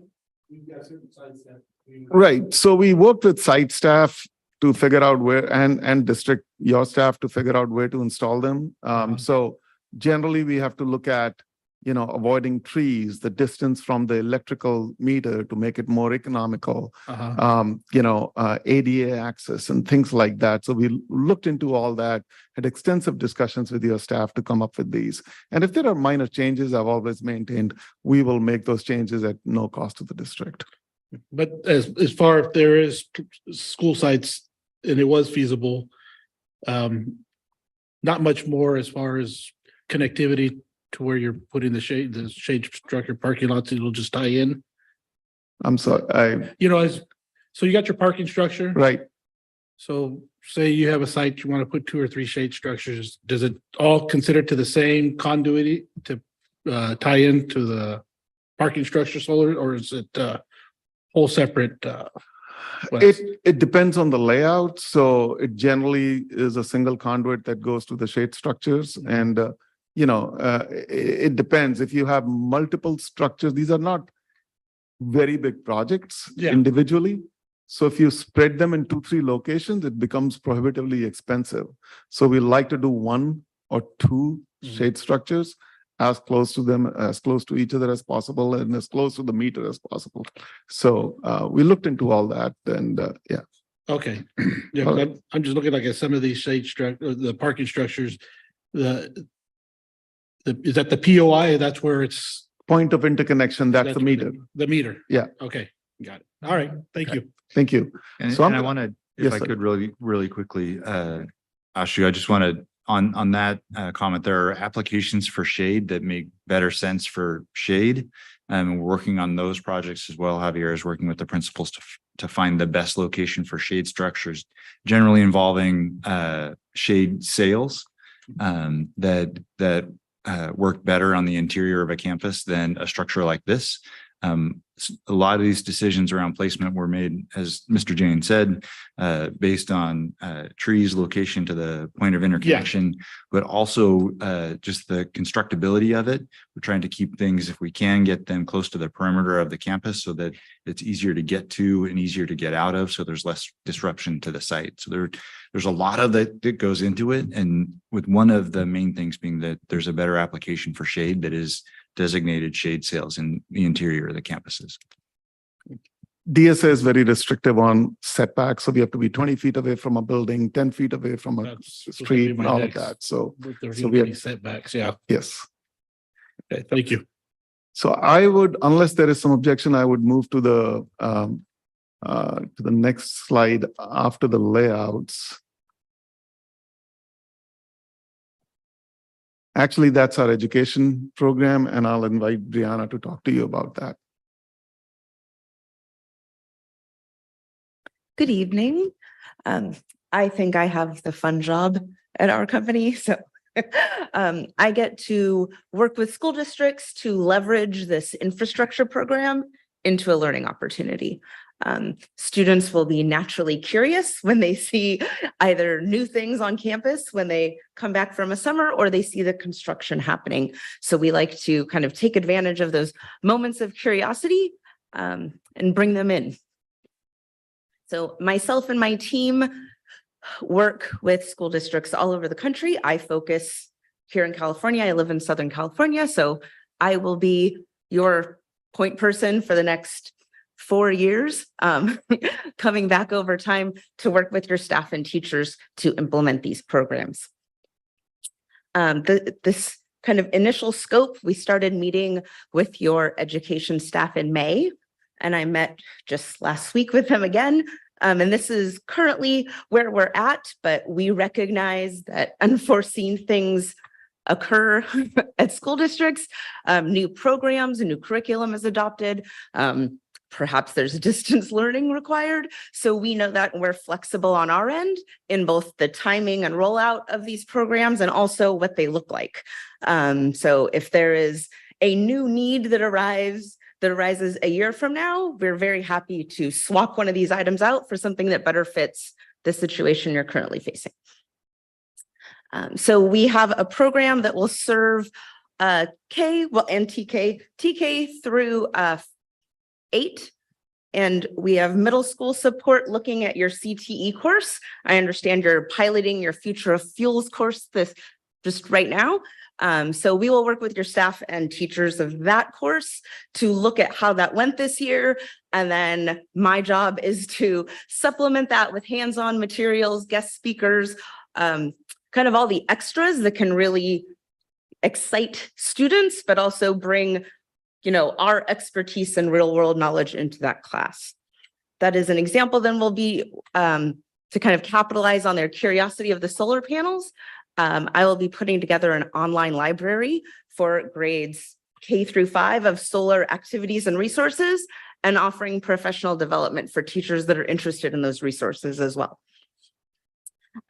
you've got certain sites that Right. So we worked with site staff to figure out where and district, your staff to figure out where to install them. So generally we have to look at, avoiding trees, the distance from the electrical meter to make it more economical, ADA access and things like that. So we looked into all that, had extensive discussions with your staff to come up with these. And if there are minor changes, I've always maintained, we will make those changes at no cost to the district. But as far if there is school sites and it was feasible, not much more as far as connectivity to where you're putting the shade structure parking lots, it'll just tie in. I'm sorry, so you got your parking structure, right? So say you have a site, you want to put 2 or 3 shade structures. Does it all consider to the same conduit to tie into the parking structure solar, or is it whole separate? It depends on the layout. So it generally is a single conduit that goes to the shade structures. And, it depends. If you have multiple structures, these are not very big projects individually. So if you spread them in 2-3 locations, it becomes prohibitively expensive. So we like to do 1 or 2 shade structures as close to each other as possible and as close to the meter as possible. So we looked into all that and yeah. Okay. Yeah, I'm just looking at some of these shade structure, the parking structures, is that the POI? That's where it's point of interconnection. That's the meter. The meter. Yeah. Okay. Got it. All right. Thank you. Thank you. And, So I wanted, if I could really quickly Ashu, I just want to, on that comment, there are applications for shade that make better sense for shade. And we're working on those projects as well. Javier is working with the principals to find the best location for shade structures, generally involving shade sails that work better on the interior of a campus than a structure like this. A lot of these decisions around placement were made, as Mr. Jain said, based on trees, location to the point of interconnection, but also just the constructability of it. We're trying to keep things, if we can, get them close to the perimeter of the campus so that it's easier to get to and easier to get out of, so there's less disruption to the site. So there's a lot of that goes into it, and with one of the main things being that there's a better application for shade that is designated shade sails in the interior of the campuses. DSA is very restrictive on setbacks, so we have to be 20 feet away from a building, 10 feet away from a street, and all of that. So we have setbacks. Yeah. Yes. Okay, thank you. So I would, unless there is some objection, I would move to the next slide after the layouts. Actually, that's our education program, and I'll invite Brianna to talk to you about that. Good evening. I think I have the fun job at our company. So I get to work with school districts to leverage this infrastructure program into a learning opportunity. Students will be naturally curious when they see either new things on campus when they come back from a summer, or they see the construction happening. So we like to kind of take advantage of those moments of curiosity and bring them in. So myself and my team work with school districts all over the country. I focus here in California. I live in Southern California, so I will be your point person for the next 4 years, coming back over time to work with your staff and teachers to implement these programs. This kind of initial scope, we started meeting with your education staff in May, and I met just last week with them again. And this is currently where we're at, but we recognize that unforeseen things occur at school districts. New programs, a new curriculum is adopted. Perhaps there's distance learning required. So we know that we're flexible on our end in both the timing and rollout of these programs and also what they look like. So if there is a new need that arises a year from now, we're very happy to swap one of these items out for something that better fits the situation you're currently facing. So we have a program that will serve and TK through 8. And we have middle school support looking at your CTE course. I understand you're piloting your Future of Fuels course just right now. So we will work with your staff and teachers of that course to look at how that went this year. And then my job is to supplement that with hands-on materials, guest speakers, kind of all the extras that can really excite students, but also bring our expertise and real world knowledge into that class. That is an example. Then will be to kind of capitalize on their curiosity of the solar panels. I will be putting together an online library for grades K through 5 of solar activities and resources, and offering professional development for teachers that are interested in those resources as well.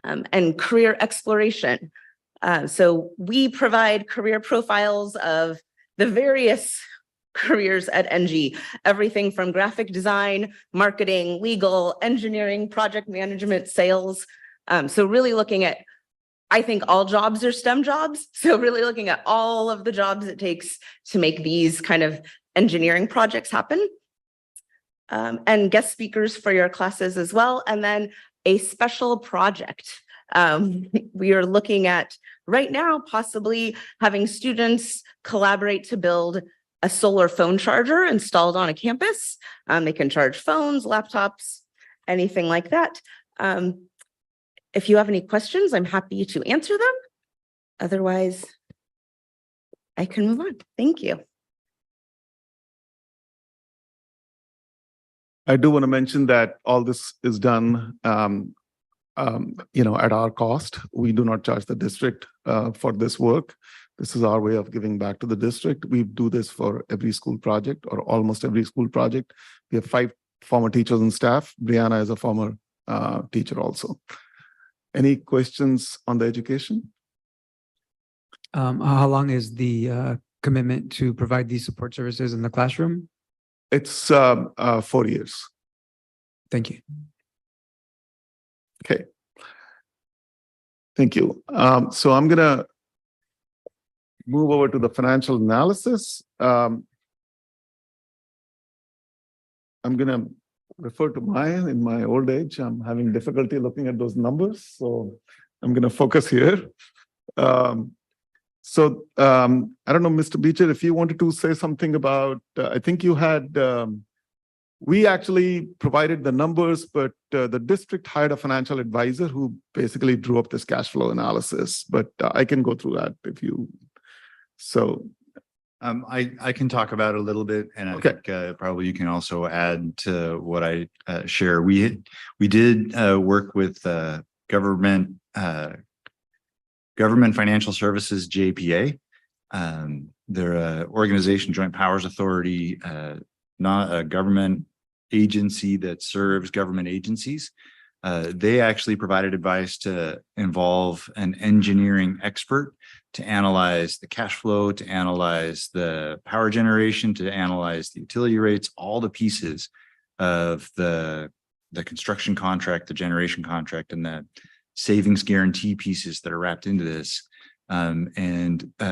And career exploration. So we provide career profiles of the various careers at NG, everything from graphic design, marketing, legal, engineering, project management, sales. So really looking at, I think all jobs are STEM jobs. So really looking at all of the jobs it takes to make these kind of engineering projects happen. And guest speakers for your classes as well. And then a special project. We are looking at right now possibly having students collaborate to build a solar phone charger installed on a campus. They can charge phones, laptops, anything like that. If you have any questions, I'm happy to answer them. Otherwise, I can move on. Thank you. I do want to mention that all this is done at our cost. We do not charge the district for this work. This is our way of giving back to the district. We do this for every school project or almost every school project. We have 5 former teachers and staff. Brianna is a former teacher also. Any questions on the education? How long is the commitment to provide these support services in the classroom? It's 4 years. Thank you. Okay. Thank you. So I'm gonna move over to the financial analysis. I'm gonna refer to mine in my old age. I'm having difficulty looking at those numbers, so I'm gonna focus here. I don't know, Mr. Beecher, if you wanted to say something about, I think you had, we actually provided the numbers, but the district hired a financial advisor who basically drew up this cash flow analysis, but I can go through that if you, I can talk about it a little bit, and I think probably you can also add to what I share. We did work with government financial services, JPA. They're an organization, Joint Powers Authority, not a government agency that serves government agencies. They actually provided advice to involve an engineering expert to analyze the cash flow, to analyze the power generation, to analyze the utility rates, all the pieces of the construction contract, the generation contract, and the savings guarantee pieces that are wrapped into this.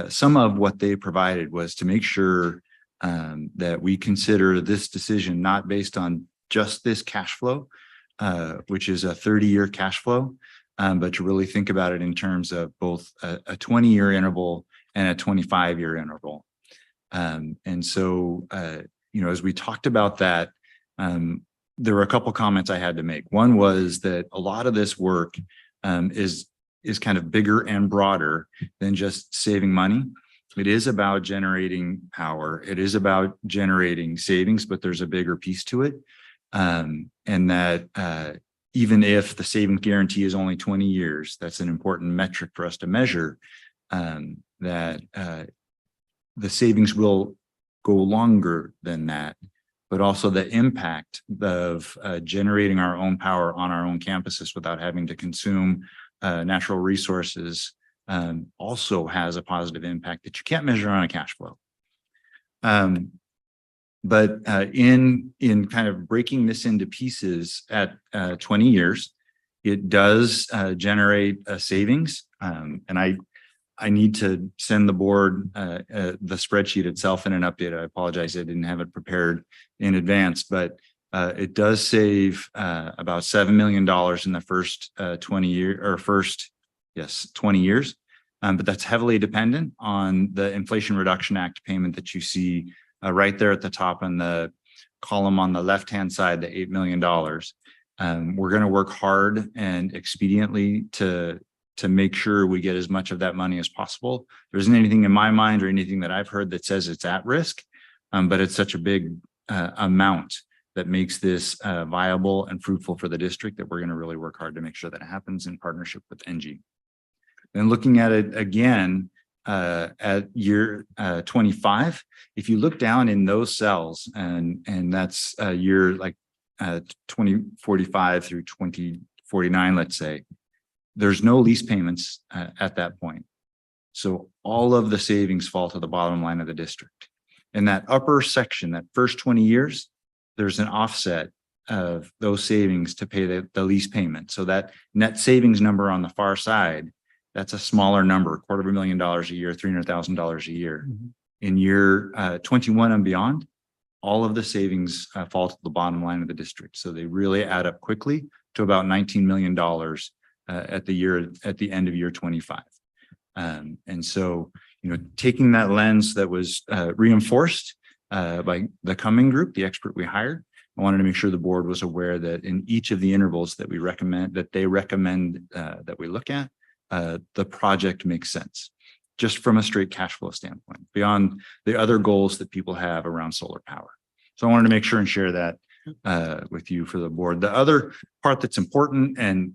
Some of what they provided was to make sure that we consider this decision not based on just this cash flow, which is a 30-year cash flow, but to really think about it in terms of both a 20-year interval and a 25-year interval. As we talked about that, there were a couple comments I had to make. One was that a lot of this work is kind of bigger and broader than just saving money. It is about generating power. It is about generating savings, but there's a bigger piece to it. And that even if the savings guarantee is only 20 years, that's an important metric for us to measure, that the savings will go longer than that, but also the impact of generating our own power on our own campuses without having to consume natural resources also has a positive impact that you can't measure on a cash flow. But in kind of breaking this into pieces at 20 years, it does generate a savings. And I need to send the board the spreadsheet itself in an update. I apologize, I didn't have it prepared in advance, but it does save about $7 million in the first 20 years. But that's heavily dependent on the Inflation Reduction Act payment that you see right there at the top in the column on the left-hand side, the $8 million. We're going to work hard and expediently to make sure we get as much of that money as possible. There isn't anything in my mind or anything that I've heard that says it's at risk, but it's such a big amount that makes this viable and fruitful for the district that we're going to really work hard to make sure that it happens in partnership with NG. Then looking at it again at year 25, if you look down in those cells, and that's year like 2045 through 2049, let's say, there's no lease payments at that point. So all of the savings fall to the bottom line of the district. In that upper section, that first 20 years, there's an offset of those savings to pay the lease payment. So that net savings number on the far side, that's a smaller number, $250,000 a year, $300,000 a year. Mm-hmm. In year 21 and beyond, all of the savings fall to the bottom line of the district. So they really add up quickly to about $19 million at the end of year 25. And so, taking that lens that was reinforced by the Cumming group, the expert we hired, I wanted to make sure the board was aware that in each of the intervals that we recommend, that they recommend that we look at, the project makes sense, just from a straight cash flow standpoint, beyond the other goals that people have around solar power. So I wanted to make sure and share that with you for the board. The other part that's important, and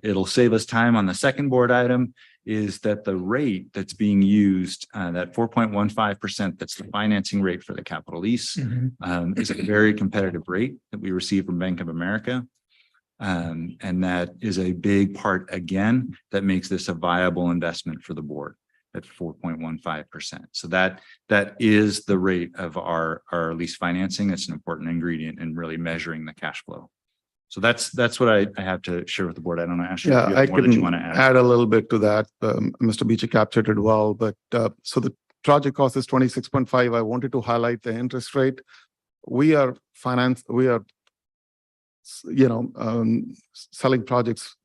it'll save us time on the second board item, is that the rate that's being used, that 4.15%, that's the financing rate for the capital lease, is a very competitive rate that we receive from Bank of America. And that is a big part, again, that makes this a viable investment for the board at 4.15%. So that is the rate of our lease financing. It's an important ingredient in really measuring the cash flow. So that's what I have to share with the board. I don't know, Ashley, if you have more that you want to add a little bit to that. Mr. Beecher captured it well, but so the project cost is 26.5. I wanted to highlight the interest rate. We are selling projects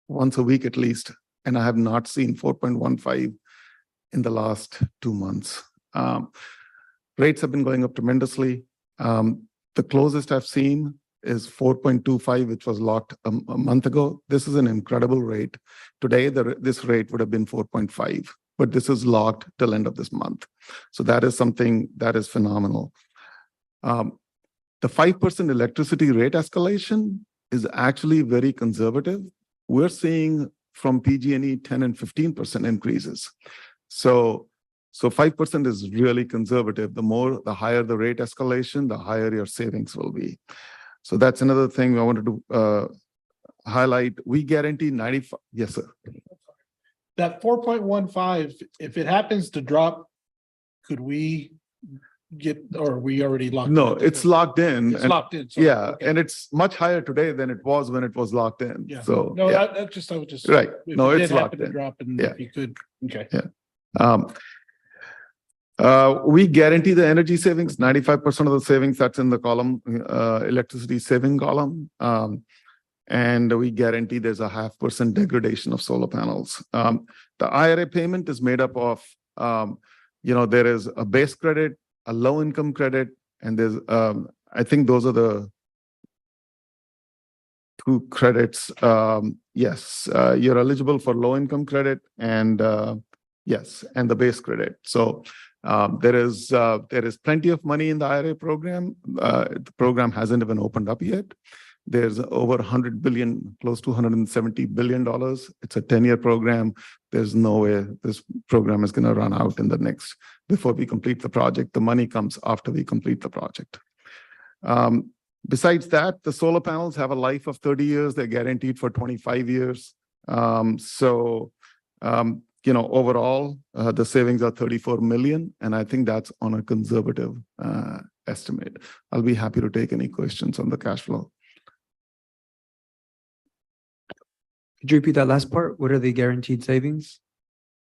once a week at least, and I have not seen 4.15 in the last 2 months. Rates have been going up tremendously. The closest I've seen is 4.25, which was locked a month ago. This is an incredible rate. Today, this rate would have been 4.5, but this is locked till end of this month. So that is something that is phenomenal. The 5% electricity rate escalation is actually very conservative. We're seeing from PG&E 10 and 15% increases. So 5% is really conservative. The higher the rate escalation, the higher your savings will be. So that's another thing I wanted to highlight. We guarantee 95. Yes, sir. That 4.15, if it happens to drop, could we get, or are we already locked in? No, it's locked in. It's locked in. So, yeah, okay. and it's much higher today than it was when it was locked in. Yeah. So no, yeah. I would just Right. if No, it it's did locked happen to in. drop, and Yeah. if you could, okay. Yeah. We guarantee the energy savings, 95% of the savings that's in the column, electricity saving column. And we guarantee there's a 0.5% degradation of solar panels. The IRA payment is made up of, there is a base credit, a low income credit, and there's, I think those are the 2 credits. Yes, you're eligible for low income credit and yes, and the base credit. So there is plenty of money in the IRA program. The program hasn't even opened up yet. There's over 100 billion, close to $170 billion. It's a 10-year program. There's no way this program is going to run out before we complete the project. The money comes after we complete the project. Besides that, the solar panels have a life of 30 years. They're guaranteed for 25 years. Overall, the savings are 34 million, and I think that's on a conservative estimate. I'll be happy to take any questions on the cash flow. Could you repeat that last part? What are the guaranteed savings?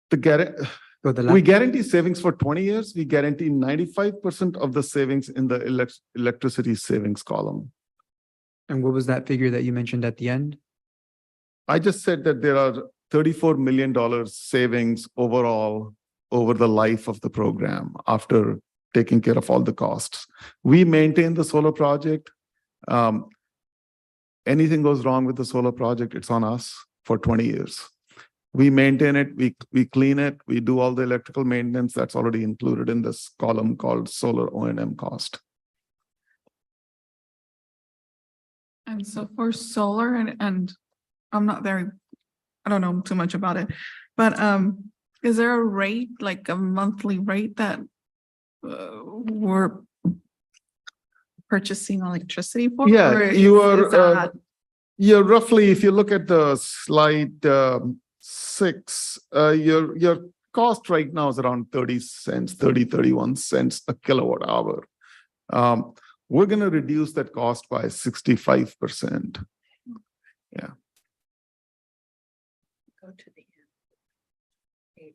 We guarantee savings for 20 years. We guarantee 95% of the savings in the electricity savings column. And what was that figure that you mentioned at the end? I just said that there are $34 million savings overall over the life of the program after taking care of all the costs. We maintain the solar project. Anything goes wrong with the solar project, it's on us for 20 years. We maintain it, we clean it, we do all the electrical maintenance that's already included in this column called solar O&M cost. And so for solar, and I don't know too much about it, but is there a rate, like a monthly rate that we're purchasing electricity for? Yeah, you're roughly, if you look at the slide 6, your cost right now is around 31 cents a kilowatt hour. We're going to reduce that cost by 65%. Yeah. Go to the end.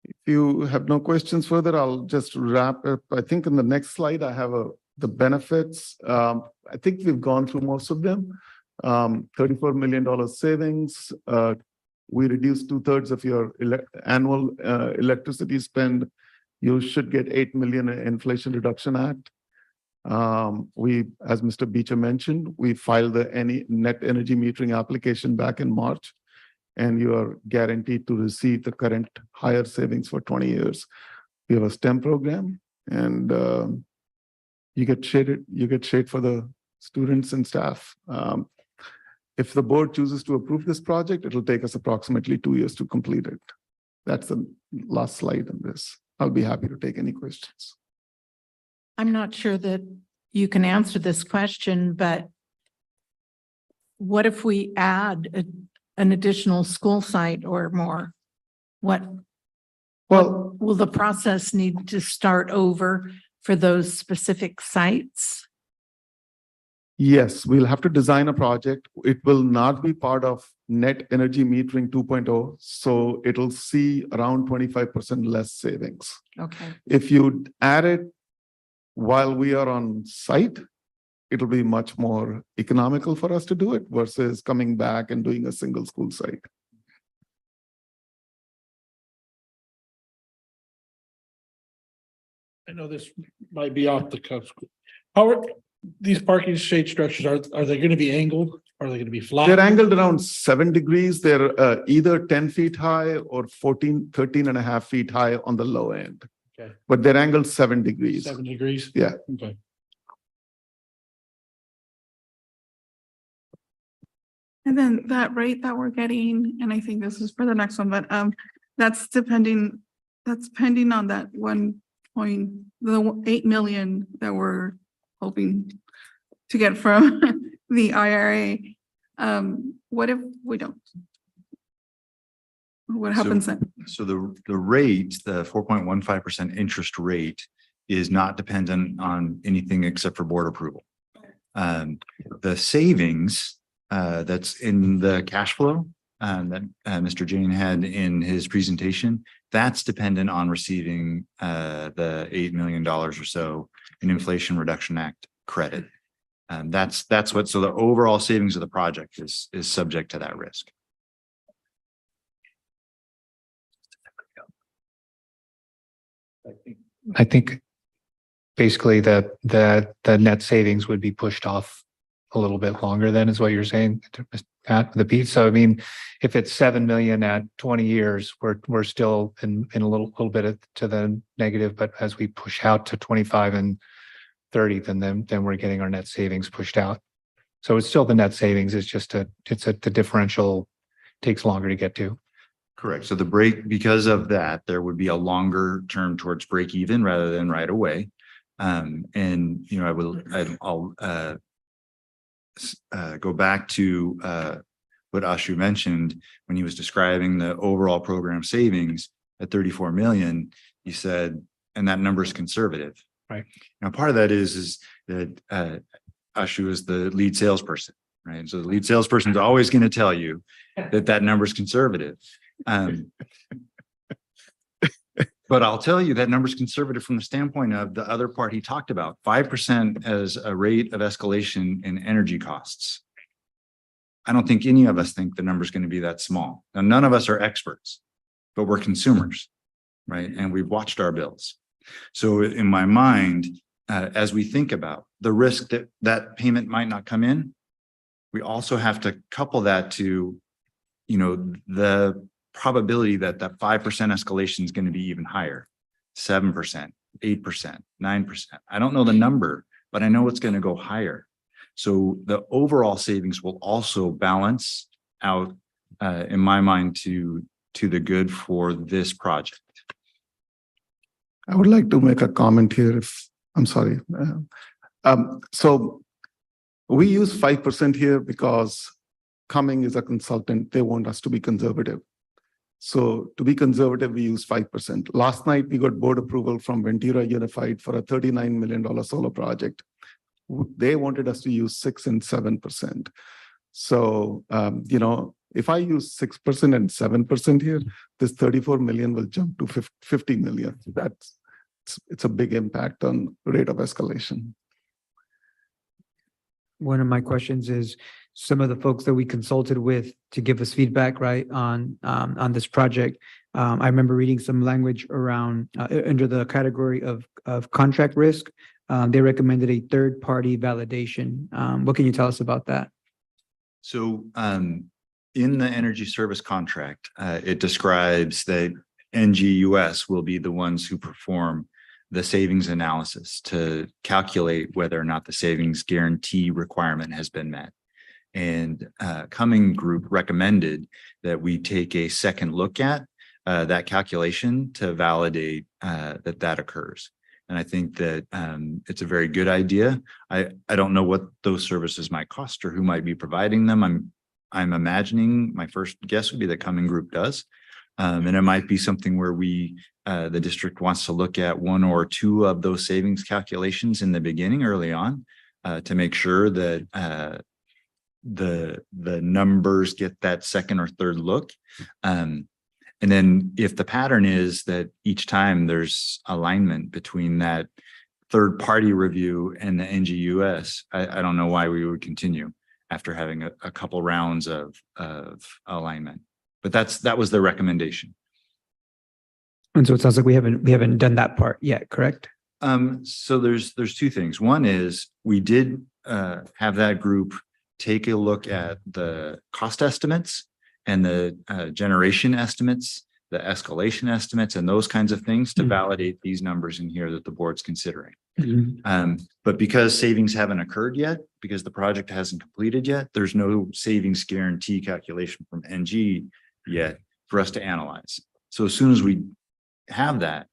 If you have no questions further, I'll just wrap up. I think in the next slide, I have the benefits. I think we've gone through most of them. $34 million savings. We reduce 2/3 of your annual electricity spend. You should get $8 million in Inflation Reduction Act. As Mr. Beecher mentioned, we filed the net energy metering application back in March, and you are guaranteed to receive the current higher savings for 20 years. We have a STEM program, and you get shade for the students and staff. If the board chooses to approve this project, it'll take us approximately 2 years to complete it. That's the last slide on this. I'll be happy to take any questions. I'm not sure that you can answer this question, but what if we add an additional school site or more? What will the process need to start over for those specific sites? Yes, we'll have to design a project. It will not be part of net energy metering 2.0, so it'll see around 25% less savings. Okay. If you add it while we are on site, it'll be much more economical for us to do it versus coming back and doing a single school site. I know this might be off the cuff. How are these parking shade structures? Are they going to be angled? Are they going to be flat? They're angled around 7 degrees. They're either 10 feet high or 13 and a half feet high on the low end. Okay. But they're angled 7 degrees. 7 degrees? Yeah. Okay. And then that rate that we're getting, and I think this is for the next one, but that's pending on that the 8 million that we're hoping to get from the IRA. What if we don't? What happens then? So the rate, the 4.15% interest rate is not dependent on anything except for board approval. The savings that's in the cash flow that Mr. Jain had in his presentation, that's dependent on receiving the $8 million or so in Inflation Reduction Act credit. That's what, so the overall savings of the project is subject to that risk. I think basically that the net savings would be pushed off a little bit longer than is what you're saying at the piece. So I mean, if it's 7 million at 20 years, we're still in a little bit to the negative, but as we push out to 25 and 30, then we're getting our net savings pushed out. So it's still the net savings. It's just the differential takes longer to get to. Correct. So the break, because of that, there would be a longer term towards break even rather than right away. And you know, I'll go back to what Ashu mentioned when he was describing the overall program savings at 34 million. He said, and that number is conservative. Right. Now, part of that is that Ashu is the lead salesperson, right? So the lead salesperson is always going to tell you that number is conservative. But I'll tell you that number is conservative from the standpoint of the other part he talked about, 5% as a rate of escalation in energy costs. I don't think any of us think the number is going to be that small. Now, none of us are experts, but we're consumers, right? And we've watched our bills. So in my mind, as we think about the risk that that payment might not come in, we also have to couple that to, you know, the probability that that 5% escalation is going to be even higher, 7%, 8%, 9%. I don't know the number, but I know it's going to go higher. So the overall savings will also balance out, in my mind, to the good for this project. I would like to make a comment here if I'm sorry. So we use 5% here because Cumming is a consultant. They want us to be conservative. So to be conservative, we use 5%. Last night, we got board approval from Ventura Unified for a $39 million solar project. They wanted us to use 6 and 7%. So, you know, if I use 6% and 7% here, this 34 million will jump to 50 million. It's a big impact on rate of escalation. One of my questions is some of the folks that we consulted with to give us feedback, right, on this project. I remember reading some language around under the category of contract risk. They recommended a third-party validation. What can you tell us about that? So in the energy service contract, it describes that NGUS will be the ones who perform the savings analysis to calculate whether or not the savings guarantee requirement has been met. And Cumming Group recommended that we take a second look at that calculation to validate that occurs. And I think that it's a very good idea. I don't know what those services might cost or who might be providing them. I'm imagining my first guess would be that Cumming Group does. And it might be something where the district wants to look at one or two of those savings calculations in the beginning early on to make sure that the numbers get that second or third look. And then if the pattern is that each time there's alignment between that third party review and the NGUS, I don't know why we would continue after having a couple rounds of alignment. But that was the recommendation. And so it sounds like we haven't done that part yet, correct? So there's two things. One is we did have that group take a look at the cost estimates and the generation estimates, the escalation estimates, and those kinds of things to validate these numbers in here that the board's considering. But because savings haven't occurred yet, because the project hasn't completed yet, there's no savings guarantee calculation from NG yet for us to analyze. So as soon as we have that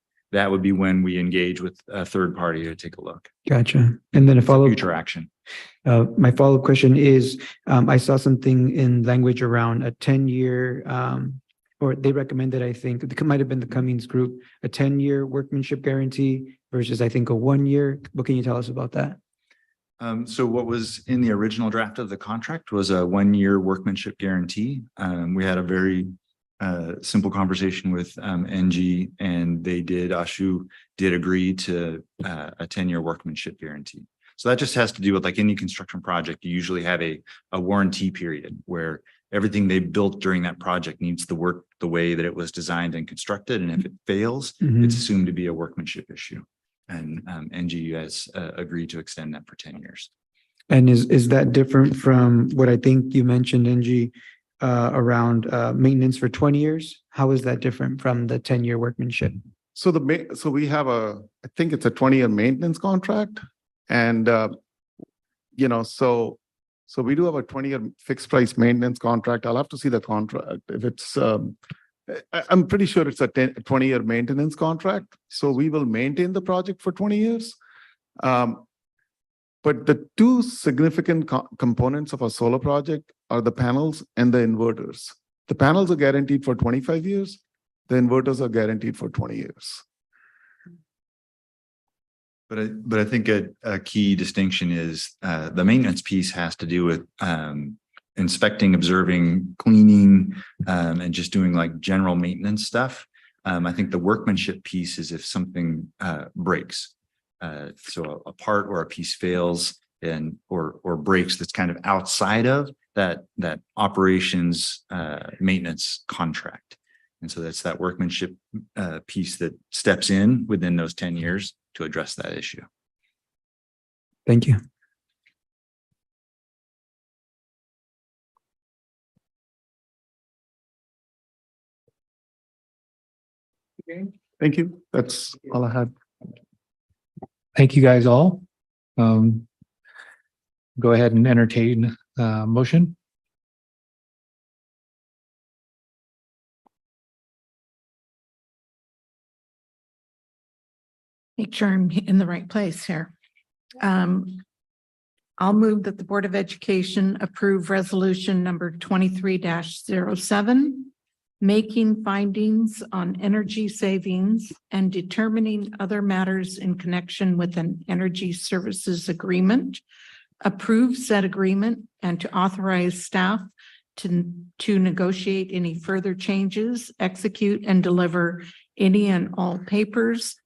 would be when we engage with a third party to take a look. Gotcha. And then a follow-up. Future action. My follow-up question is, I saw something in language around a 10-year, or they recommended, I think, it might have been the Cummings Group, a 10-year workmanship guarantee versus, I think, a 1-year. What can you tell us about that? So what was in the original draft of the contract was a 1-year workmanship guarantee. We had a very simple conversation with NG, and ASHU did agree to a 10-year workmanship guarantee. So that just has to do with, like any construction project, you usually have a warranty period where everything they built during that project needs to work the way that it was designed and constructed. And if it fails, it's assumed to be a workmanship issue. And NG has agreed to extend that for 10 years. And is that different from what I think you mentioned, NG, around maintenance for 20 years? How is that different from the 10-year workmanship? So we have I think it's a 20-year maintenance contract. And, so we do have a 20-year fixed price maintenance contract. I'll have to see the contract. If it's, I'm pretty sure it's a 20-year maintenance contract. So we will maintain the project for 20 years. But the two significant components of a solar project are the panels and the inverters. The panels are guaranteed for 25 years. The inverters are guaranteed for 20 years. But I think a key distinction is the maintenance piece has to do with inspecting, observing, cleaning, and just doing like general maintenance stuff. I think the workmanship piece is if something breaks. So a part or a piece fails or breaks that's kind of outside of that operations maintenance contract. And so that's that workmanship piece that steps in within those 10 years to address that issue. Thank you. Okay. Thank you. That's all I had. Thank you guys all. Go ahead and entertain motion. Make sure I'm in the right place here. I'll move that the Board of Education approve resolution number 23-07, making findings on energy savings and determining other matters in connection with an energy services agreement, approve said agreement, and to authorize staff to negotiate any further changes, execute and deliver any and all papers,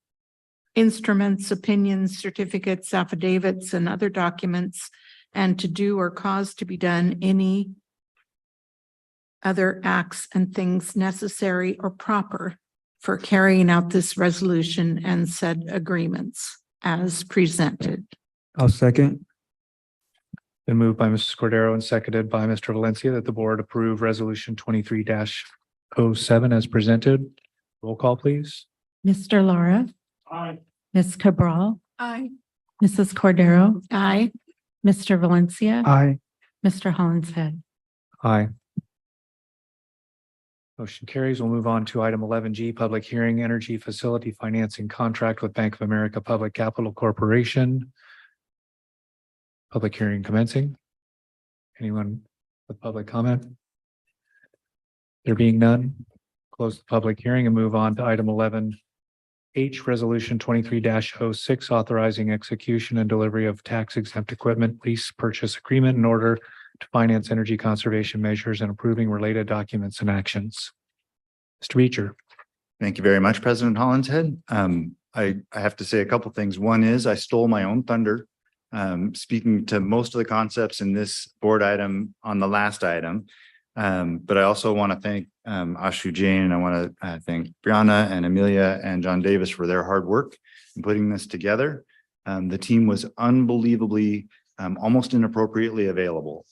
instruments, opinions, certificates, affidavits, and other documents, and to do or cause to be done any other acts and things necessary or proper for carrying out this resolution and said agreements as presented. I'll second. Been moved by Mrs. Cordero and seconded by Mr. Valencia that the board approve resolution 23-07 as presented. Roll call, please. Mr. Lara, Aye. Ms. Cabral, Aye. Mrs. Cordero, Aye. Mr. Valencia, Aye. Mr. Hollinshead. Aye. Motion carries. We'll move on to item 11G, public hearing, energy facility financing contract with Bank of America Public Capital Corporation. Public hearing commencing. Anyone with public comment? There being none, close the public hearing and move on to item 11H, resolution 23-06, authorizing execution and delivery of tax exempt equipment lease purchase agreement in order to finance energy conservation measures and approving related documents and actions. Mr. Beecher. Thank you very much, President Hollinshead. I have to say a couple things. One is I stole my own thunder, speaking to most of the concepts in this board item on the last item. But I also want to thank Ashu Jain, and I want to thank Brianna and Amelia and John Davis for their hard work in putting this together. The team was unbelievably, almost inappropriately available.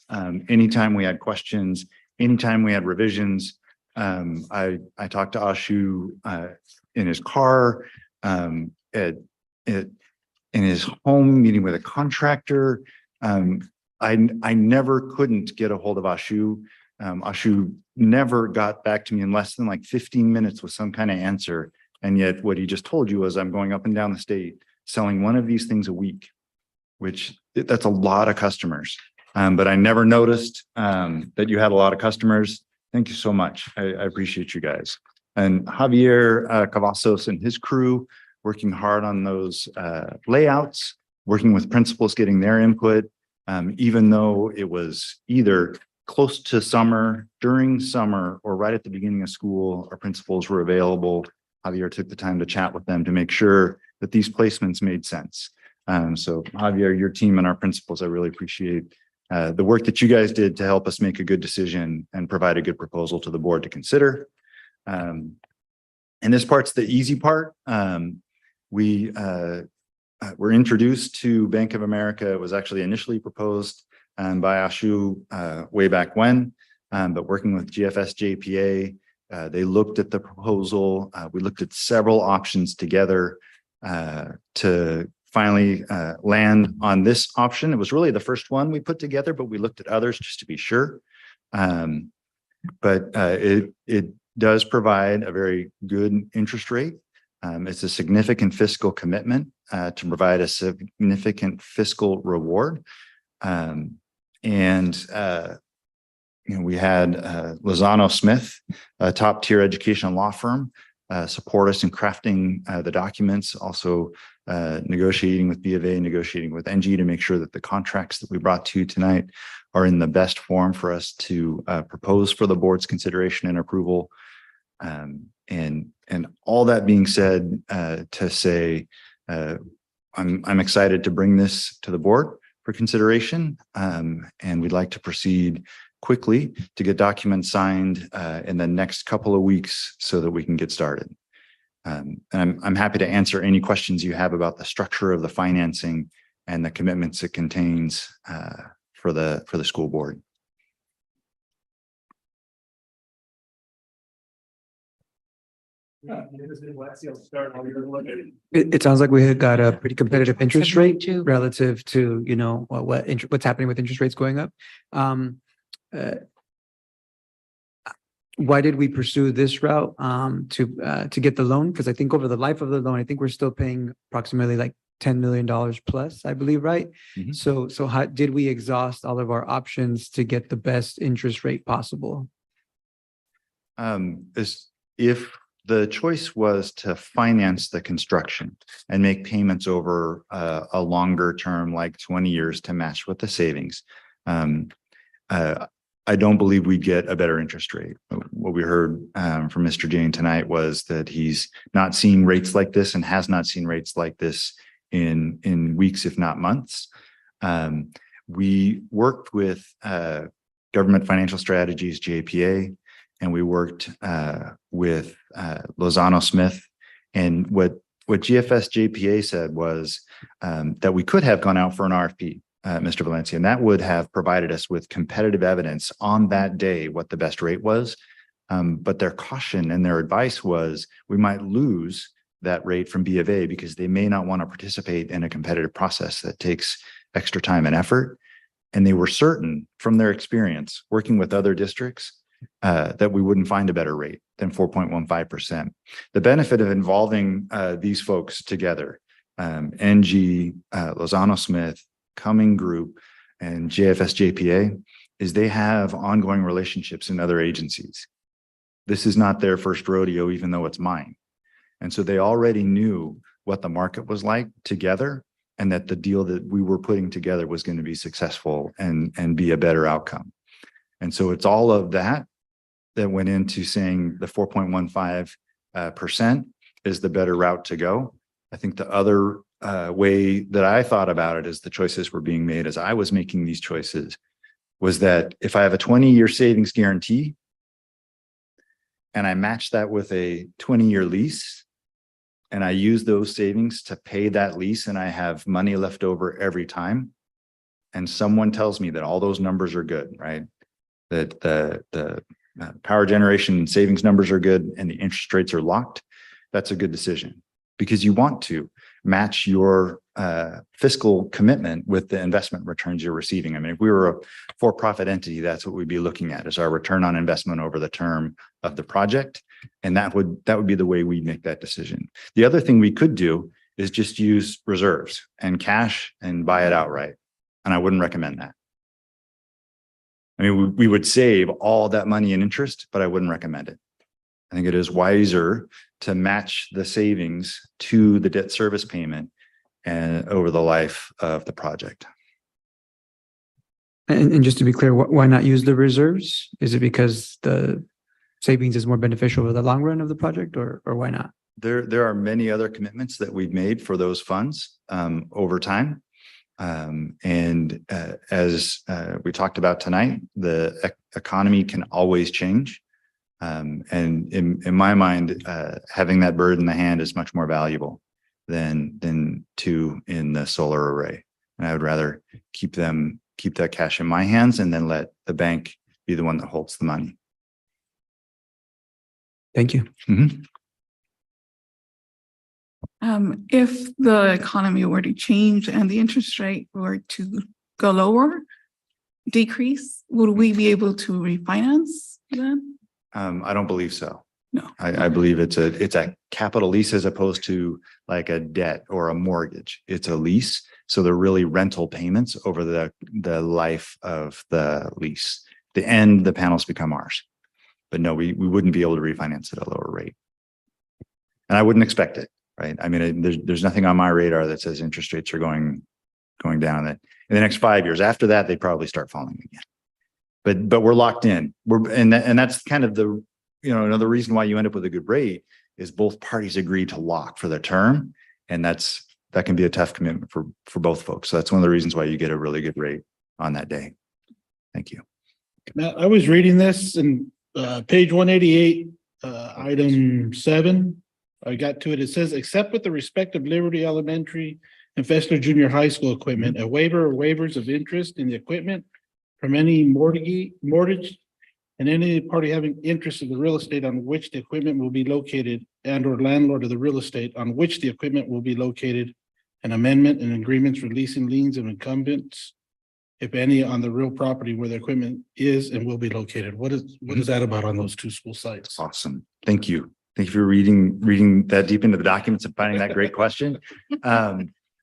Anytime we had questions, anytime we had revisions, I talked to Ashu in his car, in his home, meeting with a contractor. I never couldn't get a hold of Ashu. Ashu never got back to me in less than like 15 minutes with some kind of answer. And yet what he just told you was I'm going up and down the state selling one of these things a week, which that's a lot of customers. But I never noticed that you had a lot of customers. Thank you so much. I appreciate you guys. And Javier Cavazos and his crew working hard on those layouts, working with principals, getting their input, even though it was either close to summer, during summer, or right at the beginning of school, our principals were available. Javier took the time to chat with them to make sure that these placements made sense. So Javier, your team and our principals, I really appreciate the work that you guys did to help us make a good decision and provide a good proposal to the board to consider. And this part's the easy part. We were introduced to Bank of America. It was actually initially proposed by Ashu way back when, but working with GFS JPA, they looked at the proposal. We looked at several options together to finally land on this option. It was really the first one we put together, but we looked at others just to be sure. But it does provide a very good interest rate. It's a significant fiscal commitment to provide a significant fiscal reward. We had Lozano Smith, a top tier educational law firm, support us in crafting the documents, also negotiating with B of A, negotiating with NG to make sure that the contracts that we brought to you tonight are in the best form for us to propose for the board's consideration and approval. And all that being said, to say, I'm excited to bring this to the board for consideration, and we'd like to proceed quickly to get documents signed in the next couple of weeks so that we can get started. And I'm happy to answer any questions you have about the structure of the financing and the commitments it contains for the school board. It sounds like we had got a pretty competitive interest rate relative to, you know, what's happening with interest rates going up. Why did we pursue this route to get the loan? Because I think over the life of the loan, I think we're still paying approximately like $10 million plus, I believe, right? Mm-hmm. So how did we exhaust all of our options to get the best interest rate possible? If the choice was to finance the construction and make payments over a longer term, like 20 years to match with the savings, I don't believe we'd get a better interest rate. What we heard from Mr. Jain tonight was that he's not seeing rates like this and has not seen rates like this in weeks, if not months. We worked with Government Financial Strategies, JPA, and we worked with Lozano Smith. And what GFS JPA said was that we could have gone out for an RFP, Mr. Valencia, and that would have provided us with competitive evidence on that day what the best rate was. But their caution and their advice was we might lose that rate from B of A because they may not want to participate in a competitive process that takes extra time and effort. And they were certain from their experience working with other districts that we wouldn't find a better rate than 4.15%. The benefit of involving these folks together, NG, Lozano Smith, Cumming Group, and JFS JPA, is they have ongoing relationships in other agencies. This is not their first rodeo, even though it's mine. And so they already knew what the market was like together, and that the deal that we were putting together was going to be successful and be a better outcome. And so it's all of that went into saying the 4.15% is the better route to go. I think the other way that I thought about it as the choices were being made, as I was making these choices, was that if I have a 20-year savings guarantee and I match that with a 20-year lease, and I use those savings to pay that lease, and I have money left over every time, and someone tells me that all those numbers are good, right? That the power generation savings numbers are good and the interest rates are locked, that's a good decision, because you want to match your fiscal commitment with the investment returns you're receiving. I mean, if we were a for-profit entity, that's what we'd be looking at, is our return on investment over the term of the project. And that would be the way we make that decision. The other thing we could do is just use reserves and cash and buy it outright. And I wouldn't recommend that. I mean, we would save all that money in interest, but I wouldn't recommend it. I think it is wiser to match the savings to the debt service payment and over the life of the project. And just to be clear, why not use the reserves? Is it because the savings is more beneficial over the long run of the project, or why not? There are many other commitments that we've made for those funds over time. As we talked about tonight, the economy can always change. And in my mind, having that bird in the hand is much more valuable than two in the solar array. And I would rather keep that cash in my hands and then let the bank be the one that holds the money. Thank you. Mm-hmm. If the economy were to change and the interest rate were to go lower, decrease, would we be able to refinance then? I don't believe so. No. I believe it's a capital lease as opposed to like a debt or a mortgage. It's a lease. So they're really rental payments over the life of the lease. The end, the panels become ours. But no, we wouldn't be able to refinance at a lower rate. And I wouldn't expect it, right? I mean, there's nothing on my radar that says interest rates are going down. That in the next 5 years, after that, they probably start falling again. But we're locked in. And that's kind of the, another reason why you end up with a good rate is both parties agree to lock for the term. And that can be a tough commitment for both folks. So that's one of the reasons why you get a really good rate on that day. Thank you. Now, I was reading this and page 188, item 7. I got to it. It says, except with the respect of Liberty Elementary and Fessler Junior High School equipment, a waiver or waivers of interest in the equipment from any mortgage and any party having interest in the real estate on which the equipment will be located and or landlord of the real estate on which the equipment will be located, an amendment and agreements releasing liens of incumbents, if any, on the real property where the equipment is and will be located. What is that about on those two school sites? Awesome. Thank you. Thank you for reading that deep into the documents and finding that great question.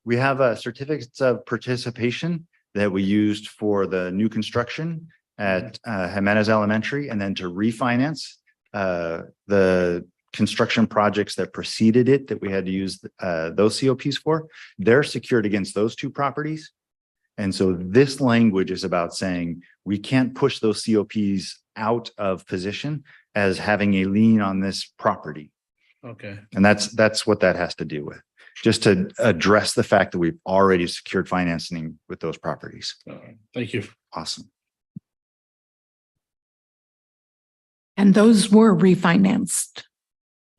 We have certificates of participation that we used for the new construction at Jimenez Elementary, and then to refinance the construction projects that preceded it that we had to use those COPs for. They're secured against those two properties. And so this language is about saying we can't push those COPs out of position as having a lien on this property. Okay. And that's what that has to do with, just to address the fact that we've already secured financing with those properties. Thank you. Awesome. And those were refinanced,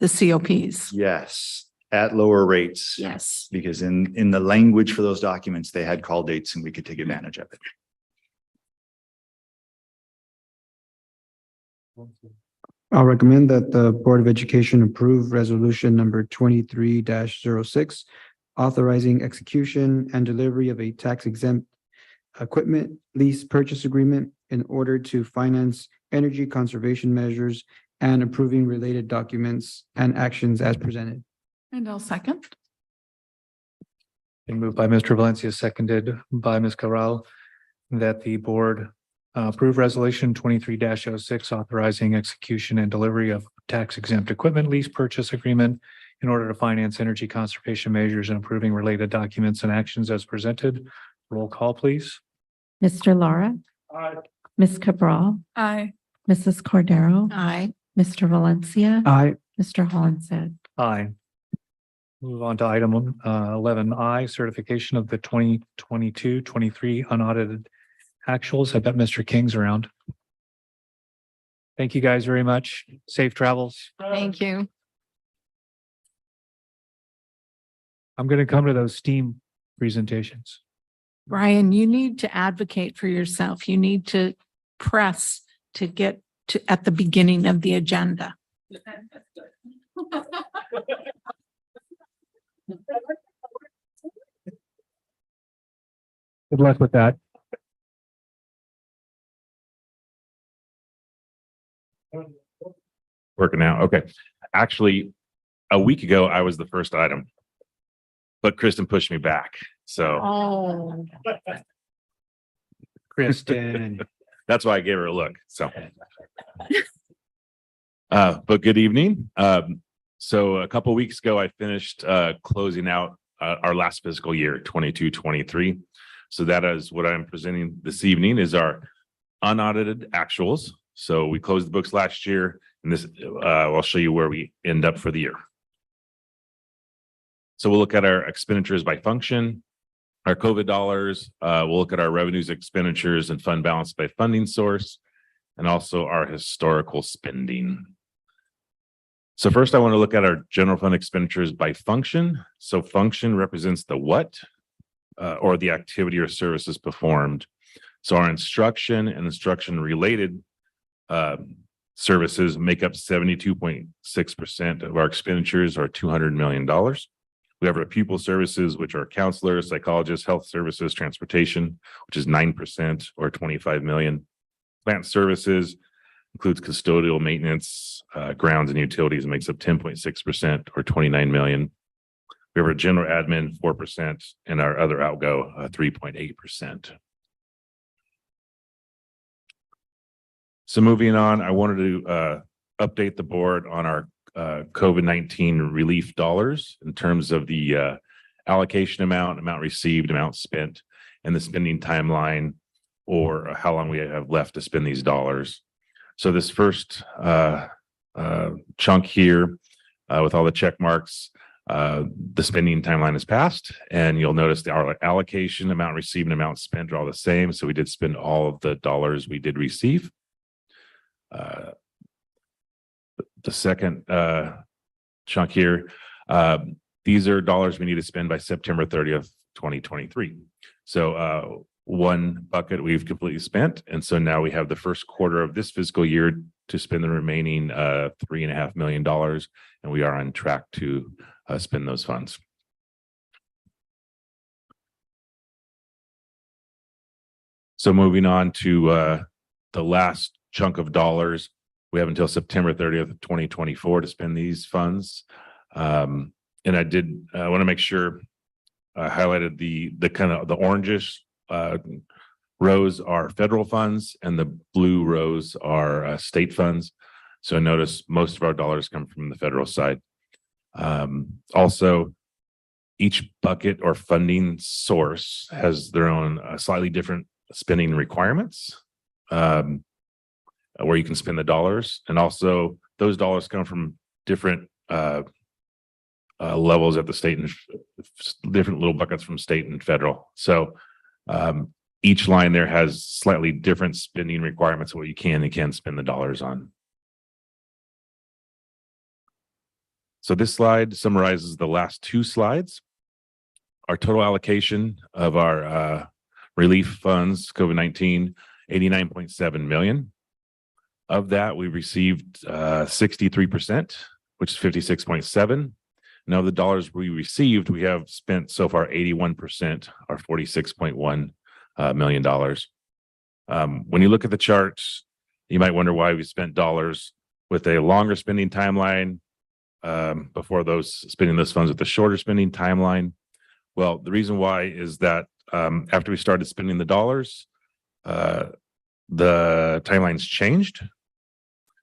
the COPs. Yes, at lower rates. Yes. Because in the language for those documents, they had call dates and we could take advantage of it. I'll recommend that the Board of Education approve resolution number 23-06, authorizing execution and delivery of a tax exempt equipment lease purchase agreement in order to finance energy conservation measures and approving related documents and actions as presented. And I'll second. Been moved by Mr. Valencia, seconded by Ms. Corral, that the board approve resolution 23-06, authorizing execution and delivery of tax exempt equipment lease purchase agreement in order to finance energy conservation measures and approving related documents and actions as presented. Roll call, please. Mr. Lara, Aye. Ms. Cabral, Aye. Mrs. Cordero, Aye. Mr. Valencia, Aye. Mr. Hollenshead. Aye. Move on to item 11I, certification of the 2022-23 unaudited actuals. I bet Mr. King's around. Thank you guys very much. Safe travels. Thank you. I'm going to come to those STEAM presentations. Brian, you need to advocate for yourself. You need to press to get to at the beginning of the agenda. Good luck with that. Working out. Okay. Actually, a week ago, I was the first item, but Kristen pushed me back. So Oh. Kristen. that's why I gave her a look. So, but good evening. So a couple weeks ago, I finished closing out our last fiscal year, 22-23. So that is what I'm presenting this evening is our unaudited actuals. So we closed the books last year, and this I'll show you where we end up for the year. So we'll look at our expenditures by function, our COVID dollars. We'll look at our revenues, expenditures, and fund balance by funding source, and also our historical spending. So first, I want to look at our general fund expenditures by function. So function represents the what or the activity or services performed. So our instruction and instruction related services make up 72.6% of our expenditures, or $200 million. We have our pupil services, which are counselors, psychologists, health services, transportation, which is 9% or 25 million. Plant services includes custodial maintenance, grounds and utilities, makes up 10.6% or 29 million. We have our general admin 4% and our other outgo 3.8%. So moving on, I wanted to update the board on our COVID-19 relief dollars in terms of the allocation amount, amount received, amount spent, and the spending timeline, or how long we have left to spend these dollars. So this first chunk here with all the check marks, the spending timeline is passed, and you'll notice the allocation, amount received, and amount spent are all the same. So we did spend all of the dollars we did receive. The second chunk here, these are dollars we need to spend by September 30th, 2023. So one bucket we've completely spent. And so now we have the first quarter of this fiscal year to spend the remaining $3.5 million. And we are on track to spend those funds. So moving on to the last chunk of dollars, we have until September 30th, 2024 to spend these funds. And I want to make sure I highlighted the kind of the orangish rows are federal funds and the blue rows are state funds. So notice most of our dollars come from the federal side. Also, each bucket or funding source has their own slightly different spending requirements where you can spend the dollars. And also those dollars come from different levels at the state and different little buckets from state and federal. So each line there has slightly different spending requirements of what you can and can't spend the dollars on. So this slide summarizes the last two slides. Our total allocation of our relief funds, COVID-19, 89.7 million. Of that, we received 63%, which is 56.7. Now the dollars we received, we have spent so far 81%, or $46.1 million. When you look at the charts, you might wonder why we spent dollars with a longer spending timeline before spending those funds with the shorter spending timeline. Well, the reason why is that after we started spending the dollars, the timelines changed.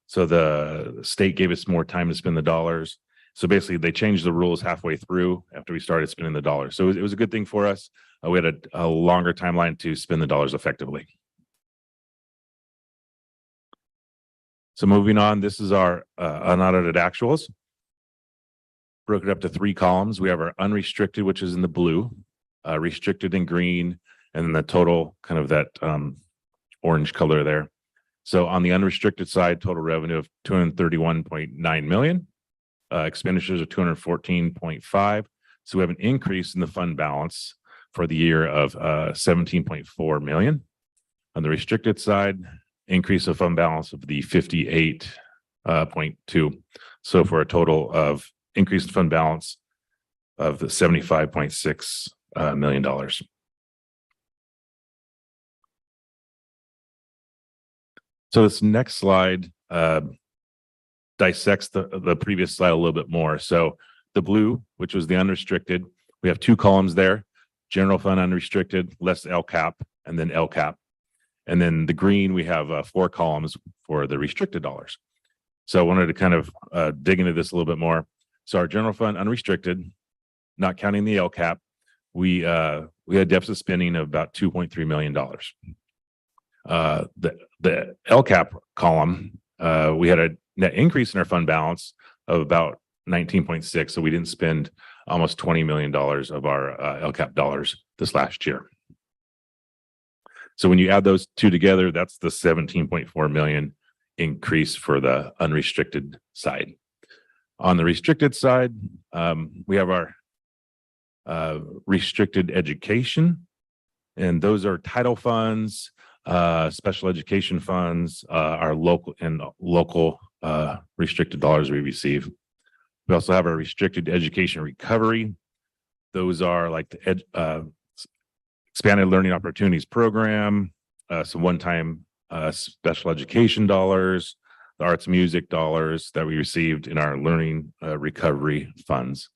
So the state gave us more time to spend the dollars. So basically they changed the rules halfway through after we started spending the dollars. So it was a good thing for us. We had a longer timeline to spend the dollars effectively. So moving on, this is our unaudited actuals. Broken up to 3 columns. We have our unrestricted, which is in the blue, restricted in green, and then the total kind of that orange color there. So on the unrestricted side, total revenue of 231.9 million, expenditures of 214.5. So we have an increase in the fund balance for the year of 17.4 million. On the restricted side, increase of fund balance of the 58.2. So for a total of increased fund balance of the $75.6 million. So this next slide dissects the previous slide a little bit more. So the blue, which was the unrestricted, we have 2 columns there: general fund unrestricted, less LCAP, and then LCAP. And then the green, we have 4 columns for the restricted dollars. So I wanted to kind of dig into this a little bit more. So our general fund unrestricted, not counting the LCAP, we had deficit spending of about $2.3 million. The LCAP column, we had a net increase in our fund balance of about 19.6. So we didn't spend almost $20 million of our LCAP dollars this last year. So when you add those 2 together, that's the 17.4 million increase for the unrestricted side. On the restricted side, we have our restricted education, and those are title funds, special education funds, our local restricted dollars we receive. We also have our restricted education recovery. Those are like the expanded learning opportunities program, some one-time special education dollars, the arts music dollars that we received in our learning recovery funds.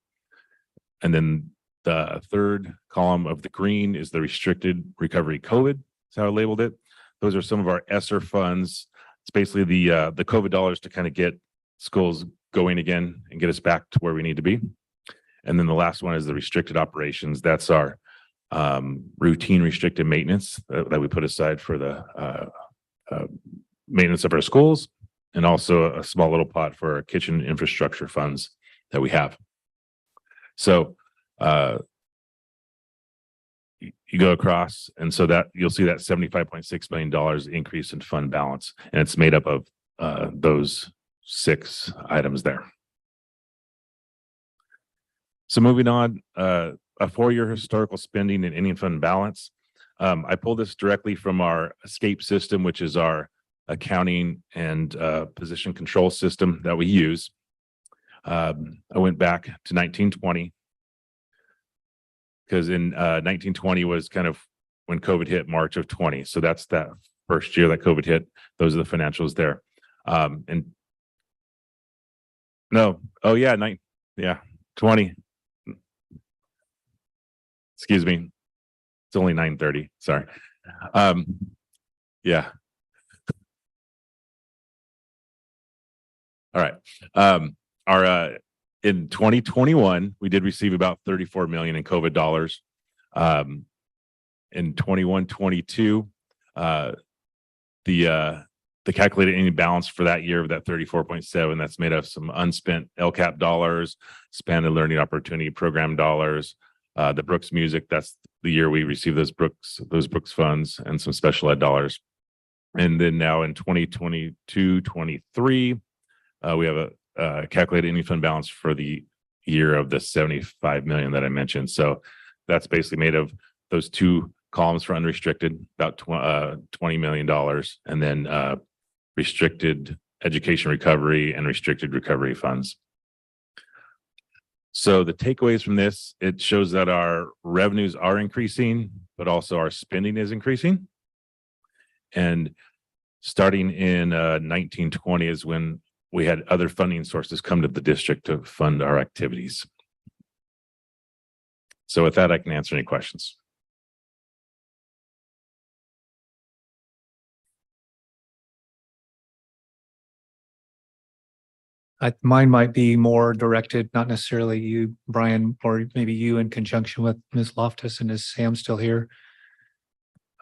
And then the third column of the green is the restricted recovery COVID. That's how I labeled it. Those are some of our ESSER funds. It's basically the COVID dollars to kind of get schools going again and get us back to where we need to be. And then the last one is the restricted operations. That's our routine restricted maintenance that we put aside for the maintenance of our schools, and also a small little pot for our kitchen infrastructure funds that we have. So you go across, and so that you'll see that $75.6 million increase in fund balance, and it's made up of those 6 items there. So moving on, a 4-year historical spending and ending fund balance. I pulled this directly from our escape system, which is our accounting and position control system that we use. I went back to 1920 because in 1920 was kind of when COVID hit, March of 20. So that's that first year that COVID hit. Those are the financials there. And no, oh yeah, 20. Excuse me. It's only 9:30. Sorry. Yeah. All right. Our in 2021, we did receive about 34 million in COVID dollars. In 21-22, the calculated ending balance for that year of that 34.7, that's made of some unspent LCAP dollars, expanded learning opportunity program dollars, the Brooks music, that's the year we received those Brooks funds, and some special ed dollars. And then now in 2022-23, we have a calculated ending fund balance for the year of the 75 million that I mentioned. So that's basically made of those 2 columns for unrestricted, about $20 million, and then restricted education recovery, and restricted recovery funds. So the takeaways from this, it shows that our revenues are increasing, but also our spending is increasing. And starting in 1920 is when we had other funding sources come to the district to fund our activities. So with that, I can answer any questions. Mine might be more directed, not necessarily you, Brian, or maybe you in conjunction with Ms. Loftus, and is Sam still here?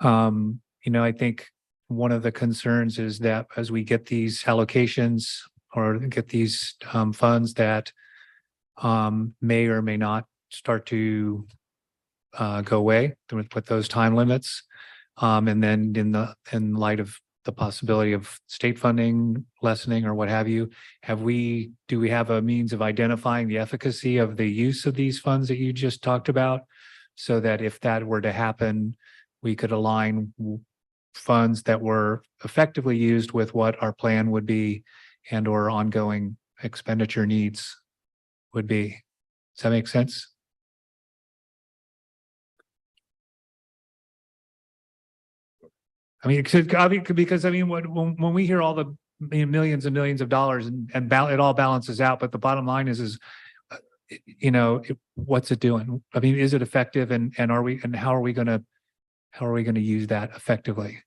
I think one of the concerns is that as we get these allocations or get these funds that may or may not start to go away with those time limits. And then in light of the possibility of state funding lessening or what have you, do we have a means of identifying the efficacy of the use of these funds that you just talked about, so that if that were to happen, we could align funds that were effectively used with what our plan would be and or ongoing expenditure needs would be. Does that make sense? I mean, because when we hear all the millions and millions of dollars and it all balances out, but the bottom line is what's it doing? I mean, is it effective, and how are we going to use that effectively?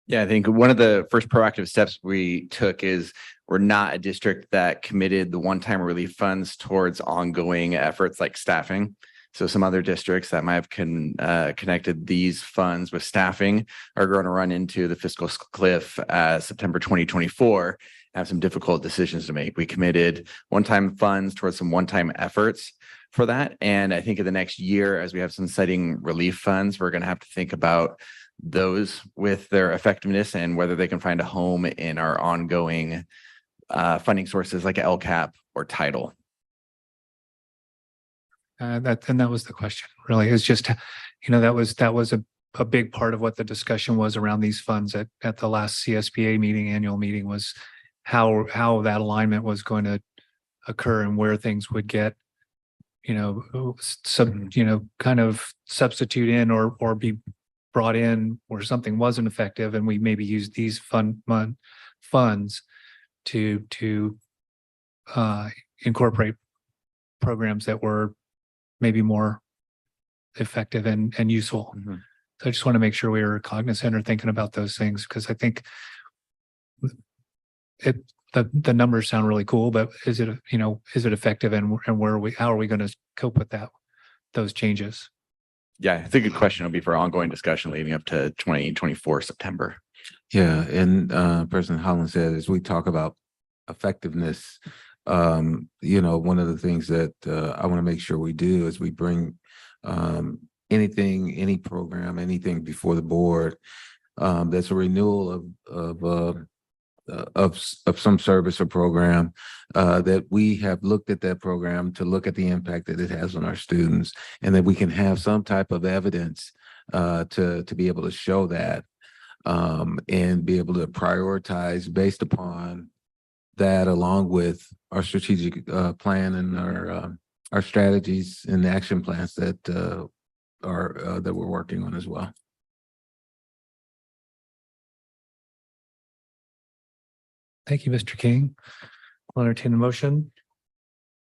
Yeah, I think one of the first proactive steps we took is we're not a district that committed the one-time relief funds towards ongoing efforts like staffing. So some other districts that might have connected these funds with staffing are going to run into the fiscal cliff September 2024, have some difficult decisions to make. We committed one-time funds towards some one-time efforts for that. And I think in the next year, as we have some setting relief funds, we're going to have to think about those with their effectiveness and whether they can find a home in our ongoing funding sources like LCAP or Title. That was the question, really. It's just, that was a big part of what the discussion was around these funds at the last CSBA annual meeting, was how that alignment was going to occur and where things would get, kind of substitute in or be brought in where something wasn't effective, and we maybe use these funds to incorporate programs that were maybe more effective and useful. Mm-hmm. So I just want to make sure we are cognizant or thinking about those things, because I think the numbers sound really cool, but is it effective, and how are we going to cope with those changes? Yeah, I think a question will be for ongoing discussion leading up to 2024 September. Yeah, and President Holland said, as we talk about effectiveness, one of the things that I want to make sure we do is we bring any program, anything before the board that's a renewal of some service or program, that we have looked at that program to look at the impact that it has on our students, and that we can have some type of evidence to be able to show that, and be able to prioritize based upon that, along with our strategic plan and our strategies and action plans that we're working on as well. Thank you, Mr. King. I'll entertain the motion.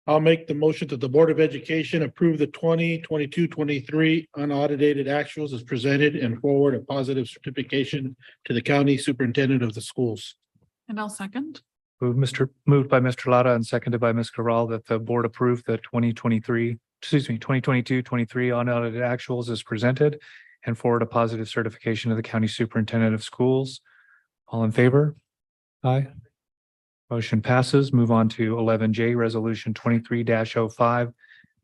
I'll make the motion that the Board of Education approve the 2022-23 unaudited actuals as presented and forward a positive certification to the County Superintendent of the Schools. And I'll second. Moved by Mr. Lara and seconded by Ms. Corral that the board approve the 2022-23 unaudited actuals as presented and forward a positive certification to the County Superintendent of Schools. All in favor? Aye. Motion passes. Move on to 11J, Resolution 23-05,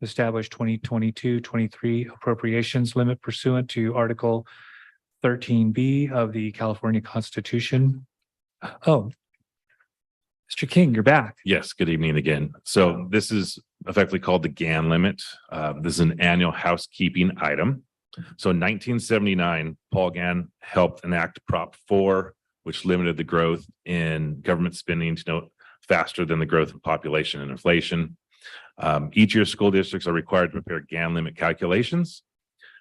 establish 2022-23 appropriations limit pursuant to Article 13B of the California Constitution. Oh, Mr. King, you're back. Yes, good evening again. So this is effectively called the GAN limit. This is an annual housekeeping item. So in 1979, Paul Gann helped enact Prop 4, which limited the growth in government spending to no faster than the growth of population and inflation. Each year, school districts are required to prepare GAN limit calculations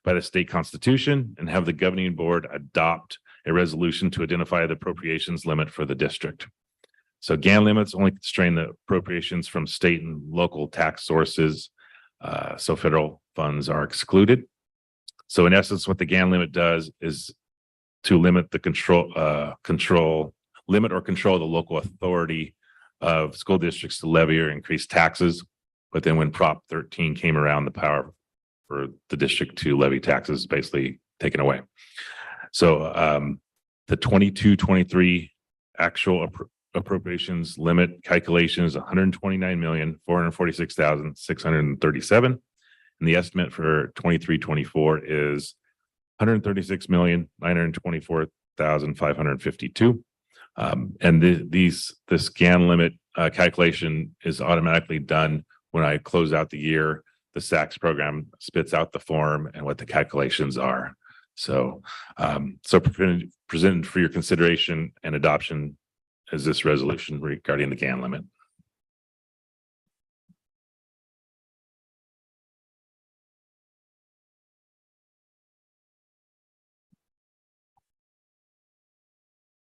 by the state constitution and have the governing board adopt a resolution to identify the appropriations limit for the district. So GAN limits only constrain the appropriations from state and local tax sources. So federal funds are excluded. So in essence, what the GAN limit does is to limit the limit or control the local authority of school districts to levy or increase taxes. But then when Prop 13 came around, the power for the district to levy taxes is basically taken away. So the 22-23 actual appropriations limit calculation is 129,446,637. And the estimate for 23-24 is 136,924,552. And this GAN limit calculation is automatically done when I close out the year. The SACS program spits out the form and what the calculations are. So, presented for your consideration and adoption is this resolution regarding the GAN limit.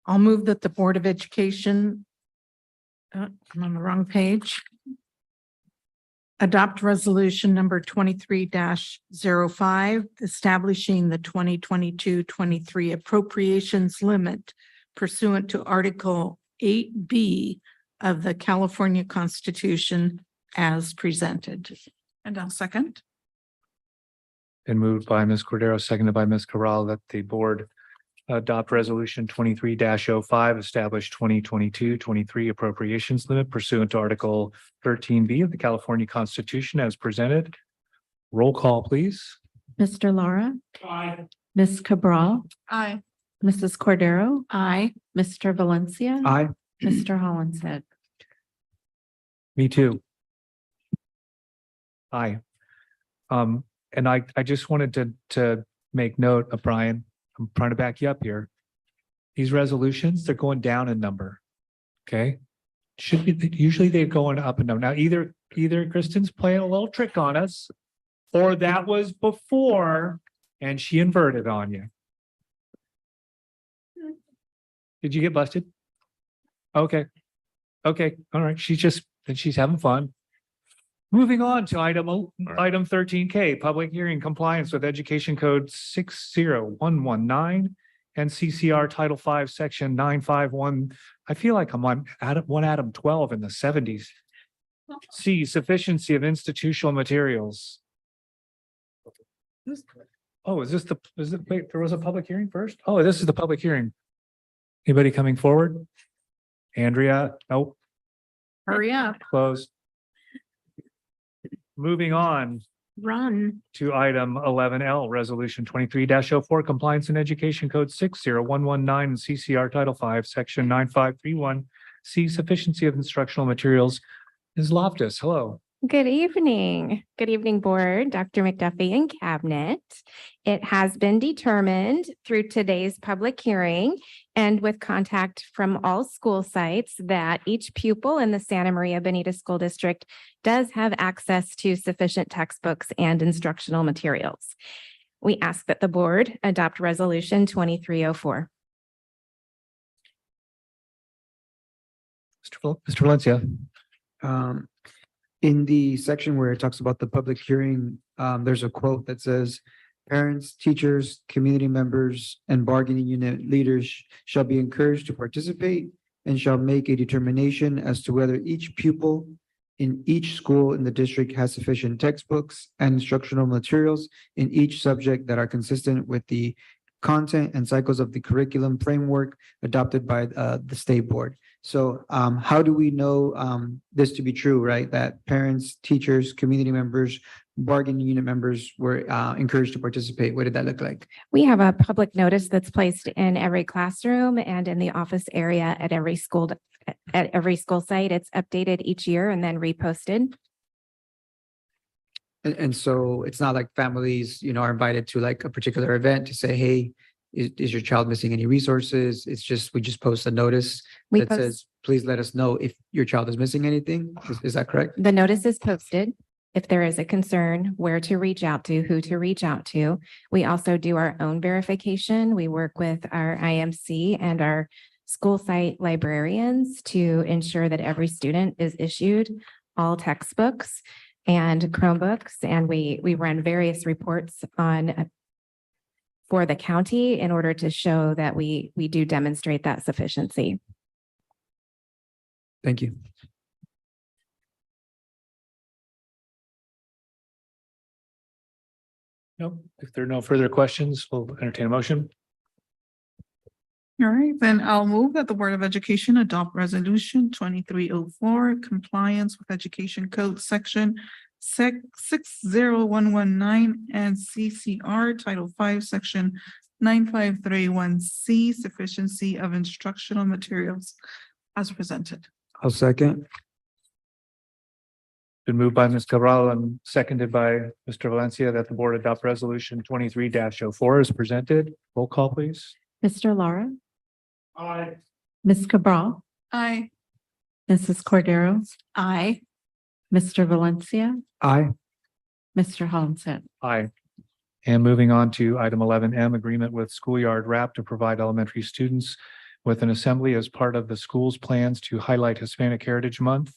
I'll move that the Board of Education, I'm on the wrong page, adopt resolution number 23-05, establishing the 2022-23 appropriations limit pursuant to Article 8B of the California Constitution as presented. And I'll second. Been moved by Ms. Cordero, seconded by Ms. Corral, that the board adopt resolution 23-05, establish 2022-23 appropriations limit pursuant to Article 13B of the California Constitution as presented. Roll call, please. Mr. Lara, Aye. Ms. Cabral, Aye. Mrs. Cordero, Aye. Mr. Valencia, Aye. Mr. Hollinshead. Me too. Aye. And I just wanted to make note of Brian. I'm trying to back you up here. These resolutions, they're going down in number. Okay. Should be, usually they're going up in number. Now, either Kristen's playing a little trick on us, or that was before and she inverted on you. Did you get busted? Okay. Okay. All right. She's having fun. Moving on to item 13K, public hearing compliance with Education Code 60119 and CCR Title 5, Section 951. I feel like I'm on Adam 12 in the 70s. C, sufficiency of institutional materials. Oh, wait, there was a public hearing first? Oh, this is the public hearing. Anybody coming forward? Andrea? Nope. Hurry up. Closed. Moving on Run. to item 11L, resolution 23-04, compliance in Education Code 60119 and CCR Title 5, Section 9531. C, sufficiency of instructional materials. Ms. Loftus, hello. Good evening. Good evening, board, Dr. McDuffie and cabinet. It has been determined through today's public hearing and with contact from all school sites that each pupil in the Santa Maria Bonita School District does have access to sufficient textbooks and instructional materials. We ask that the board adopt resolution 2304. Mr. Valencia. In the section where it talks about the public hearing, there's a quote that says, parents, teachers, community members, and bargaining unit leaders shall be encouraged to participate and shall make a determination as to whether each pupil in each school in the district has sufficient textbooks and instructional materials in each subject that are consistent with the content and cycles of the curriculum framework adopted by the state board. So how do we know this to be true, right? That parents, teachers, community members, bargaining unit members were encouraged to participate? What did that look like? We have a public notice that's placed in every classroom and in the office area at every school site. It's updated each year and then reposted. And so it's not like families, are invited to like a particular event to say, hey, is your child missing any resources? It's just, we just post a notice We that post- says, please let us know if your child is missing anything. Is that correct? The notice is posted. If there is a concern, where to reach out to, who to reach out to. We also do our own verification. We work with our IMC and our school site librarians to ensure that every student is issued all textbooks and Chromebooks. And we run various reports on for the county in order to show that we do demonstrate that sufficiency. Thank you. Nope. If there are no further questions, we'll entertain a motion. All right, then I'll move that the Board of Education adopt resolution 2304, compliance with Education Code Section 60119 and CCR Title 5, Section 9531C, sufficiency of instructional materials as presented. I'll second. Been moved by Ms. Cabral and seconded by Mr. Valencia that the board adopt resolution 23-04 as presented. Roll call, please. Mr. Lara, Aye. Ms. Cabral, Aye. Mrs. Cordero, Aye. Mr. Valencia, Aye. Mr. Hollenshead. Aye. And moving on to item 11M, agreement with Schoolyard Wrap to provide elementary students with an assembly as part of the school's plans to highlight Hispanic Heritage Month.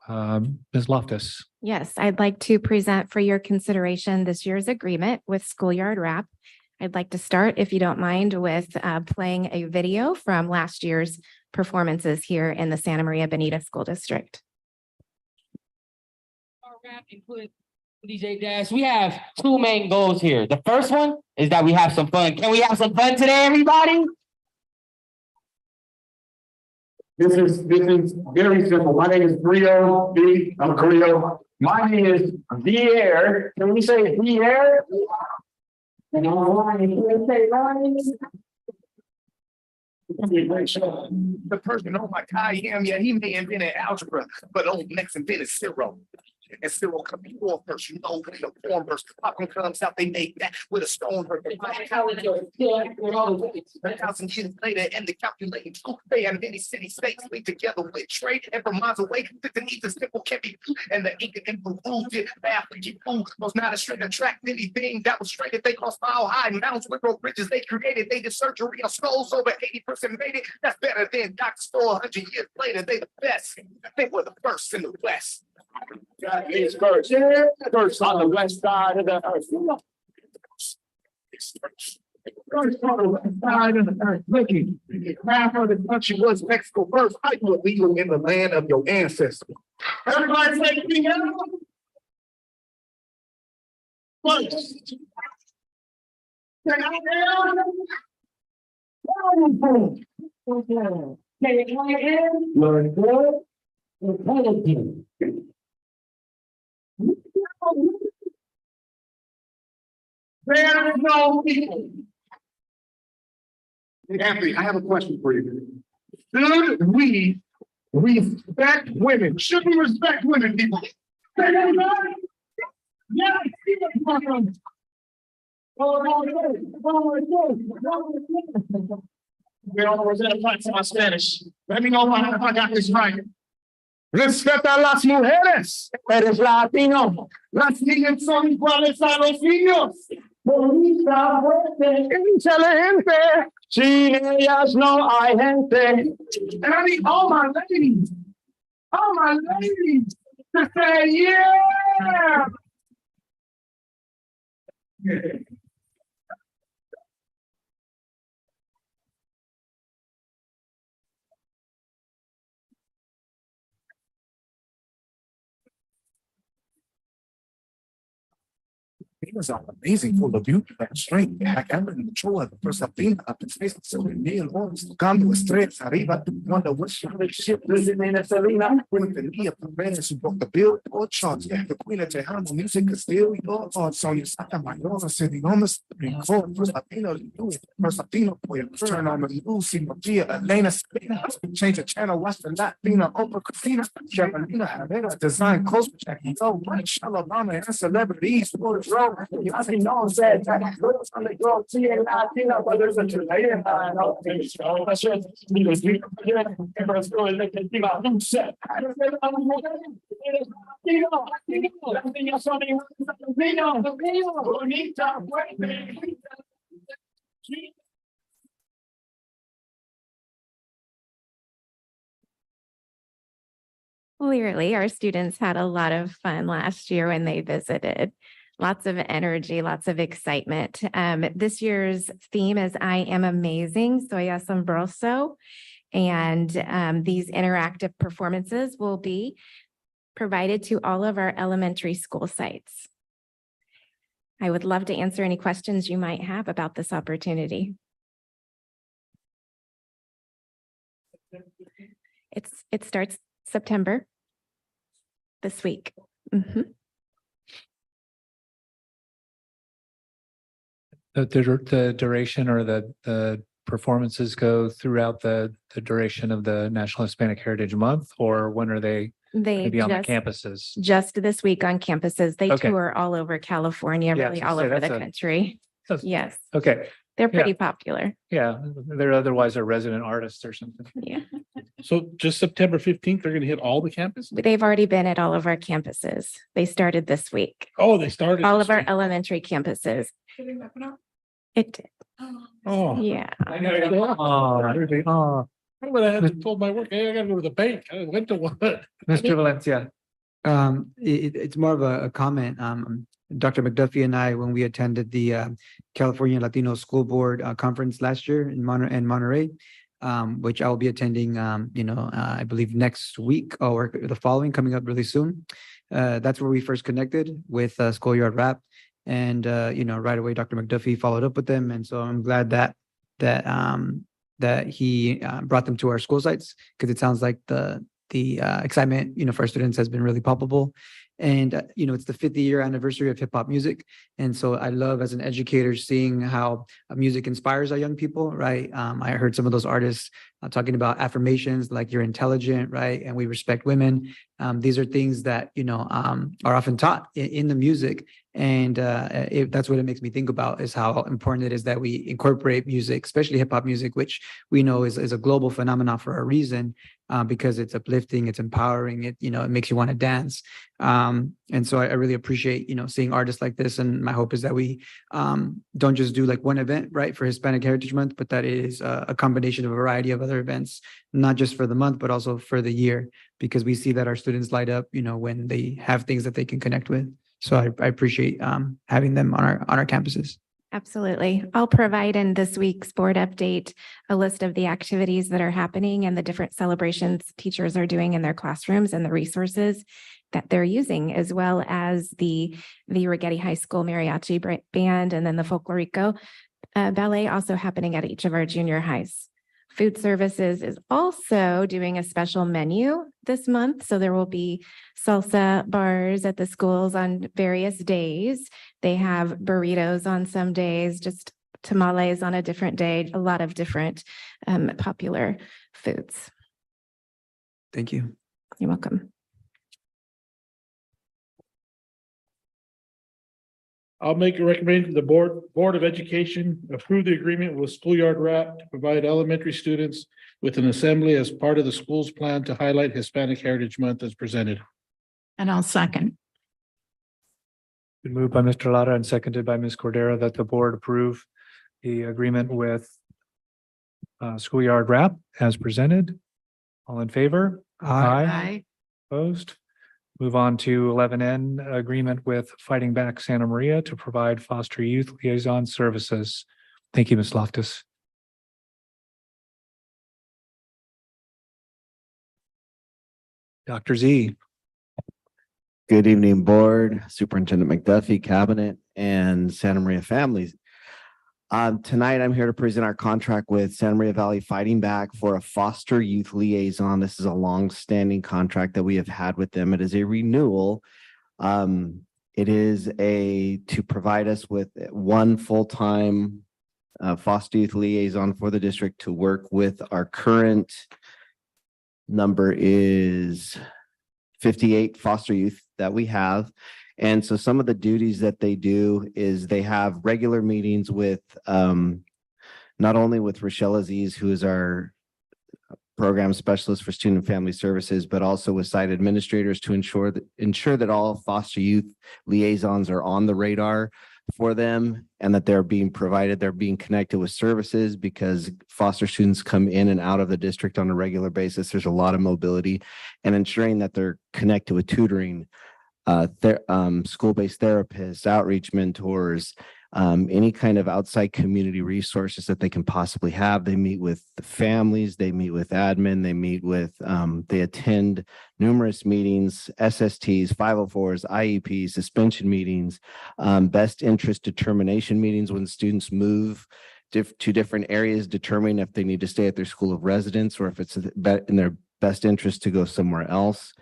Ms. Loftus. Yes, I'd like to present for your consideration this year's agreement with Schoolyard Wrap. I'd like to start, if you don't mind, with playing a video from last year's performances here in the Santa Maria Bonita School District. DJ Dash, we have two main goals here. The first one is that we have some fun. Can we have some fun today, everybody? This is very simple. My name is Brio B. I'm Creole. My name is The Air. Can we say The Air? And I'm lying. Can we say lying? The person on my IM, yeah, he may invent algebra, but on next invented zero. And zero come before first, you know, when the form first, popcorn comes out, they make that with a stone. 1,000 years later, and the calculating truth, they and many city states linked together with trade and from miles away, that the needs of simple can be, and the ink and improved it, math and keep food was not a straight attract anything that was straight. If they crossed mile high mountains with road bridges, they created, they did surgery on skulls, over 80% made it. That's better than doctors 400 years later. They the best. They were the first in the West. That is first. First on the west side of the earth. First on the west side of the earth. Looking, half of the country was Mexico first. How you illegal in the land of your ancestors? Everybody say it together. First. There is no people. Anthony, I have a question for you. Should we respect women? Should we respect women, people? We all represent my Spanish. Let me know if I got this right. Respeta a las mujeres. Eres latino. Las niñas son iguales a los niños. Bonita, fuerte, inteligente. Sin ellas no hay gente. And I need all my ladies to say, yeah. Females are amazing, full of beauty and strength. Like I'm in control of the first Latina up in space, so in me alone, tocando estrellas arriba. Wonder what ship living in a Selena. When the knee of the man who broke the billboard charts, the queen of Tejano music is still your thoughts on your Santa Mayor, sitting on the Supreme Court. First Latino to do it. First Latino boy, turn on the news, see Maria, Elena, change the channel, watch the Latina, Oprah, Christina, Javelina, Havana, design clothes, Jackie, so much, Alabama, and celebrities, for the road. You así no sé, luego sale yo, sí, en Latina, cuando es el chile, no, las niñas son iguales a los niños, bonita, fuerte. Clearly, our students had a lot of fun last year when they visited. Lots of energy, lots of excitement. This year's theme is I am amazing, soy asombroso. And these interactive performances will be provided to all of our elementary school sites. I would love to answer any questions you might have about this opportunity. It starts September this week. The duration or the performances go throughout the duration of the National Hispanic Heritage Month, or when are they maybe on the campuses? Just this week on campuses. They Okay. tour all over California, Yeah, really so all say over the that's country. Yes, Okay, they're Yeah. pretty popular. yeah, they're otherwise a resident artist or something. Yeah. So just September 15th, they're gonna hit all the campus? They've already been at all of our campuses. They started this week. Oh, they started. All this of our week. elementary campuses. It did. Oh. Yeah. I would have told my work, hey, I gotta go to the bank. I went to one. Mr. Valencia. It's more of a comment. Dr. McDuffie and I, when we attended the California Latino School Board Conference last year in Monterey, which I'll be attending, I believe next week or the following, coming up really soon. That's where we first connected with Schoolyard Rap. And, right away, Dr. McDuffie followed up with them. And so I'm glad that he brought them to our school sites, because it sounds like the excitement, for our students has been really palpable. And, it's the 50th year anniversary of hip hop music. And so I love, as an educator, seeing how music inspires our young people, right? I heard some of those artists talking about affirmations like you're intelligent, right? And we respect women. These are things that, are often taught in the music. And that's what it makes me think about, is how important it is that we incorporate music, especially hip hop music, which we know is a global phenomenon for a reason, because it's uplifting, it's empowering, it makes you want to dance. And so I really appreciate, seeing artists like this. And my hope is that we don't just do like one event, right, for Hispanic Heritage Month, but that it is a combination of a variety of other events, not just for the month, but also for the year, because we see that our students light up, when they have things that they can connect with. So I appreciate having them on our campuses. Absolutely. I'll provide in this week's board update a list of the activities that are happening and the different celebrations teachers are doing in their classrooms and the resources that they're using, as well as the Rigetti High School Mariachi Band and then the Folklorico ballet also happening at each of our junior highs. Food Services is also doing a special menu this month. So there will be salsa bars at the schools on various days. They have burritos on some days, just tamales on a different day, a lot of different popular foods. Thank you. You're welcome. I'll make a recommendation to the Board of Education approve the agreement with Schoolyard Rap to provide elementary students with an assembly as part of the school's plan to highlight Hispanic Heritage Month as presented. And I'll second. Been moved by Mr. Lara and seconded by Ms. Cordero that the board approve the agreement with Schoolyard Rap as presented. All in favor? Aye. Opposed? Move on to 11N, agreement with Fighting Back Santa Maria to provide foster youth liaison services. Thank you, Ms. Loftus. Dr. Z. Good evening, Board, Superintendent McDuffie, Cabinet, and Santa Maria families. Tonight, I'm here to present our contract with Santa Maria Valley Fighting Back for a foster youth liaison. This is a long-standing contract that we have had with them. It is a renewal. It is to provide us with one full-time foster youth liaison for the district to work with. Our current number is 58 foster youth that we have. And so some of the duties that they do is they have regular meetings with not only with Rochelle Aziz, who is our program specialist for student and family services, but also with site administrators to ensure that all foster youth liaisons are on the radar for them and that they're being connected with services, because foster students come in and out of the district on a regular basis. There's a lot of mobility, and ensuring that they're connected with tutoring, school-based therapists, outreach mentors, any kind of outside community resources that they can possibly have. They meet with the families, they meet with admin, they attend numerous meetings, SSTs, 504s, IEPs, suspension meetings, best interest determination meetings when students move to different areas, determining if they need to stay at their school of residence or if it's in their best interest to go somewhere else.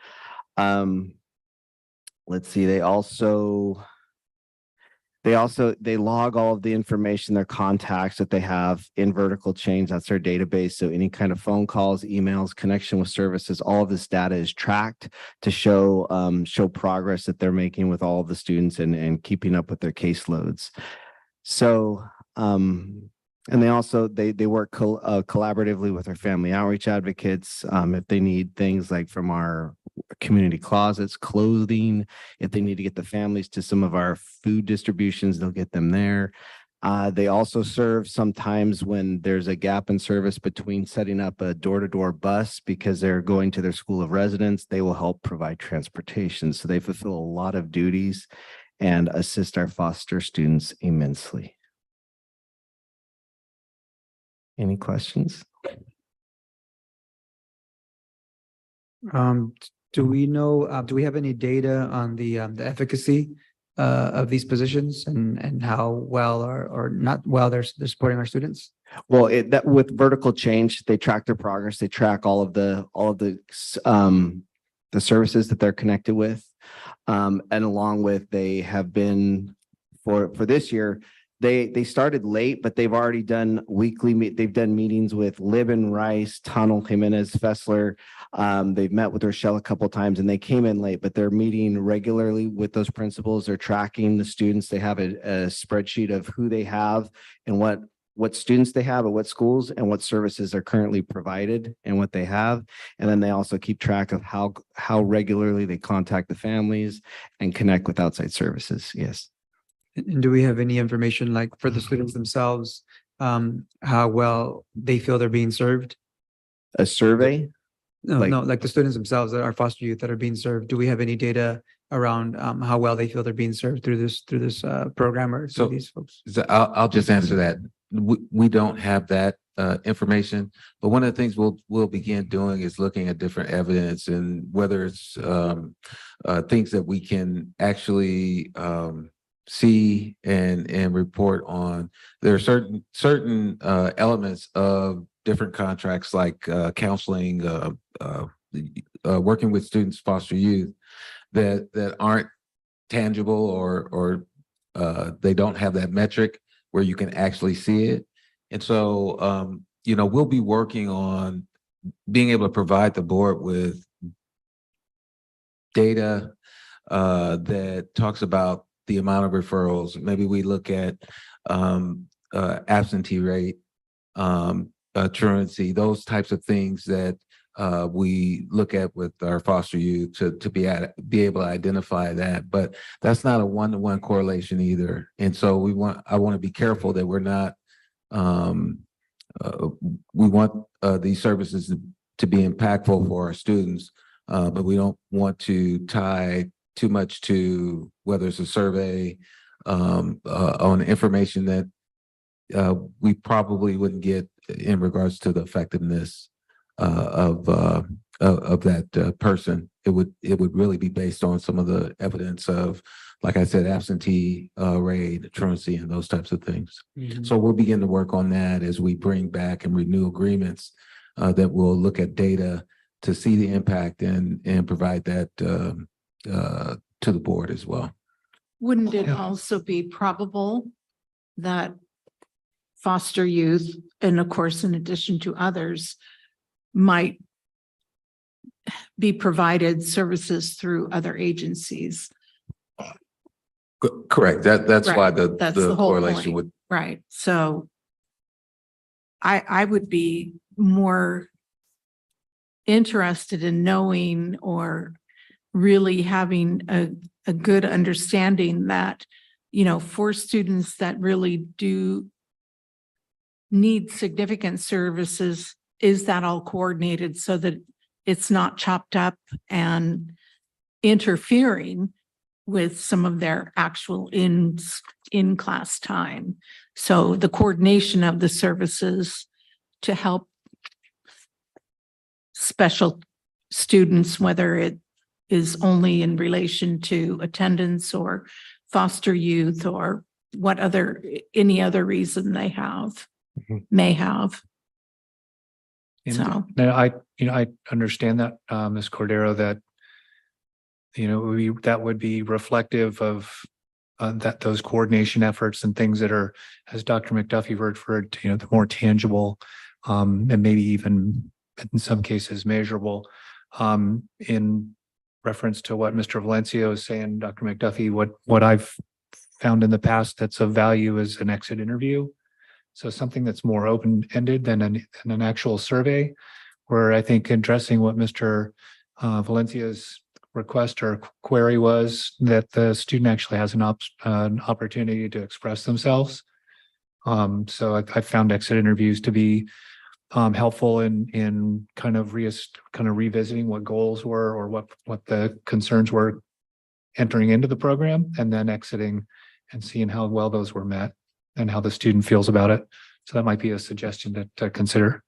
Let's see, they log all of the information, their contacts that they have in vertical chains. That's their database. So any kind of phone calls, emails, connection with services, all of this data is tracked to show progress that they're making with all of the students and keeping up with their caseloads. So, and they also, they work collaboratively with our family outreach advocates. If they need things like from our community closets, clothing, if they need to get the families to some of our food distributions, they'll get them there. They also serve sometimes when there's a gap in service between setting up a door-to-door bus because they're going to their school of residence, they will help provide transportation. So they fulfill a lot of duties and assist our foster students immensely. Any questions? Do we know, do we have any data on the efficacy of these positions and how well or not well they're supporting our students? Well, that with vertical change, they track their progress. They track all of the services that they're connected with, and along with they have been for this year. They started late, but they've already done they've done meetings with Libin, Rice, Tunnel, Jimenez, Fessler. They've met with Rochelle a couple of times and they came in late, but they're meeting regularly with those principals. They're tracking the students. They have a spreadsheet of who they have and what students they have at what schools and what services are currently provided and what they have. And then they also keep track of how regularly they contact the families and connect with outside services. Yes. And do we have any information like for the students themselves, how well they feel they're being served? A survey? No, like the students themselves that are foster youth that are being served. Do we have any data around how well they feel they're being served through this program or through these folks? So I'll just answer that. We don't have that information, but one of the things we'll begin doing is looking at different evidence and whether it's things that we can actually see and report on. There are certain elements of different contracts like counseling, working with students, foster youth that aren't tangible or they don't have that metric where you can actually see it. And so, we'll be working on being able to provide the board with data that talks about the amount of referrals. Maybe we look at absentee rate, truancy, those types of things that we look at with our foster youth to be able to identify that. But that's not a one-to-one correlation either. And so I want to be careful that we're not. We want these services to be impactful for our students, but we don't want to tie too much to whether it's a survey on information that we probably wouldn't get in regards to the effectiveness of that person. It would really be based on some of the evidence of, like I said, absentee rate, truancy, and those types of things. Mm-hmm. So we'll begin to work on that as we bring back and renew agreements that will look at data to see the impact and provide that to the board as well. Wouldn't it also be probable that foster youth, and of course, in addition to others, might be provided services through other agencies. Correct. That's why Right. the That's the whole correlation point. with, Right, so I would be more interested in knowing or really having a good understanding that, you know, for students that really do need significant services, is that all coordinated so that it's not chopped up and interfering with some of their actual in-class time. So the coordination of the services to help special students, whether it is only in relation to attendance or foster youth or any other reason they may have. And So. now I understand that, Ms. Cordero, that, that would be reflective of that those coordination efforts and things that are, as Dr. McDuffie referred to, the more tangible, and maybe even in some cases measurable, in reference to what Mr. Valencia is saying, Dr. McDuffie, what I've found in the past that's of value is an exit interview. So something that's more open-ended than an actual survey, where I think addressing what Mr. Valencia's request or query was, that the student actually has an opportunity to express themselves. So I found exit interviews to be helpful in kind of revisiting what goals were or what the concerns were entering into the program, and then exiting and seeing how well those were met and how the student feels about it. So that might be a suggestion to consider.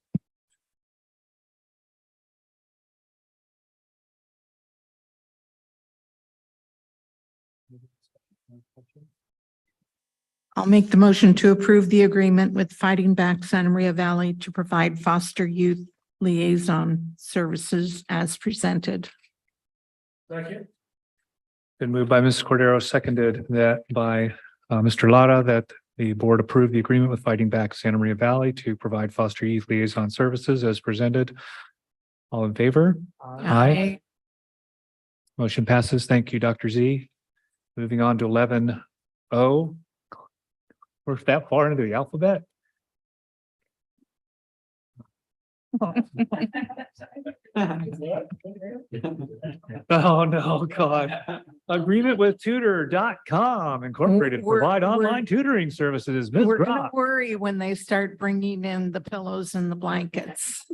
I'll make the motion to approve the agreement with Fighting Back Santa Maria Valley to provide foster youth liaison services as presented. Second. Been moved by Mrs. Cordero, seconded that by Mr. Lara, that the board approved the agreement with Fighting Back Santa Maria Valley to provide foster youth liaison services as presented. All in favor? Aye. Motion passes. Thank you, Dr. Z. Moving on to 11O. We're that far into the alphabet. Oh, no, God. Agreement with tutor.com Incorporated, provide online tutoring services. Ms. We're gonna Groff. worry when they start bringing in the pillows and the blankets.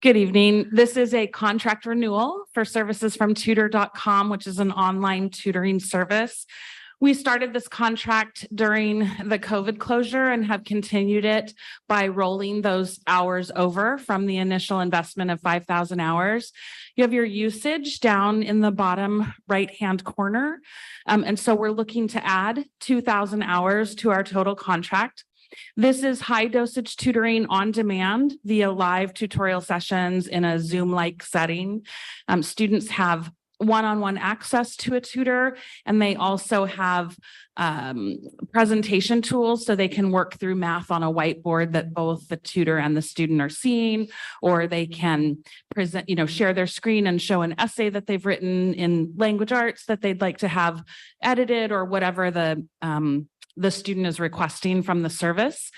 Good evening. This is a contract renewal for services from tutor.com, which is an online tutoring service. We started this contract during the COVID closure and have continued it by rolling those hours over from the initial investment of 5,000 hours. You have your usage down in the bottom right-hand corner. And so we're looking to add 2,000 hours to our total contract. This is high dosage tutoring on demand via live tutorial sessions in a Zoom-like setting. Students have one-on-one access to a tutor, and they also have presentation tools so they can work through math on a whiteboard that both the tutor and the student are seeing, or they can present, share their screen and show an essay that they've written in language arts that they'd like to have edited, or whatever the student is requesting from the service.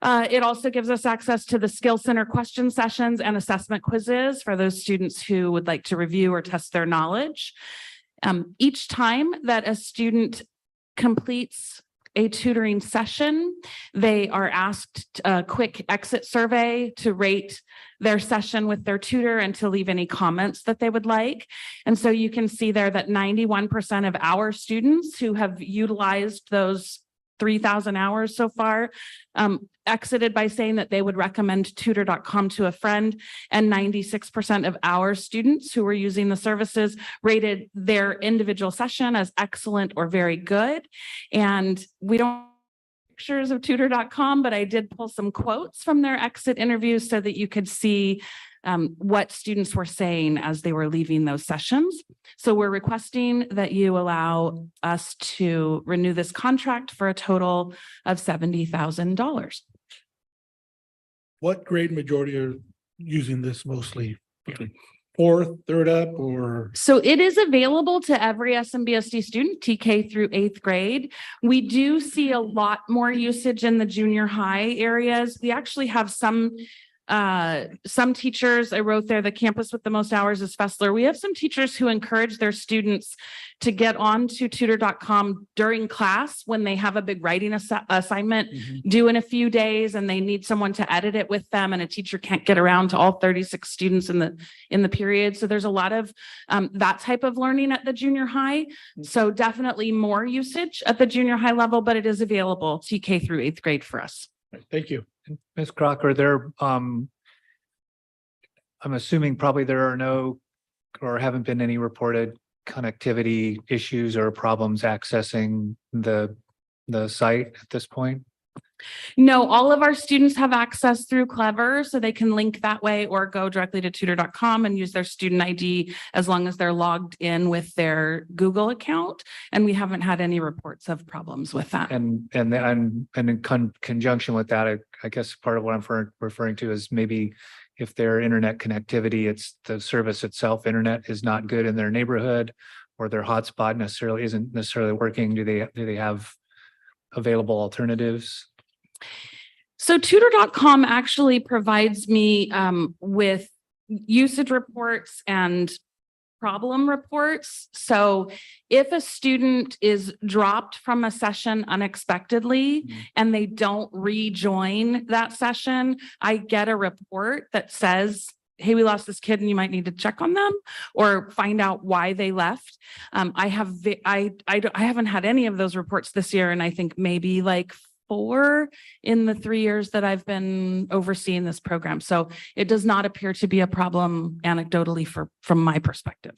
It also gives us access to the Skill Center question sessions and assessment quizzes for those students who would like to review or test their knowledge. Each time that a student completes a tutoring session, they are asked a quick exit survey to rate their session with their tutor and to leave any comments that they would like. And so you can see there that 91% of our students who have utilized those 3,000 hours so far exited by saying that they would recommend tutor.com to a friend, and 96% of our students who were using the services rated their individual session as excellent or very good. And we don't have pictures of tutor.com, but I did pull some quotes from their exit interviews so that you could see what students were saying as they were leaving those sessions. So we're requesting that you allow us to renew this contract for a total of $70,000. what grade majority are using this mostly? Fourth, third up, or? So it is available to every SMBSD student, TK through 8th grade. We do see a lot more usage in the junior high areas. We actually have some teachers, I wrote there, the campus with the most hours is Fessler. We have some teachers who encourage their students to get onto tutor.com during class when they have a big writing assignment due in a few days and they need someone to edit it with them, and a teacher can't get around to all 36 students in the period. So there's a lot of that type of learning at the junior high. So definitely more usage at the junior high level, but it is available TK through 8th grade for us. Thank you. Ms. Crocker, I'm assuming probably there are no or haven't been any reported connectivity issues or problems accessing the site at this point? No, all of our students have access through Clever, so they can link that way or go directly to tutor.com and use their student ID as long as they're logged in with their Google account. And we haven't had any reports of problems with that. And in conjunction with that, I guess part of what I'm referring to is maybe if their internet connectivity, it's the service itself, internet is not good in their neighborhood, or their hotspot isn't necessarily working. Do they have available alternatives? So tutor.com actually provides me with usage reports and problem reports. So if a student is dropped from a session unexpectedly and they don't rejoin that session, I get a report that says, hey, we lost this kid and you might need to check on them or find out why they left. I haven't had any of those reports this year, and I think maybe like 4 in the 3 years that I've been overseeing this program. So it does not appear to be a problem anecdotally from my perspective.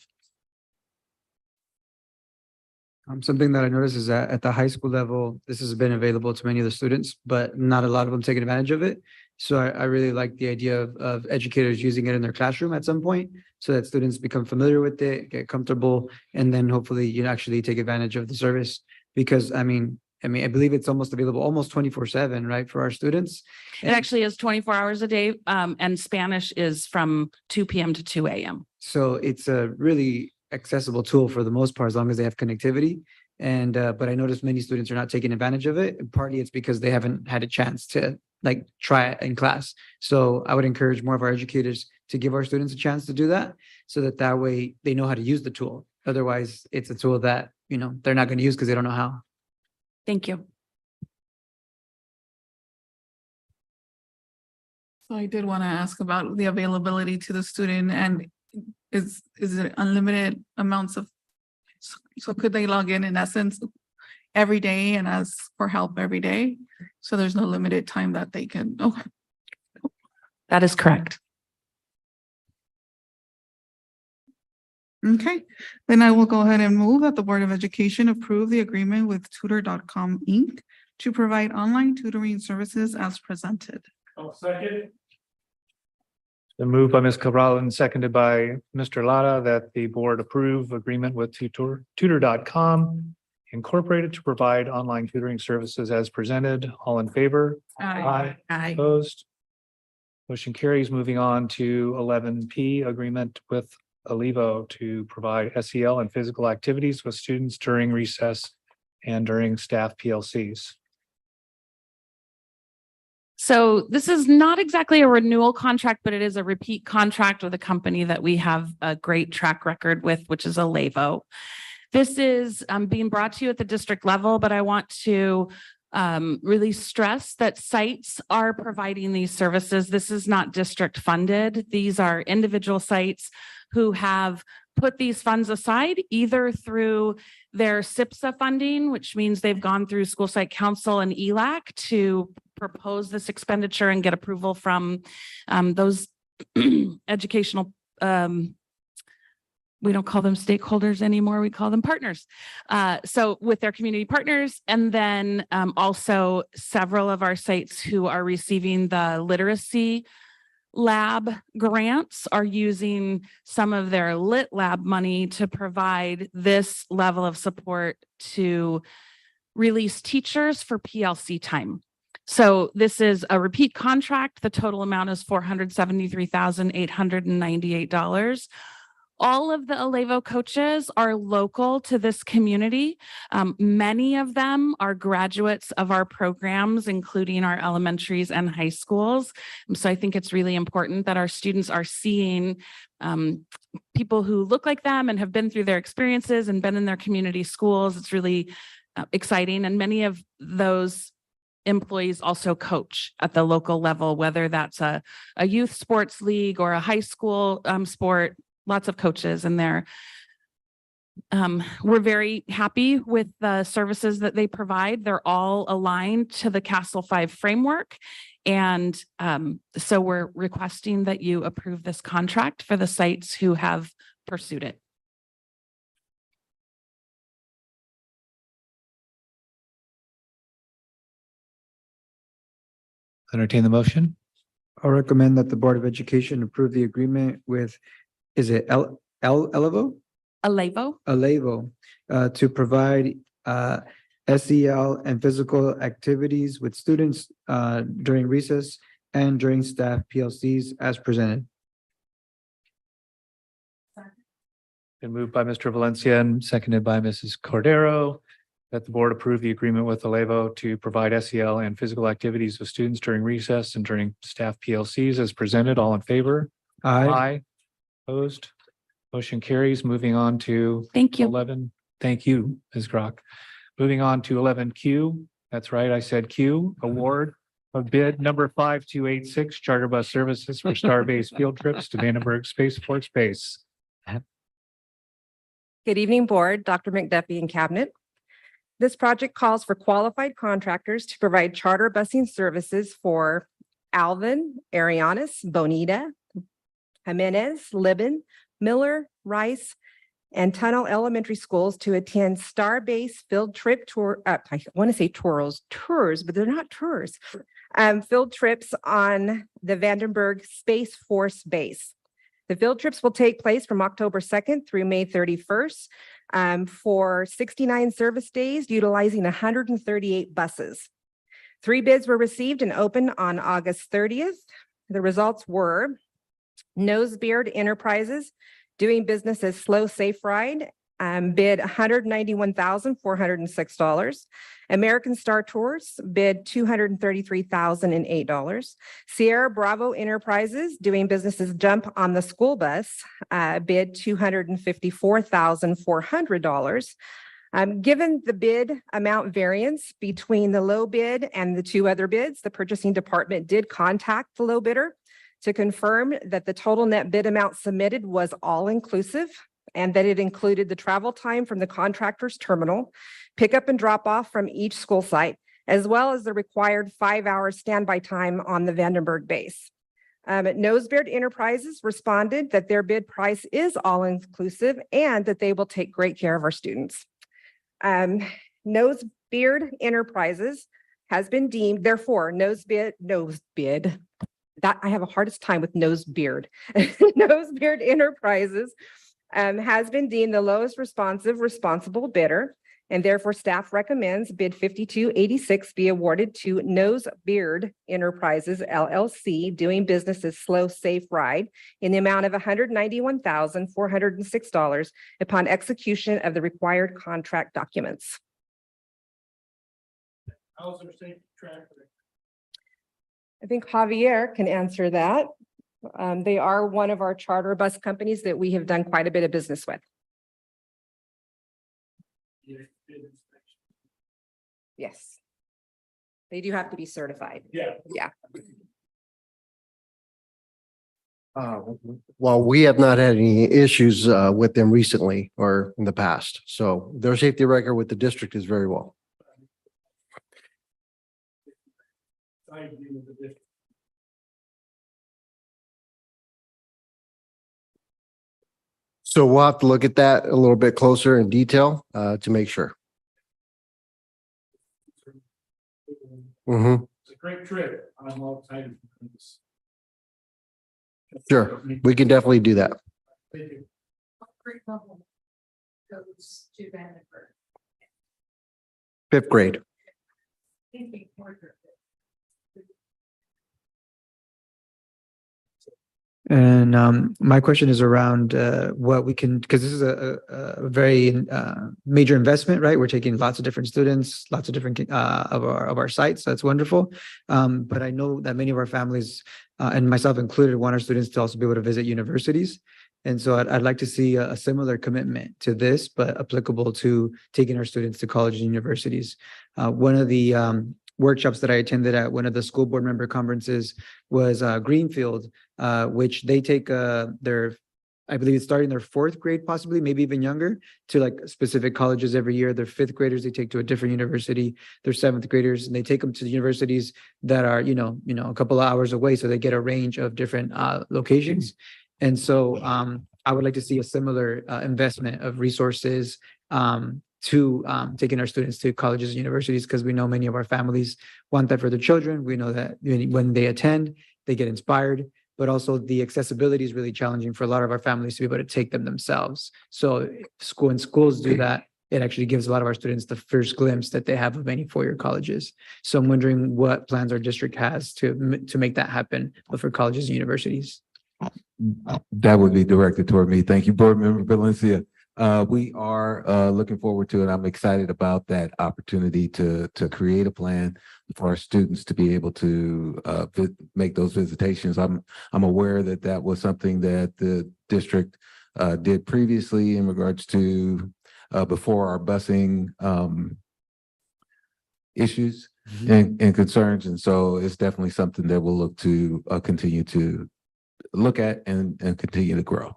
Something that I noticed is that at the high school level, this has been available to many of the students, but not a lot of them taking advantage of it. So I really like the idea of educators using it in their classroom at some point so that students become familiar with it, get comfortable, and then hopefully you actually take advantage of the service. Because I believe it's almost available almost 24/7, right, for our students. It actually is 24 hours a day, and Spanish is from 2 p.m. to 2 a.m. So it's a really accessible tool for the most part, as long as they have connectivity. And but I noticed many students are not taking advantage of it. And partly it's because they haven't had a chance to try it in class. So I would encourage more of our educators to give our students a chance to do that, so that way they know how to use the tool. Otherwise, it's a tool that they're not going to use because they don't know how. Thank you. So I did want to ask about the availability to the student, and is it unlimited amounts of, so could they log in essence every day and ask for help every day? So there's no limited time that they can, okay. That is correct. Okay, then I will go ahead and move that the Board of Education approve the agreement with tutor.com Inc. to provide online tutoring services as presented. I'll second. The move by Ms. Cabral and seconded by Mr. Lara that the board approve agreement with tutor.com Incorporated to provide online tutoring services as presented. All in favor? Aye. Opposed? Motion carries. Moving on to 11P, agreement with Alivo to provide SEL and physical activities with students during recess and during staff PLCs. So this is not exactly a renewal contract, but it is a repeat contract with a company that we have a great track record with, which is Alivo. This is being brought to you at the district level, but I want to really stress that sites are providing these services. This is not district funded. These are individual sites who have put these funds aside either through their SIPSA funding, which means they've gone through school site council and ELAC to propose this expenditure and get approval from those educational, we don't call them stakeholders anymore, we call them partners. So with their community partners, and then also several of our sites who are receiving the literacy lab grants are using some of their lit lab money to provide this level of support to release teachers for PLC time. So this is a repeat contract. The total amount is $473,898. All of the Alevo coaches are local to this community. Many of them are graduates of our programs, including our elementaries and high schools. So I think it's really important that our students are seeing people who look like them and have been through their experiences and been in their community schools. It's really exciting. And many of those employees also coach at the local level, whether that's a youth sports league or a high school sport. Lots of coaches in there. We're very happy with the services that they provide. They're all aligned to the Castle 5 framework. And so we're requesting that you approve this contract for the sites who have pursued it. Entertain the motion. I'll recommend that the Board of Education approve the agreement with, is it Alevo? Alevo. To provide SEL and physical activities with students during recess and during staff PLCs as presented. Been moved by Mr. Valencia and seconded by Mrs. Cordero that the board approve the agreement with Alevo to provide SEL and physical activities with students during recess and during staff PLCs as presented. All in favor? Aye. Opposed? Motion carries. Moving on to Thank you. 11. Thank you, Ms. Grock. Moving on to 11Q. That's right. I said Q, award of bid number 5286, charter bus services for star-based field trips to Vandenberg Space Force Base. Good evening, Board, Dr. McDuffie and Cabinet. This project calls for qualified contractors to provide charter busing services for Alvin, Arianis, Bonita, Jimenez, Libin, Miller, Rice, and Tunnel Elementary Schools to attend star-based field trip tour. I want to say tours, but they're not tours. Field trips on the Vandenberg Space Force Base. The field trips will take place from October 2nd through May 31st for 69 service days, utilizing 138 buses. 3 bids were received and opened on August 30th. The results were Nosebeard Enterprises, doing business as Slow Safe Ride, bid $191,406. American Star Tours bid $233,008. Sierra Bravo Enterprises, doing business as Jump on the School Bus, bid $254,400. Given the bid amount variance between the low bid and the 2 other bids, the purchasing department did contact the low bidder to confirm that the total net bid amount submitted was all inclusive and that it included the travel time from the contractor's terminal, pickup and drop off from each school site, as well as the required 5-hour standby time on the Vandenberg base. Nosebeard Enterprises responded that their bid price is all inclusive and that they will take great care of our students. Nosebeard Enterprises has been deemed, therefore, Nosebeard, that I have a hardest time with Nosebeard. Nosebeard Enterprises has been deemed the lowest responsible bidder, and therefore staff recommends bid 5286 be awarded to Nosebeard Enterprises LLC, doing business as Slow Safe Ride, in the amount of $191,406 upon execution of the required contract documents. How's their safety track? I think Javier can answer that. They are one of our charter bus companies that we have done quite a bit of business with. Yes. They do have to be certified. Yeah. Well, we have not had any issues with them recently or in the past. So their safety record with the district is very well. So we'll have to look at that a little bit closer in detail to make sure. It's a great trip. I'm all excited for this. Sure, we can definitely do that. Thank you. Goes to Vandenberg. 5th grade. And my question is around what we can, because this is a very major investment, right? We're taking lots of different students, lots of different of our sites. That's wonderful. But I know that many of our families, and myself included, want our students to also be able to visit universities. And so I'd like to see a similar commitment to this, but applicable to taking our students to colleges and universities. One of the workshops that I attended at one of the school board member conferences was Greenfield, which they take their, I believe it's starting their fourth grade, possibly, maybe even younger, to like specific colleges every year. Their fifth graders, they take to a different university. Their seventh graders, and they take them to the universities that are, a couple of hours away. So they get a range of different locations. And so I would like to see a similar investment of resources to taking our students to colleges and universities, because we know many of our families want that for their children. We know that when they attend, they get inspired, but also the accessibility is really challenging for a lot of our families to be able to take them themselves. So when schools do that, it actually gives a lot of our students the first glimpse that they have of many four-year colleges. So I'm wondering what plans our district has to make that happen, but for colleges and universities. That would be directed toward me. Thank you, Board Member Valencia. We are looking forward to it. I'm excited about that opportunity to create a plan for our students to be able to make those visitations. I'm aware that that was something that the district did previously in regards to before our busing issues and concerns. And so it's definitely something that we'll look to continue to look at and continue to grow.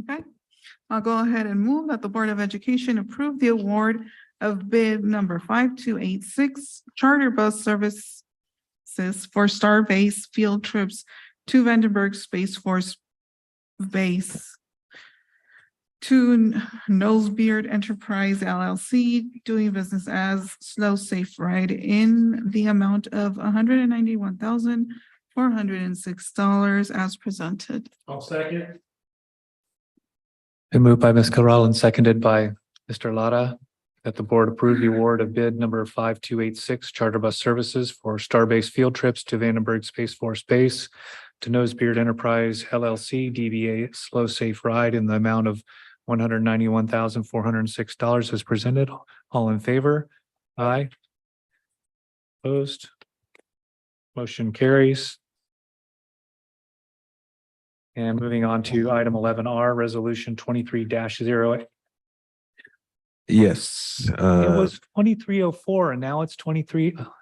Okay, I'll go ahead and move that the Board of Education approve the award of bid number 5286 charter bus services for star-based field trips to Vandenberg Space Force Base to Nosbeard Enterprise LLC, doing business as Slow Safe Ride, in the amount of $191,406 as presented. I'll second. Been moved by Ms. Corral and seconded by Mr. Lara that the board approve the award of bid number 5286 charter bus services for star-based field trips to Vandenberg Space Force Base to Nosbeard Enterprise LLC, DBA Slow Safe Ride, in the amount of $191,406 as presented. All in favor? Aye. Opposed? Motion carries. And moving on to item 11R, resolution 23-0. Yes. It was 2304 and now it's 23. Oh,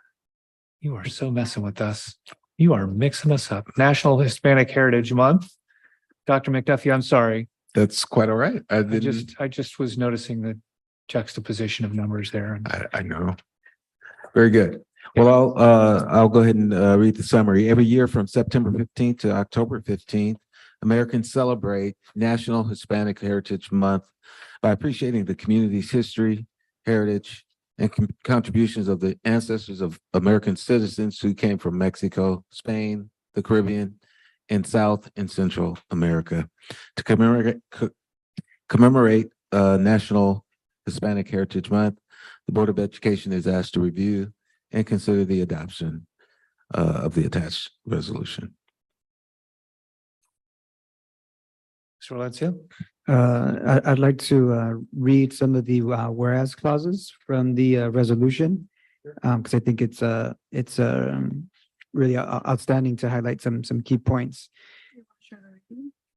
you are so messing with us. You are mixing us up. National Hispanic Heritage Month. Dr. McDuffie, I'm sorry. That's quite all right. I just was noticing the juxtaposition of numbers there. I know. Very good. Well, I'll go ahead and read the summary. Every year from September 15th to October 15th, Americans celebrate National Hispanic Heritage Month by appreciating the community's history, heritage, and contributions of the ancestors of American citizens who came from Mexico, Spain, the Caribbean, and South and Central America. To commemorate National Hispanic Heritage Month, the Board of Education is asked to review and consider the adoption of the attached resolution. Mr. Valencia? I'd like to read some of the whereas clauses from the resolution, because I think it's really outstanding to highlight some key points.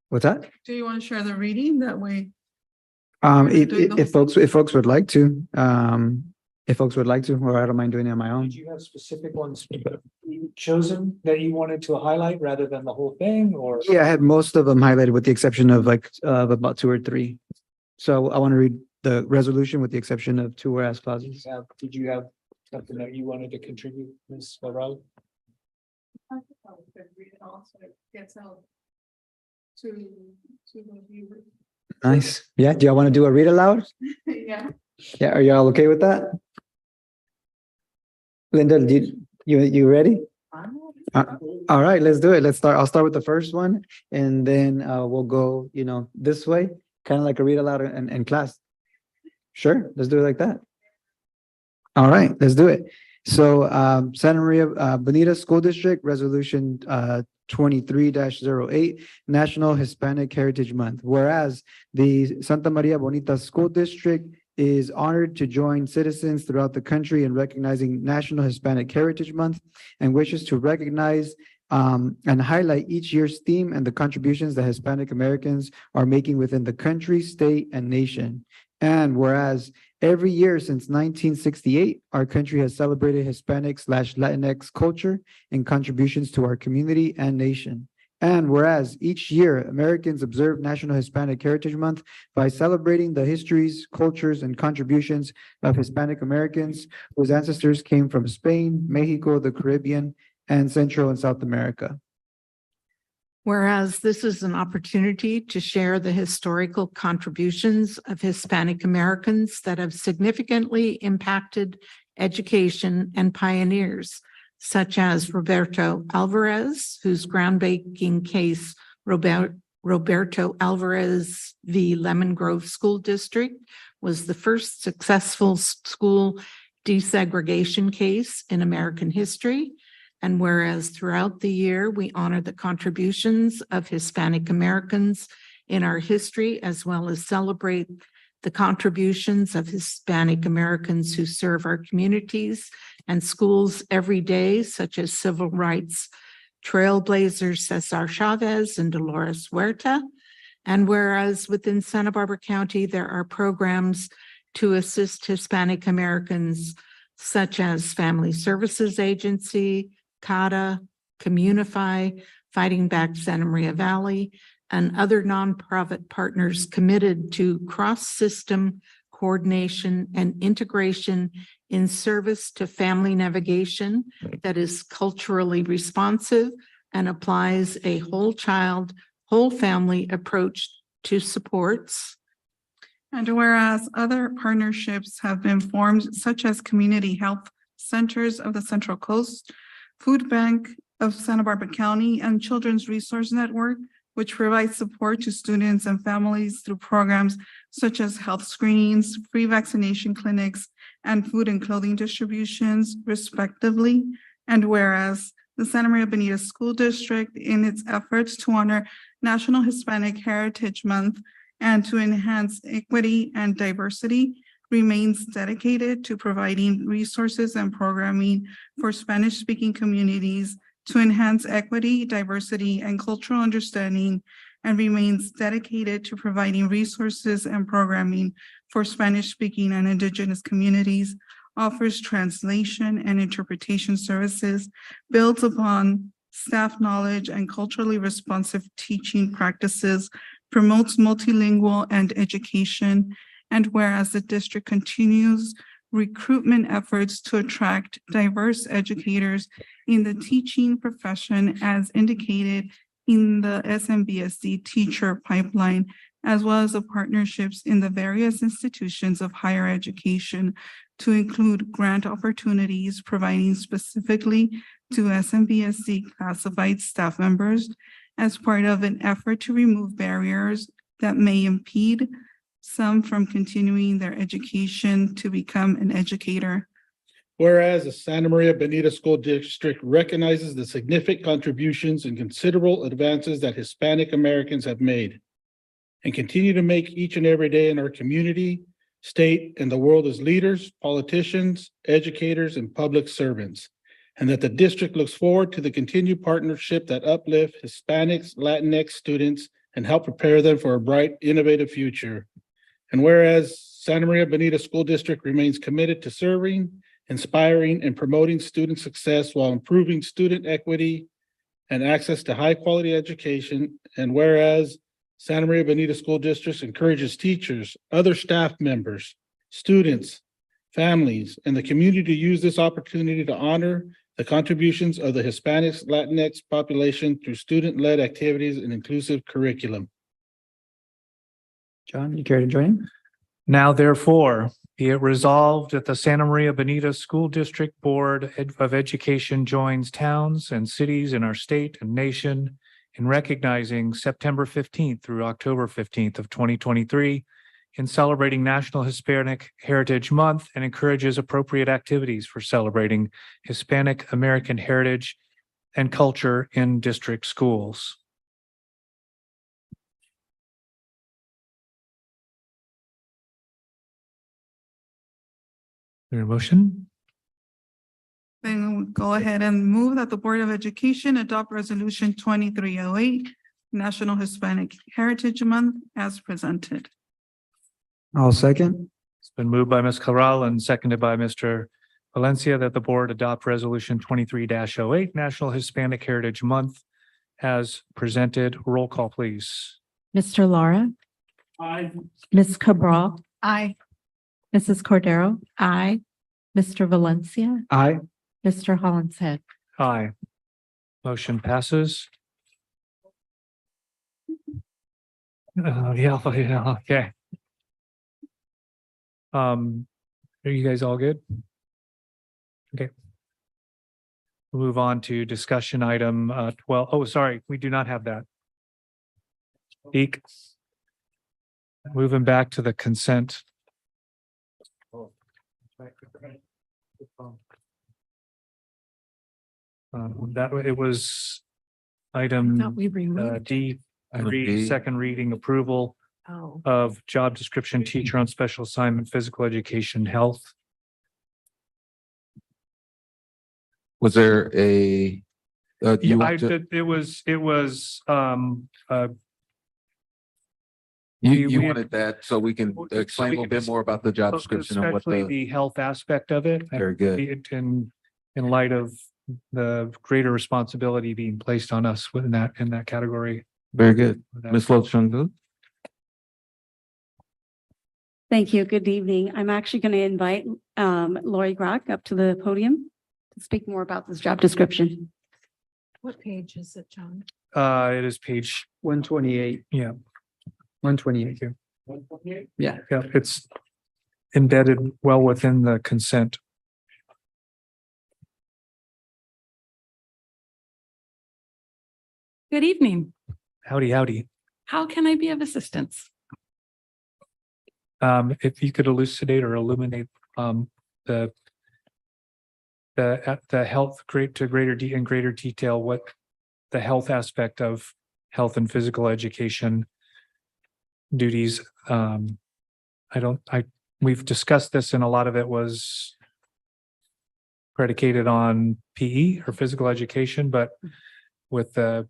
What's that? Do you want to share the reading that way? If folks would like to, or I don't mind doing it on my own. Did you have specific ones chosen that you wanted to highlight rather than the whole thing, or? Yeah, I had most of them highlighted with the exception of of about two or three. So I want to read the resolution with the exception of two whereas clauses. Did you have something that you wanted to contribute, Ms. Morales? I could probably read it also. It gets out to the viewers. Nice. Yeah. Do y'all want to do a read aloud? Yeah. Yeah. Are y'all okay with that? Linda, you ready? All right, let's do it. I'll start with the first one, and then we'll go, this way, kind of like a read aloud in class. Sure, let's do it like that. All right, let's do it. So Santa Maria Bonita School District Resolution 23-08, National Hispanic Heritage Month. Whereas the Santa Maria Bonita School District is honored to join citizens throughout the country in recognizing National Hispanic Heritage Month and wishes to recognize and highlight each year's theme and the contributions that Hispanic Americans are making within the country, state, and nation. And whereas every year since 1968, our country has celebrated Hispanic/Latinx culture and contributions to our community and nation. And whereas each year Americans observe National Hispanic Heritage Month by celebrating the histories, cultures, and contributions of Hispanic Americans whose ancestors came from Spain, Mexico, the Caribbean, and Central and South America. Whereas this is an opportunity to share the historical contributions of Hispanic Americans that have significantly impacted education and pioneers, such as Roberto Alvarez, whose groundbreaking case, Roberto Alvarez v. Lemon Grove School District, was the first successful school desegregation case in American history. And whereas throughout the year, we honor the contributions of Hispanic Americans in our history, as well as celebrate the contributions of Hispanic Americans who serve our communities and schools every day, such as civil rights trailblazers Cesar Chavez and Dolores Huerta. And whereas within Santa Barbara County, there are programs to assist Hispanic Americans, such as Family Services Agency, CADA, Communify, Fighting Back Santa Maria Valley, and other nonprofit partners committed to cross-system coordination and integration in service to family navigation that is culturally responsive and applies a whole child, whole family approach to supports. And whereas other partnerships have been formed, such as community health centers of the Central Coast, Food Bank of Santa Barbara County, and Children's Resource Network, which provides support to students and families through programs such as health screenings, free vaccination clinics, and food and clothing distributions, respectively. And whereas the Santa Maria Bonita School District, in its efforts to honor National Hispanic Heritage Month and to enhance equity and diversity, remains dedicated to providing resources and programming for Spanish-speaking communities to enhance equity, diversity, and cultural understanding, and remains dedicated to providing resources and programming for Spanish-speaking and Indigenous communities, offers translation and interpretation services, builds upon staff knowledge and culturally responsive teaching practices, promotes multilingual and education. And whereas the district continues recruitment efforts to attract diverse educators in the teaching profession as indicated in the SMBSD teacher pipeline, as well as the partnerships in the various institutions of higher education to include grant opportunities providing specifically to SMBSD classified staff members as part of an effort to remove barriers that may impede some from continuing their education to become an educator. Whereas the Santa Maria Bonita School District recognizes the significant contributions and considerable advances that Hispanic Americans have made and continue to make each and every day in our community, state, and the world as leaders, politicians, educators, and public servants, and that the district looks forward to the continued partnership that uplift Hispanics, Latinx students, and help prepare them for a bright, innovative future. And whereas Santa Maria Bonita School District remains committed to serving, inspiring, and promoting student success while improving student equity and access to high-quality education. And whereas Santa Maria Bonita School District encourages teachers, other staff members, students, families, and the community to use this opportunity to honor the contributions of the Hispanics, Latinx population through student-led activities and inclusive curriculum. John, you care to join in? Now therefore, be it resolved that the Santa Maria Bonita School District Board of Education joins towns and cities in our state and nation in recognizing September 15th through October 15th of 2023 in celebrating National Hispanic Heritage Month and encourages appropriate activities for celebrating Hispanic American heritage and culture in district schools. Your motion? Then we'll go ahead and move that the Board of Education adopt Resolution 2308, National Hispanic Heritage Month as presented. I'll second. It's been moved by Ms. Corral and seconded by Mr. Valencia that the board adopt Resolution 23-08, National Hispanic Heritage Month as presented. Roll call, please. Mr. Laura, Aye. Ms. Cabral, Aye. Mrs. Cordero, aye. Mr. Valencia, Aye. Mr. Hollinshead. Aye. Motion passes. Yeah, okay. Are you guys all good? Okay. We'll move on to discussion item 12. Oh, sorry, we do not have that. Eek. Moving back to the consent. That it was item We removed. D, Item D. second reading approval Oh. of job description, teacher on special assignment, physical education, health. Was there a? Yeah, you want to- it was, You, we you had- wanted that so we can explain a little bit more about the job description and what especially the, the health aspect of it. very good. In light of the greater responsibility being placed on us in that category. Very good. Ms. Lochungu? Thank you. Good evening. I'm actually going to invite Lori Grock up to the podium to speak more about this job description. What page is it, John? It is page, 128. yeah, 128. Yeah. yeah, it's embedded well within the consent. Good evening. Howdy, howdy. How can I be of assistance? If you could elucidate or illuminate the health in greater detail, what the health aspect of health and physical education duties. We've discussed this and a lot of it was predicated on PE or physical education, but with the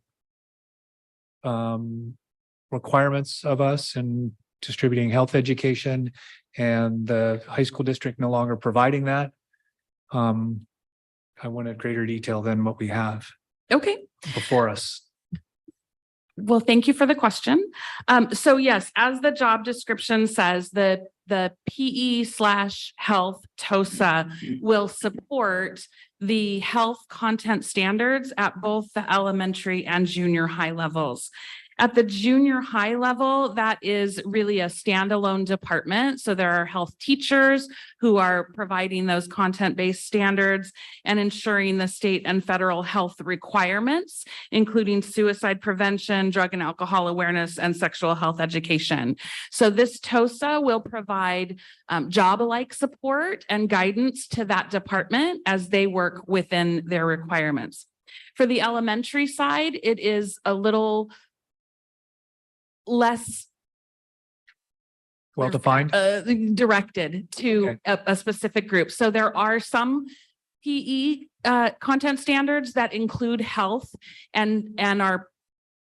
requirements of us and distributing health education and the high school district no longer providing that. I wanted greater detail than what we have Okay. before us. Well, thank you for the question. So yes, as the job description says, the PE/health TOSA will support the health content standards at both the elementary and junior high levels. At the junior high level, that is really a standalone department. So there are health teachers who are providing those content-based standards and ensuring the state and federal health requirements, including suicide prevention, drug and alcohol awareness, and sexual health education. So this TOSA will provide job-alike support and guidance to that department as they work within their requirements. For the elementary side, it is a little less Well-defined. Directed to a specific group. So there are some PE content standards that include health and our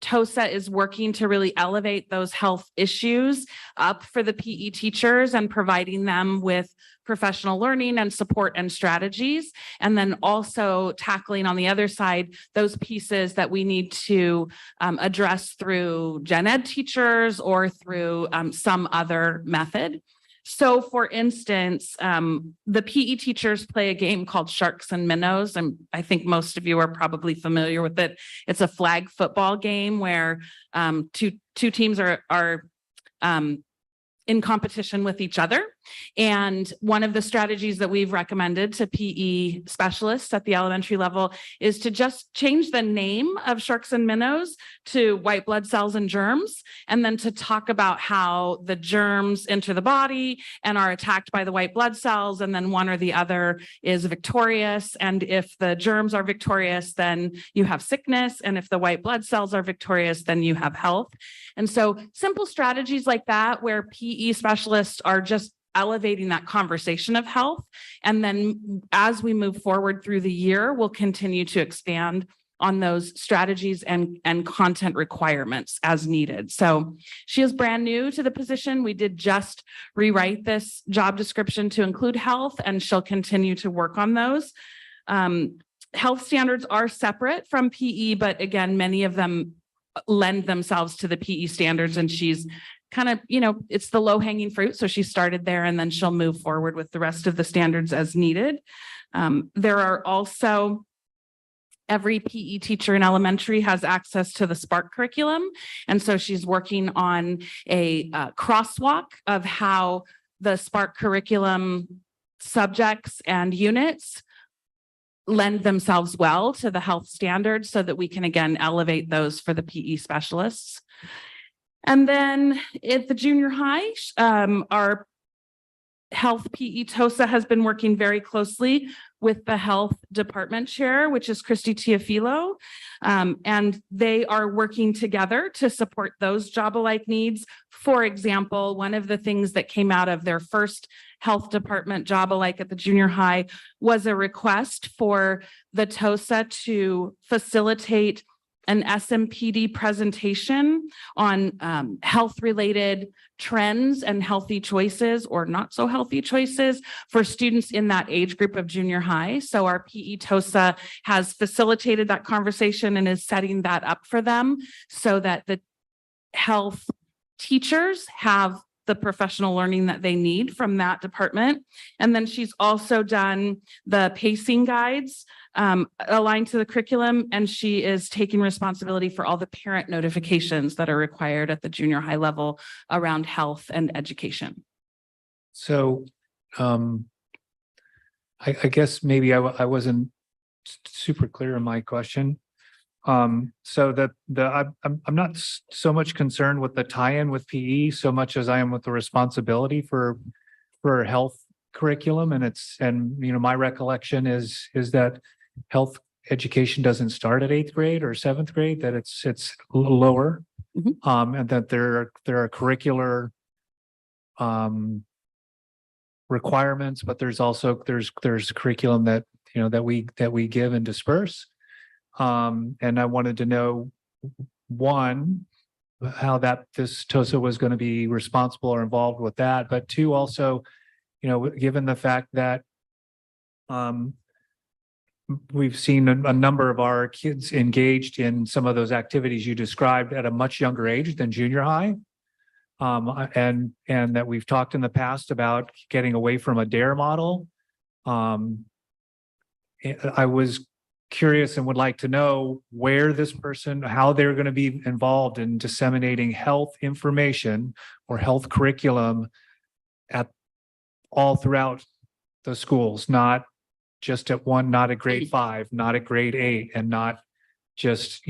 TOSA is working to really elevate those health issues up for the PE teachers and providing them with professional learning and support and strategies. And then also tackling on the other side, those pieces that we need to address through gen ed teachers or through some other method. So for instance, the PE teachers play a game called Sharks and Minnows, and I think most of you are probably familiar with it. It's a flag football game where two teams are in competition with each other. And one of the strategies that we've recommended to PE specialists at the elementary level is to just change the name of sharks and minnows to white blood cells and germs, and then to talk about how the germs enter the body and are attacked by the white blood cells, and then one or the other is victorious. And if the germs are victorious, then you have sickness. And if the white blood cells are victorious, then you have health. And so simple strategies like that, where PE specialists are just elevating that conversation of health. And then as we move forward through the year, we'll continue to expand on those strategies and content requirements as needed. So she is brand new to the position. We did just rewrite this job description to include health, and she'll continue to work on those. Health standards are separate from PE, but again, many of them lend themselves to the PE standards, and she's kind of, it's the low hanging fruit. So she started there, and then she'll move forward with the rest of the standards as needed. There are also, every PE teacher in elementary has access to the Spark curriculum. And so she's working on a crosswalk of how the Spark curriculum subjects and units lend themselves well to the health standards, so that we can again elevate those for the PE specialists. And then at the junior high, our health PE TOSA has been working very closely with the health department chair, which is Christy Tiafilo. And they are working together to support those job-alike needs. For example, one of the things that came out of their first health department job-alike at the junior high was a request for the TOSA to facilitate an SMPD presentation on health-related trends and healthy choices or not so healthy choices for students in that age group of junior high. So our PE TOSA has facilitated that conversation and is setting that up for them, so that the health teachers have the professional learning that they need from that department. And then she's also done the pacing guides aligned to the curriculum, and she is taking responsibility for all the parent notifications that are required at the junior high level around health and education. So I guess maybe I wasn't super clear in my question. So that I'm not so much concerned with the tie-in with PE so much as I am with the responsibility for health curriculum. And my recollection is that health education doesn't start at 8th grade or 7th grade, that it's a little lower. And that there are curricular requirements, but there's also there's curriculum that that we give and disperse. And I wanted to know, one, how this TOSA was going to be responsible or involved with that, but two, also, given the fact that we've seen a number of our kids engaged in some of those activities you described at a much younger age than junior high, and that we've talked in the past about getting away from a DARE model. I was curious and would like to know where this person, how they're going to be involved in disseminating health information or health curriculum all throughout the schools, not just not at grade 5, not at grade 8, and not just,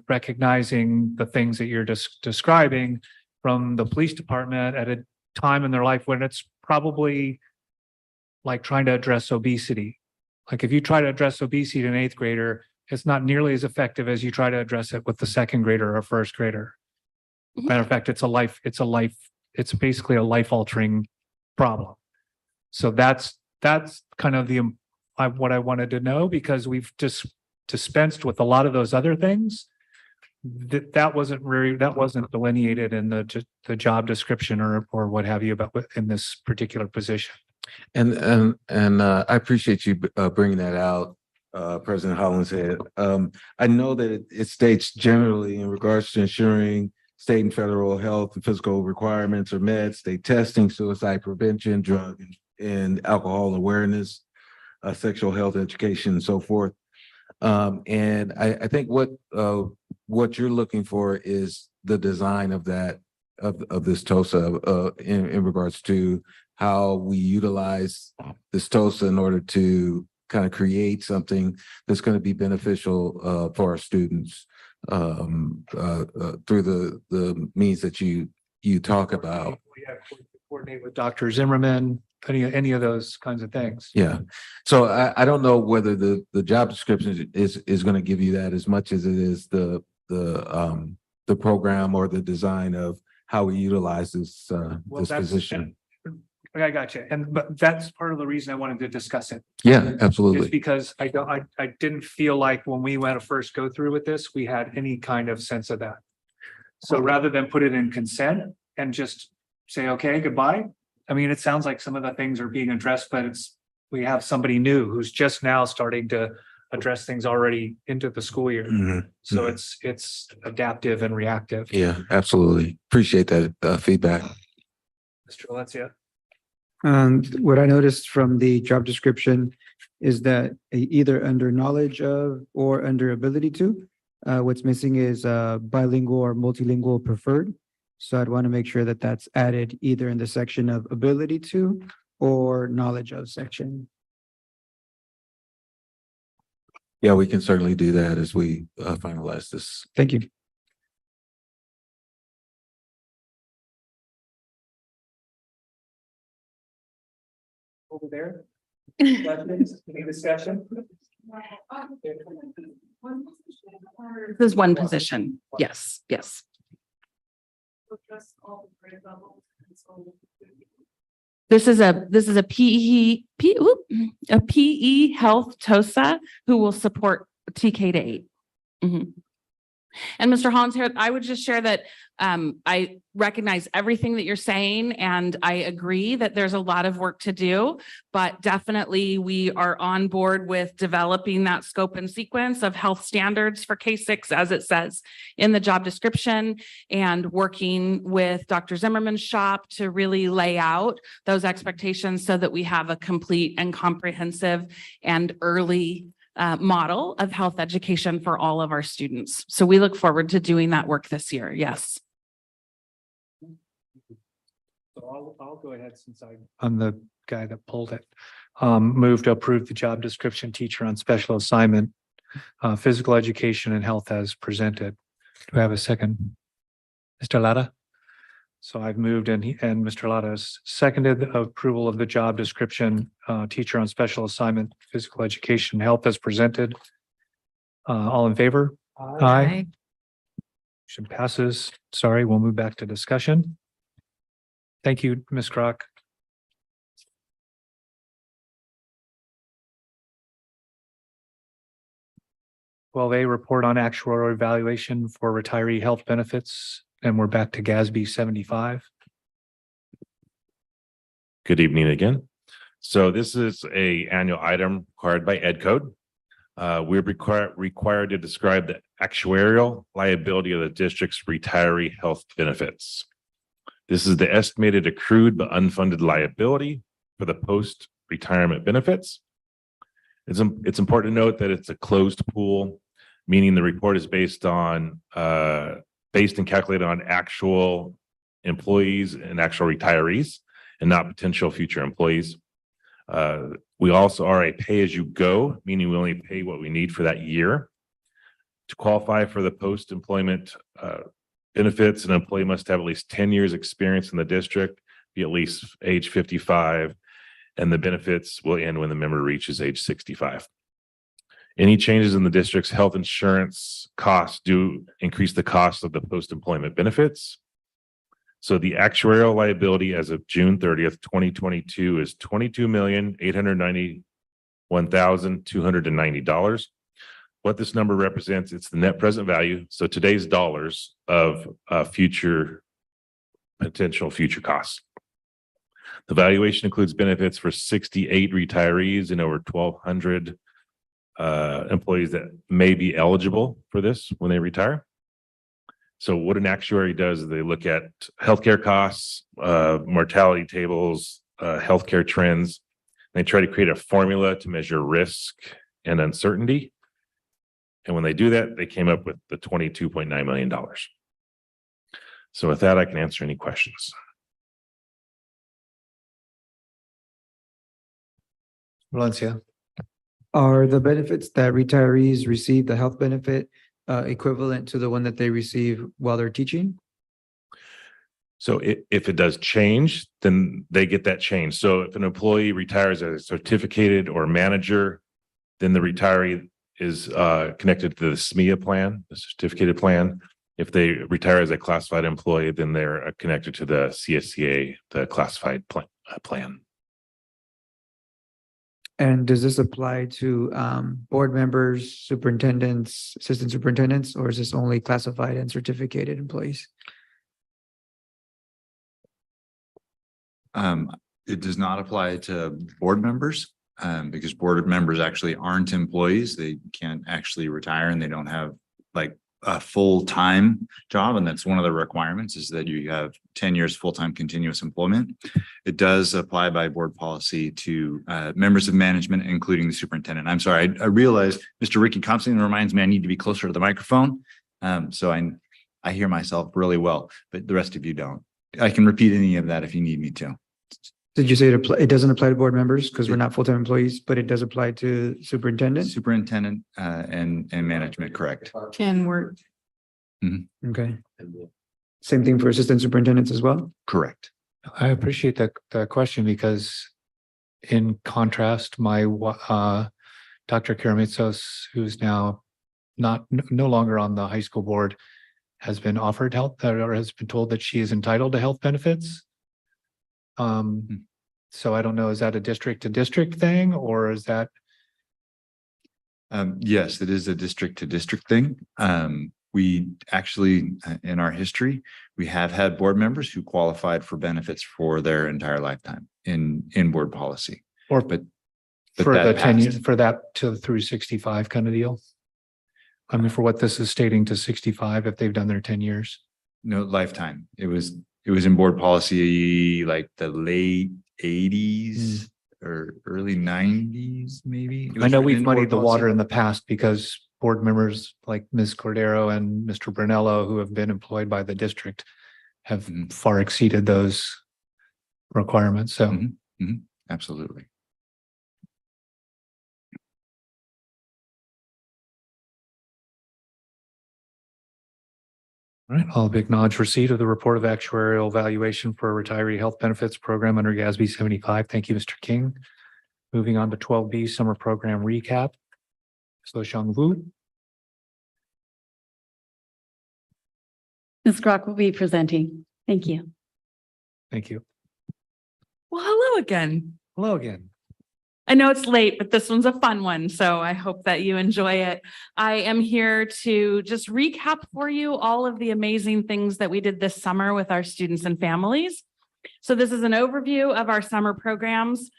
recognizing the things that you're describing from the police department at a time in their life when it's probably like trying to address obesity. Like if you try to address obesity to an 8th grader, it's not nearly as effective as you try to address it with the 2nd grader or 1st grader. Matter of fact, it's basically a life-altering problem. So that's kind of what I wanted to know, because we've just dispensed with a lot of those other things. That wasn't delineated in the job description or what have you about in this particular position. And I appreciate you bringing that out, President Hollinshead. I know that it states generally in regards to ensuring state and federal health and physical requirements are met, state testing, suicide prevention, drug and alcohol awareness, sexual health education, and so forth. And I think what you're looking for is the design of that of this TOSA in regards to how we utilize this TOSA in order to kind of create something that's going to be beneficial for our students through the means that you talk about. We have to coordinate with Dr. Zimmerman, any of those kinds of things. Yeah. So I don't know whether the job description is going to give you that as much as it is the program or the design of how we utilize this this position. I got you. But that's part of the reason I wanted to discuss it. Yeah, Is absolutely. because I didn't feel like when we went to first go through with this, we had any kind of sense of that. So rather than put it in consent and just say, okay, goodbye. I mean, it sounds like some of the things are being addressed, but we have somebody new who's just now starting to address things already into the school year. So it's adaptive and reactive. Yeah, absolutely. Appreciate that feedback. Mr. Valencia. What I noticed from the job description is that either under knowledge of or under ability to, what's missing is bilingual or multilingual preferred. So I'd want to make sure that that's added either in the section of ability to or knowledge of section. Yeah, we can certainly do that as we finalize this. Thank you. Over there. Questions? Any discussion? This is one position. Yes, yes. This is a PE health TOSA who will support TK to 8. And Mr. Hollins here, I would just share that I recognize everything that you're saying, and I agree that there's a lot of work to do, but definitely we are on board with developing that scope and sequence of health standards for K-6, as it says in the job description, and working with Dr. Zimmerman's shop to really lay out those expectations so that we have a complete and comprehensive and early model of health education for all of our students. So we look forward to doing that work this year. Yes. So I'll go ahead since I'm the guy that pulled it. Move to approve the job description teacher on special assignment, physical education and health as presented. Do I have a second? Mr. Lara? So I've moved and Mr. Lara has seconded the approval of the job description, teacher on special assignment, physical education, health as presented. All in favor? Aye. Motion passes. Sorry, we'll move back to discussion. Thank you, Ms. Crock. Well, a report on actuarial evaluation for retiree health benefits, and we're back to GASB 75. Good evening again. So this is a annual item required by Ed Code. We're required to describe the actuarial liability of the district's retiree health benefits. This is the estimated accrued but unfunded liability for the post-retirement benefits. It's important to note that it's a closed pool, meaning the report is based and calculated on actual employees and actual retirees and not potential future employees. We also are a pay-as-you-go, meaning we only pay what we need for that year. To qualify for the post-employment benefits, an employee must have at least 10 years experience in the district, be at least age 55, and the benefits will end when the member reaches age 65. Any changes in the district's health insurance costs do increase the cost of the post-employment benefits. So the actuarial liability as of June 30th, 2022 is $22,891,290. What this number represents, it's the net present value. So today's dollars of potential future costs. The valuation includes benefits for 68 retirees and over 1,200 employees that may be eligible for this when they retire. So what an actuary does is they look at healthcare costs, mortality tables, healthcare trends. They try to create a formula to measure risk and uncertainty. And when they do that, they came up with the $22.9 million. So with that, I can answer any questions. Valencia. Are the benefits that retirees receive, the health benefit, equivalent to the one that they receive while they're teaching? So if it does change, then they get that change. So if an employee retires as a certificated or manager, then the retiree is connected to the SMEA plan, the certificated plan. If they retire as a classified employee, then they're connected to the CSCA, the classified plan. And does this apply to board members, superintendents, assistant superintendents, or is this only classified and certificated employees? It does not apply to board members, because board members actually aren't employees. They can't actually retire and they don't have like a full-time job. And that's one of the requirements, is that you have 10 years full-time continuous employment. It does apply by board policy to members of management, including the superintendent. I'm sorry, I realize Mr. Ricky constantly reminds me I need to be closer to the microphone. So I hear myself really well, but the rest of you don't. I can repeat any of that if you need me to. Did you say it doesn't apply to board members because we're not full-time employees, but it does apply to superintendent? Superintendent and management, correct. Can work. Okay. Same thing for assistant superintendents as well? Correct. I appreciate that question because in contrast, my Dr. Karamitsos, who's now no longer on the high school board, has been offered health or has been told that she is entitled to health benefits. So I don't know, is that a district to district thing or is that? Yes, it is a district to district thing. We actually, in our history, we have had board members who qualified for benefits for their entire lifetime in board policy. But for the 10 years, for that through 65 kind of deal? I mean, for what this is stating to 65, if they've done their 10 years? No, lifetime. It was in board policy like the late 80s or early 90s, maybe. I know we've muddied the water in the past because board members like Ms. Cordero and Mr. Brunello, who have been employed by the district, have far exceeded those requirements. So absolutely. All right, I'll acknowledge receipt of the report of actuarial valuation for a retiree health benefits program under GASB 75. Thank you, Mr. King. Moving on to 12B, summer program recap. So Xiang Wu. Ms. Grok will be presenting. Thank you. Thank you. Well, hello again. Hello again. I know it's late, but this one's a fun one, so I hope that you enjoy it. I am here to just recap for you all of the amazing things that we did this summer with our students and families. So this is an overview of our summer programs.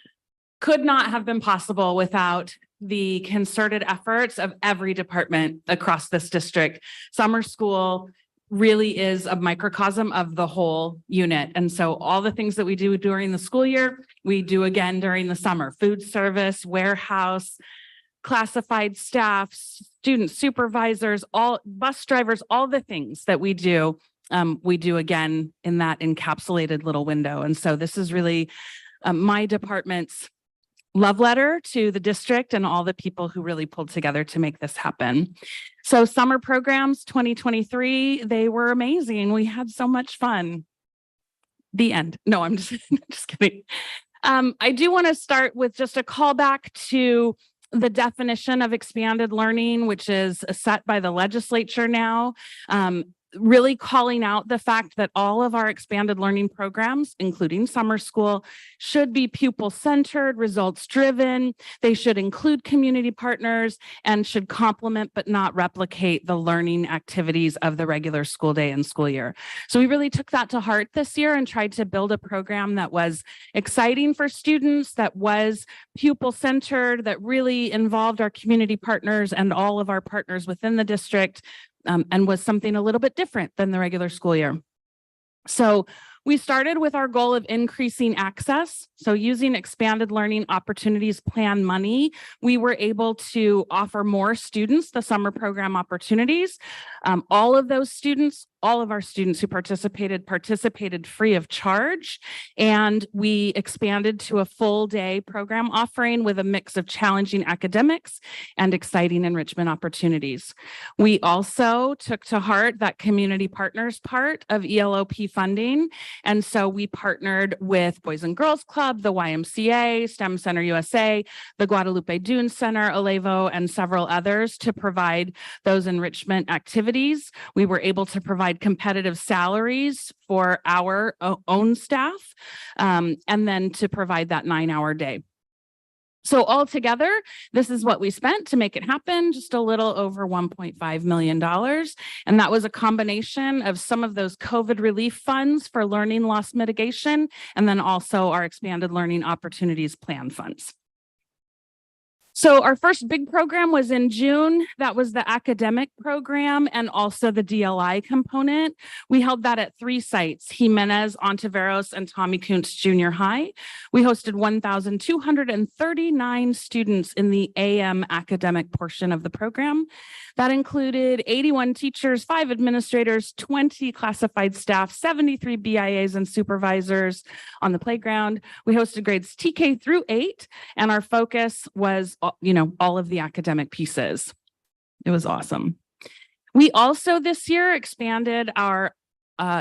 Could not have been possible without the concerted efforts of every department across this district. Summer school really is a microcosm of the whole unit. And so all the things that we do during the school year, we do again during the summer: food service, warehouse, classified staff, student supervisors, all bus drivers, all the things that we do again in that encapsulated little window. And so this is really my department's love letter to the district and all the people who really pulled together to make this happen. So summer programs 2023, they were amazing. We had so much fun. The end. No, I'm just kidding. I do want to start with just a callback to the definition of expanded learning, which is set by the legislature now. Really calling out the fact that all of our expanded learning programs, including summer school, should be pupil-centered, results-driven. They should include community partners and should complement but not replicate the learning activities of the regular school day and school year. So we really took that to heart this year and tried to build a program that was exciting for students, that was pupil-centered, that really involved our community partners and all of our partners within the district, and was something a little bit different than the regular school year. So we started with our goal of increasing access. So using expanded learning opportunities plan money, we were able to offer more students the summer program opportunities. All of our students who participated free of charge. And we expanded to a full day program offering with a mix of challenging academics and exciting enrichment opportunities. We also took to heart that community partners part of ELOP funding. And so we partnered with Boys and Girls Club, the YMCA, STEM Center USA, the Guadalupe Dunes Center, Alevo, and several others to provide those enrichment activities. We were able to provide competitive salaries for our own staff, and then to provide that 9-hour day. So altogether, this is what we spent to make it happen, just a little over $1.5 million. And that was a combination of some of those COVID relief funds for learning loss mitigation, and then also our expanded learning opportunities plan funds. So our first big program was in June. That was the academic program and also the DLI component. We held that at 3 sites, Jimenez, Ontiveros, and Tommy Kuntz Junior High. We hosted 1,239 students in the AM academic portion of the program. That included 81 teachers, 5 administrators, 20 classified staff, 73 BIAs and supervisors on the playground. We hosted grades TK through 8, and our focus was, all of the academic pieces. It was awesome. We also this year expanded our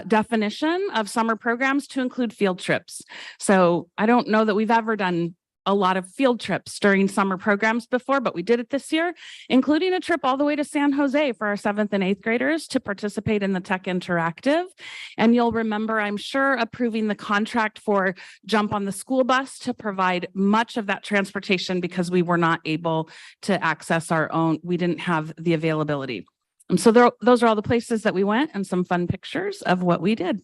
definition of summer programs to include field trips. So I don't know that we've ever done a lot of field trips during summer programs before, but we did it this year, including a trip all the way to San Jose for our 7th and 8th graders to participate in the Tech Interactive. And you'll remember, I'm sure, approving the contract for Jump on the School Bus to provide much of that transportation because we were not able to access our own, we didn't have the availability. So those are all the places that we went and some fun pictures of what we did.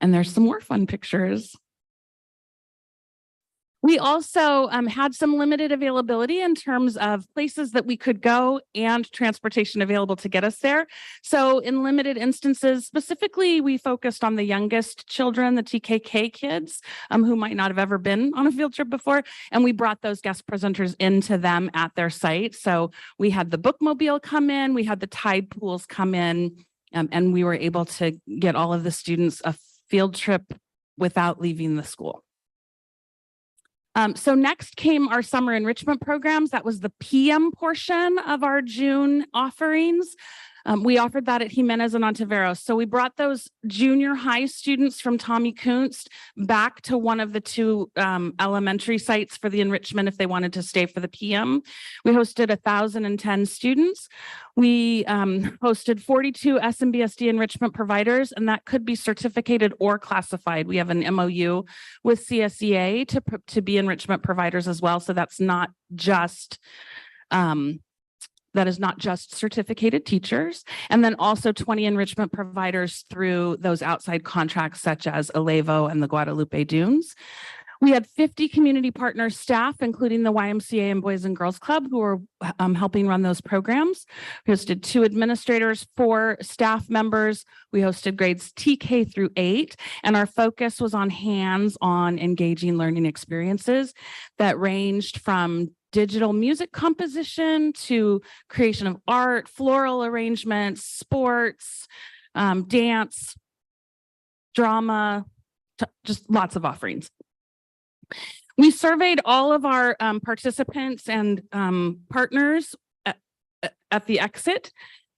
And there's some more fun pictures. We also had some limited availability in terms of places that we could go and transportation available to get us there. So in limited instances, specifically, we focused on the youngest children, the TKK kids, who might not have ever been on a field trip before. And we brought those guest presenters into them at their site. So we had the bookmobile come in, we had the tide pools come in, and we were able to get all of the students a field trip without leaving the school. So next came our summer enrichment programs. That was the PM portion of our June offerings. We offered that at Jimenez and Ontiveros. So we brought those junior high students from Tommy Kuntz back to one of the 2 elementary sites for the enrichment if they wanted to stay for the PM. We hosted 1,010 students. We hosted 42 SMBSD enrichment providers, and that could be certificated or classified. We have an MOU with CSEA to be enrichment providers as well. So that's not just that is not just certificated teachers, and then also 20 enrichment providers through those outside contracts such as Alevo and the Guadalupe Dunes. We had 50 community partner staff, including the YMCA and Boys and Girls Club, who were helping run those programs. We hosted 2 administrators, 4 staff members. We hosted grades TK through 8, and our focus was on hands-on engaging learning experiences that ranged from digital music composition to creation of art, floral arrangements, sports, dance, drama, just lots of offerings. We surveyed all of our participants and partners at the exit.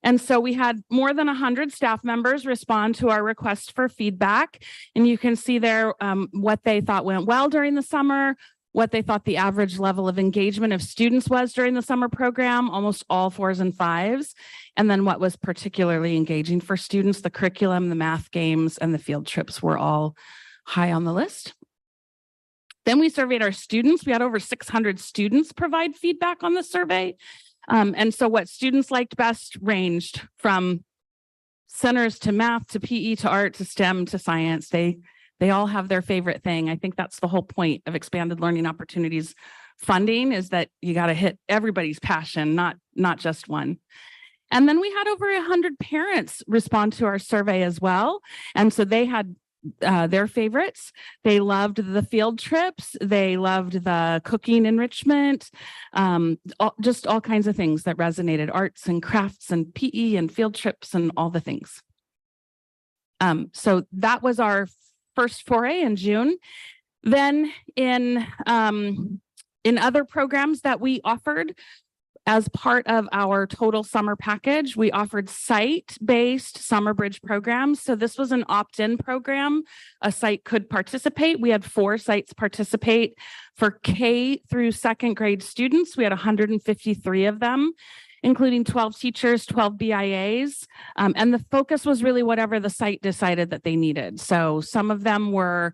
And so we had more than 100 staff members respond to our request for feedback. And you can see there what they thought went well during the summer, what they thought the average level of engagement of students was during the summer program, almost all 4s and 5s. And then what was particularly engaging for students, the curriculum, the math games, and the field trips were all high on the list. Then we surveyed our students. We had over 600 students provide feedback on the survey. And so what students liked best ranged from centers to math, to PE, to art, to STEM, to science. They all have their favorite thing. I think that's the whole point of expanded learning opportunities funding, is that you got to hit everybody's passion, not just one. And then we had over 100 parents respond to our survey as well. And so they had their favorites. They loved the field trips. They loved the cooking enrichment, just all kinds of things that resonated, arts and crafts and PE and field trips and all the things. So that was our first foray in June. Then in other programs that we offered, as part of our total summer package, we offered site-based summer bridge programs. So this was an opt-in program. A site could participate. We had 4 sites participate for K through second grade students. We had 153 of them, including 12 teachers, 12 BIAs. And the focus was really whatever the site decided that they needed. So some of them were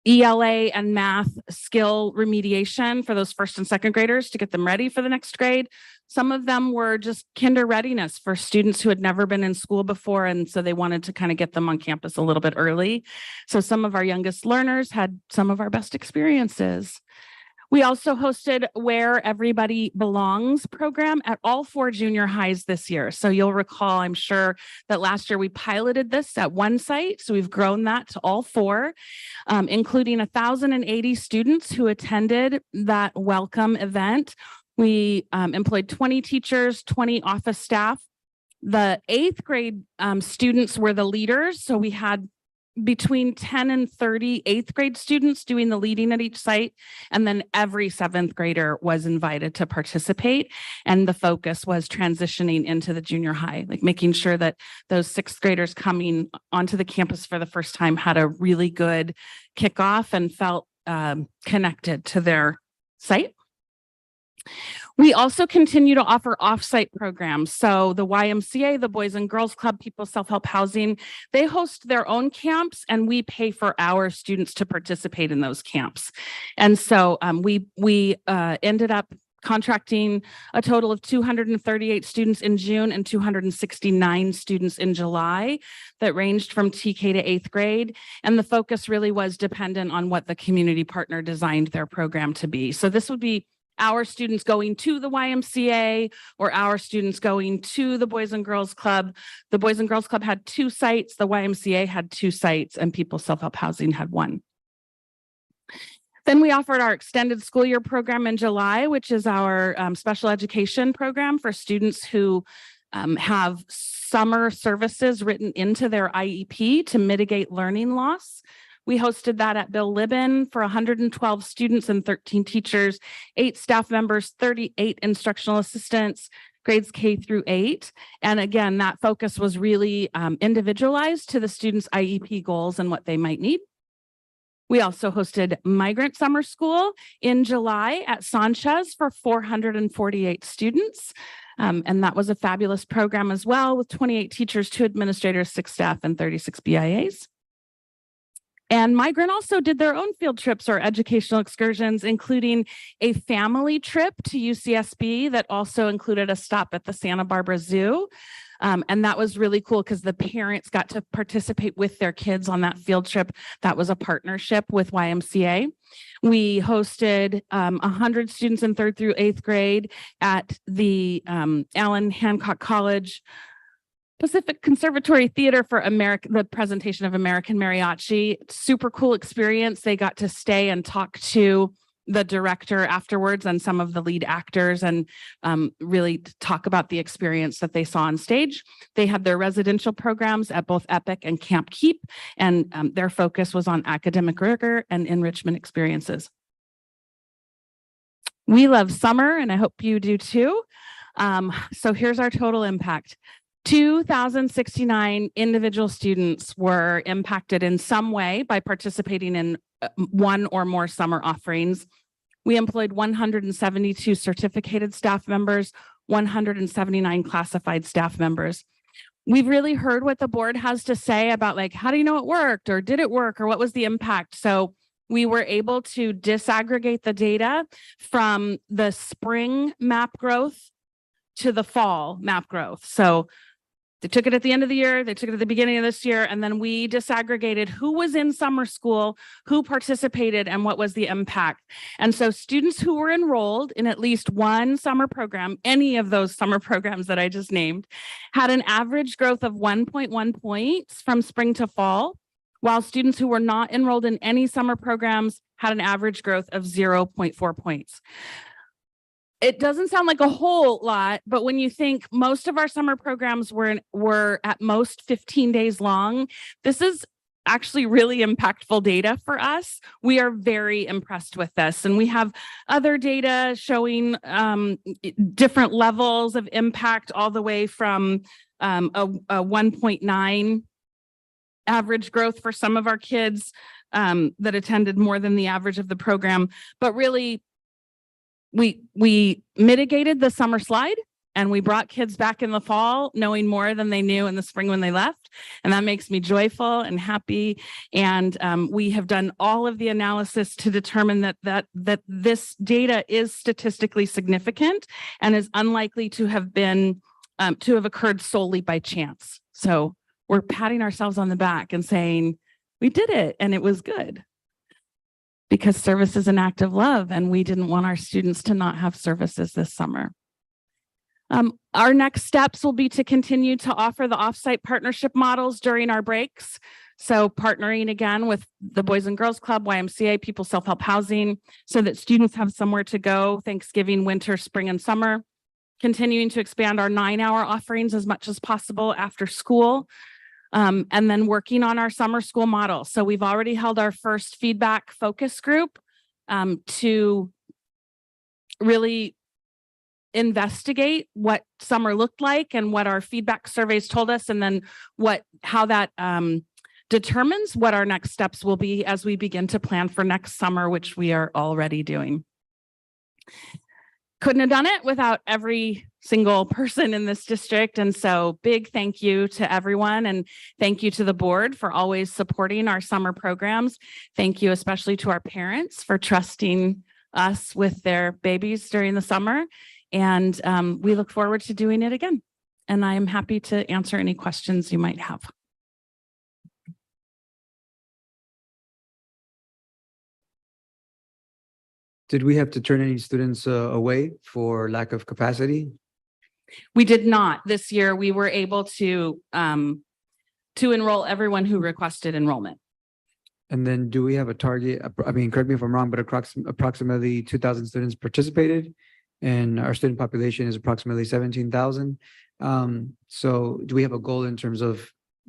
ELA and math skill remediation for those first and second graders to get them ready for the next grade. Some of them were just kinder readiness for students who had never been in school before. And so they wanted to kind of get them on campus a little bit early. So some of our youngest learners had some of our best experiences. We also hosted Where Everybody Belongs program at all 4 junior highs this year. So you'll recall, I'm sure, that last year we piloted this at one site. So we've grown that to all 4, including 1,080 students who attended that welcome event. We employed 20 teachers, 20 office staff. The 8th grade students were the leaders. So we had between 10 and 30 8th grade students doing the leading at each site. And then every 7th grader was invited to participate. And the focus was transitioning into the junior high, like making sure that those 6th graders coming onto the campus for the first time had a really good kickoff and felt connected to their site. We also continue to offer off-site programs. So the YMCA, the Boys and Girls Club, People's Self-Help Housing, they host their own camps and we pay for our students to participate in those camps. And so we ended up contracting a total of 238 students in June and 269 students in July that ranged from TK to 8th grade. And the focus really was dependent on what the community partner designed their program to be. So this would be our students going to the YMCA or our students going to the Boys and Girls Club. The Boys and Girls Club had 2 sites, the YMCA had 2 sites, and People's Self-Help Housing had 1. Then we offered our extended school year program in July, which is our special education program for students who have summer services written into their IEP to mitigate learning loss. We hosted that at Bill Libin for 112 students and 13 teachers, 8 staff members, 38 instructional assistants, grades K through 8. And again, that focus was really individualized to the students' IEP goals and what they might need. We also hosted Migrant Summer School in July at Sanchez for 448 students. And that was a fabulous program as well, with 28 teachers, 2 administrators, 6 staff, and 36 BIAs. And Migrant also did their own field trips or educational excursions, including a family trip to UCSB that also included a stop at the Santa Barbara Zoo. And that was really cool because the parents got to participate with their kids on that field trip. That was a partnership with YMCA. We hosted 100 students in 3rd through 8th grade at the Allen Hancock College Pacific Conservatory Theater for the presentation of American Mariachi. Super cool experience. They got to stay and talk to the director afterwards and some of the lead actors and really talk about the experience that they saw on stage. They had their residential programs at both Epic and Camp Keep, and their focus was on academic rigor and enrichment experiences. We love summer, and I hope you do too. So here's our total impact. 2,069 individual students were impacted in some way by participating in one or more summer offerings. We employed 172 certificated staff members, 179 classified staff members. We've really heard what the board has to say about, like, how do you know it worked, or did it work, or what was the impact? So we were able to disaggregate the data from the spring map growth to the fall map growth. So They took it at the end of the year, they took it at the beginning of this year, and then we disaggregated who was in summer school, who participated, and what was the impact. And so students who were enrolled in at least one summer program, any of those summer programs that I just named, had an average growth of 1.1 points from spring to fall, while students who were not enrolled in any summer programs had an average growth of 0.4 points. It doesn't sound like a whole lot, but when you think most of our summer programs were at most 15 days long, this is actually really impactful data for us. We are very impressed with this. And we have other data showing different levels of impact, all the way from a 1.9 average growth for some of our kids that attended more than the average of the program. But really, we mitigated the summer slide, and we brought kids back in the fall knowing more than they knew in the spring when they left. And that makes me joyful and happy. And we have done all of the analysis to determine that this data is statistically significant and is unlikely to have been to have occurred solely by chance. So we're patting ourselves on the back and saying, we did it and it was good. Because service is an act of love, and we didn't want our students to not have services this summer. Our next steps will be to continue to offer the offsite partnership models during our breaks. So partnering again with the Boys and Girls Club, YMCA, People Self-Help Housing, so that students have somewhere to go Thanksgiving, winter, spring, and summer. Continuing to expand our 9-hour offerings as much as possible after school. And then working on our summer school model. So we've already held our first feedback focus group to really investigate what summer looked like and what our feedback surveys told us, and then how that determines what our next steps will be as we begin to plan for next summer, which we are already doing. Couldn't have done it without every single person in this district. And so big thank you to everyone, and thank you to the board for always supporting our summer programs. Thank you especially to our parents for trusting us with their babies during the summer. And we look forward to doing it again. And I am happy to answer any questions you might have. Did we have to turn any students away for lack of capacity? We did not. This year, we were able to enroll everyone who requested enrollment. And then do we have a target? I mean, correct me if I'm wrong, but approximately 2,000 students participated, and our student population is approximately 17,000. So do we have a goal in terms of,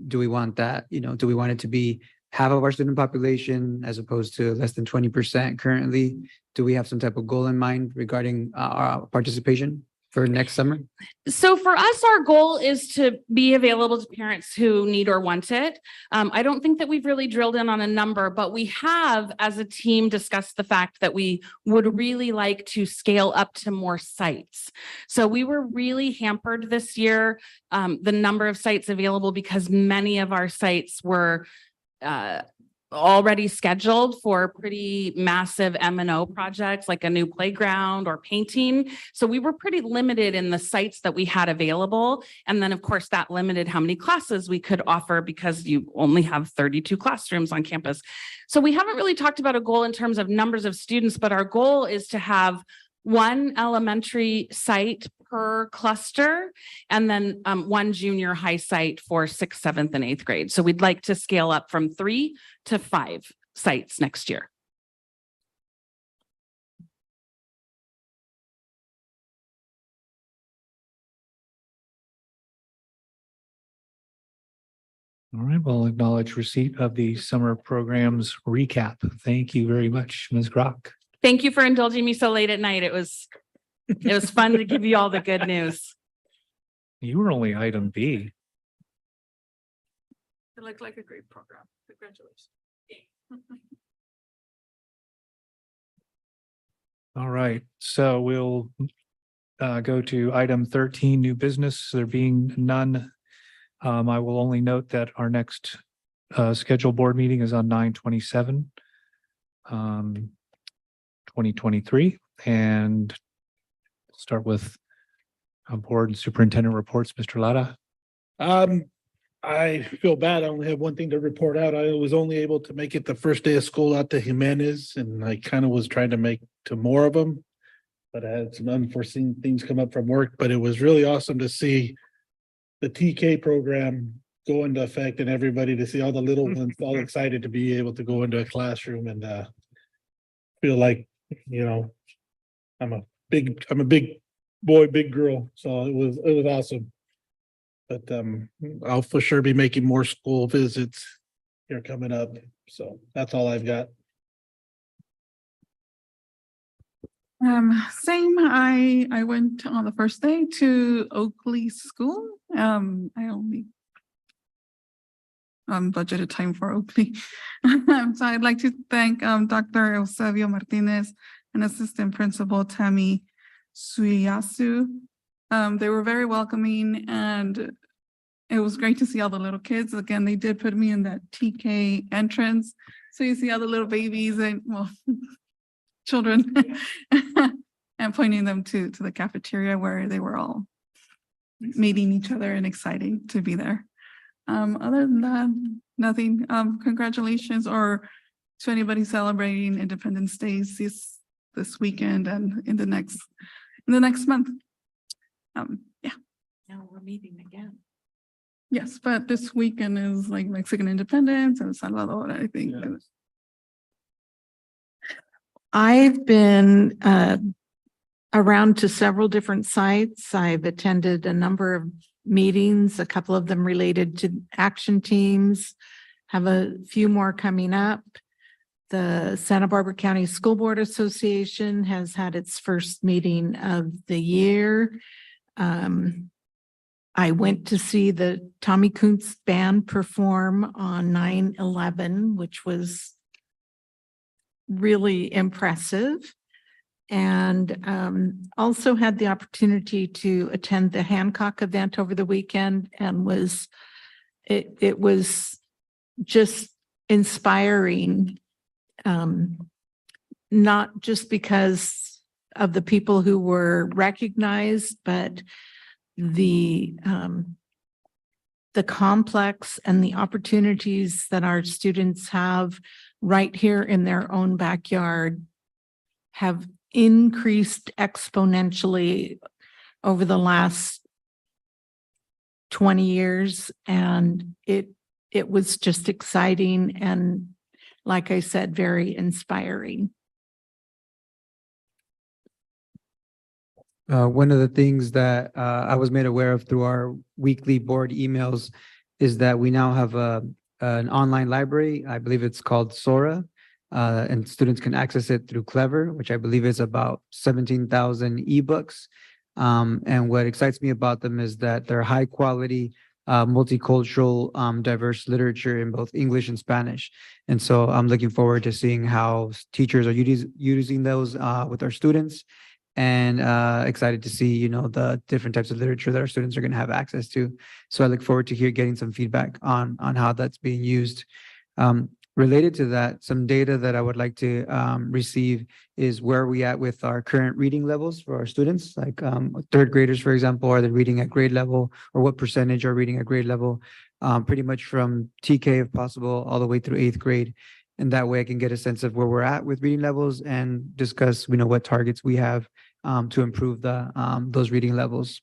do we want that, do we want it to be half of our student population as opposed to less than 20% currently? Do we have some type of goal in mind regarding our participation for next summer? So for us, our goal is to be available to parents who need or want it. I don't think that we've really drilled in on a number, but we have, as a team, discussed the fact that we would really like to scale up to more sites. So we were really hampered this year, the number of sites available, because many of our sites were already scheduled for pretty massive M&O projects, like a new playground or painting. So we were pretty limited in the sites that we had available. And then of course that limited how many classes we could offer, because you only have 32 classrooms on campus. So we haven't really talked about a goal in terms of numbers of students, but our goal is to have one elementary site per cluster, and then one junior high site for 6th, 7th, and 8th grade. So we'd like to scale up from 3 to 5 sites next year. All right, we'll acknowledge receipt of the summer programs recap. Thank you very much, Ms. Grock. Thank you for indulging me so late at night. It was fun to give you all the good news. You were only item B. It looked like a great program. Congratulations. All right, so we'll go to item 13, new business. There being none, I will only note that our next scheduled board meeting is on 9/27, 2023, and start with board and superintendent reports. Mr. Lara. I feel bad. I only have one thing to report out. I was only able to make it the first day of school out to Jimenez, and I kind of was trying to make to more of them. But I had some unforeseen things come up from work, but it was really awesome to see the TK program go into effect and everybody to see all the little ones all excited to be able to go into a classroom and feel like, you know, I'm a big boy, big girl. So it was awesome. But I'll for sure be making more school visits here coming up. So that's all I've got. Same. I went on the first day to Oakley School. I only budgeted time for Oakley. So I'd like to thank Dr. Eusebio Martinez and Assistant Principal Tammy Suyasu. They were very welcoming, and it was great to see all the little kids. Again, they did put me in that TK entrance. So you see all the little babies and, well, children and pointing them to the cafeteria where they were all meeting each other and exciting to be there. Other than that, nothing. Congratulations or to anybody celebrating Independence Day this weekend and in the next month. Yeah. Now we're meeting again. Yes, but this weekend is like Mexican Independence and Salvador, I think. Yeah. I've been around to several different sites. I've attended a number of meetings, a couple of them related to action teams, have a few more coming up. The Santa Barbara County School Board Association has had its first meeting of the year. I went to see the Tommy Kuntz band perform on 9/11, which was really impressive. And also had the opportunity to attend the Hancock event over the weekend, and it was just inspiring, not just because of the people who were recognized, but the complex and the opportunities that our students have right here in their own backyard have increased exponentially over the last 20 years. And it was just exciting and, like I said, very inspiring. One of the things that I was made aware of through our weekly board emails is that we now have an online library. I believe it's called Sora, and students can access it through Clever, which I believe is about 17,000 ebooks. And what excites me about them is that they're high quality, multicultural, diverse literature in both English and Spanish. And so I'm looking forward to seeing how teachers are using those with our students. And excited to see, the different types of literature that our students are going to have access to. So I look forward to getting some feedback on how that's being used. Related to that, some data that I would like to receive is where are we at with our current reading levels for our students, like third graders, for example, are they reading at grade level, or what percentage are reading at grade level, pretty much from TK if possible, all the way through 8th grade. And that way I can get a sense of where we're at with reading levels and discuss, what targets we have to improve those reading levels.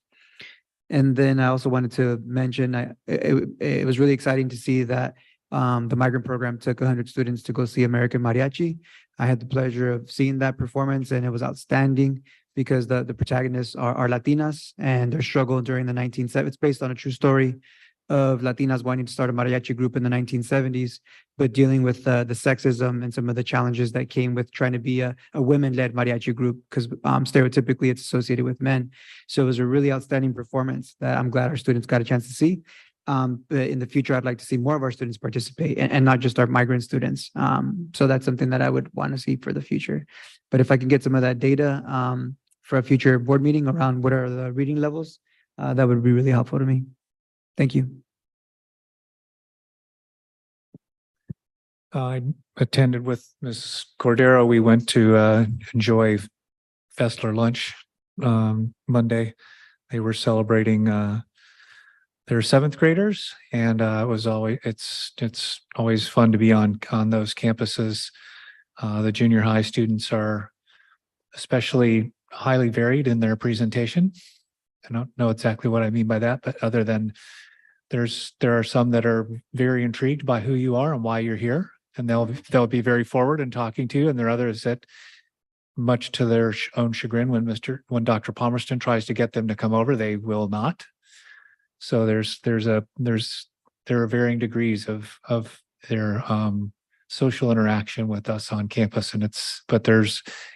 And then I also wanted to mention, it was really exciting to see that the migrant program took 100 students to go see American Mariachi. I had the pleasure of seeing that performance, and it was outstanding because the protagonists are Latinas, and their struggle during the 1970s. It's based on a true story of Latinas wanting to start a mariachi group in the 1970s, but dealing with the sexism and some of the challenges that came with trying to be a women-led mariachi group, because stereotypically it's associated with men. So it was a really outstanding performance that I'm glad our students got a chance to see. But in the future, I'd like to see more of our students participate and not just our migrant students. So that's something that I would want to see for the future. But if I can get some of that data for a future board meeting around what are the reading levels, that would be really helpful to me. Thank you. I attended with Ms. Cordero. We went to enjoy Fessler lunch Monday. They were celebrating they're seventh graders, and it's always fun to be on those campuses. The junior high students are especially highly varied in their presentation. I don't know exactly what I mean by that, but other than there are some that are very intrigued by who you are and why you're here, and they'll be very forward in talking to you. And there are others that, much to their own chagrin, when Dr. Palmerston tries to get them to come over, they will not. So there are varying degrees of their social interaction with us on campus, and it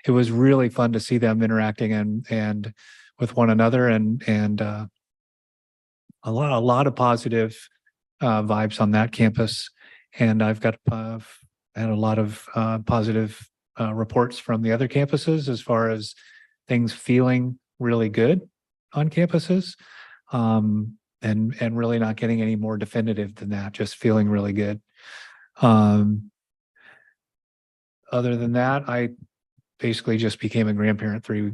was really fun to see them interacting and with one another, and a lot of positive vibes on that campus. And I've had a lot of positive reports from the other campuses as far as things feeling really good on campuses, and really not getting any more definitive than that, just feeling really good. Other than that, I basically just became a grandparent 3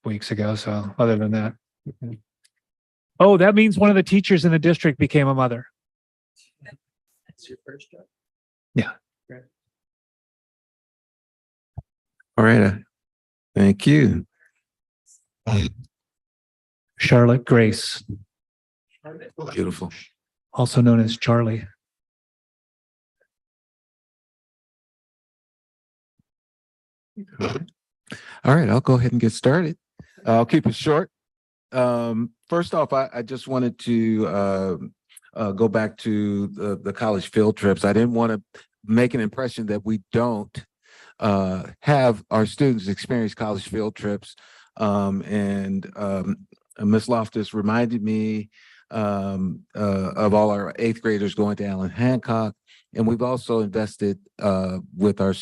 weeks ago. So other than that, oh, that means one of the teachers in the district became a mother. That's your first job? Yeah. All right. Thank you. Charlotte Grace, Beautiful. also known as Charlie. All right, I'll go ahead and get started. I'll keep it short. First off, I just wanted to go back to the college field trips. I didn't want to make an impression that we don't have our students experience college field trips. And Ms. Loftus reminded me of all our 8th graders going to Allen Hancock. And we've also invested with our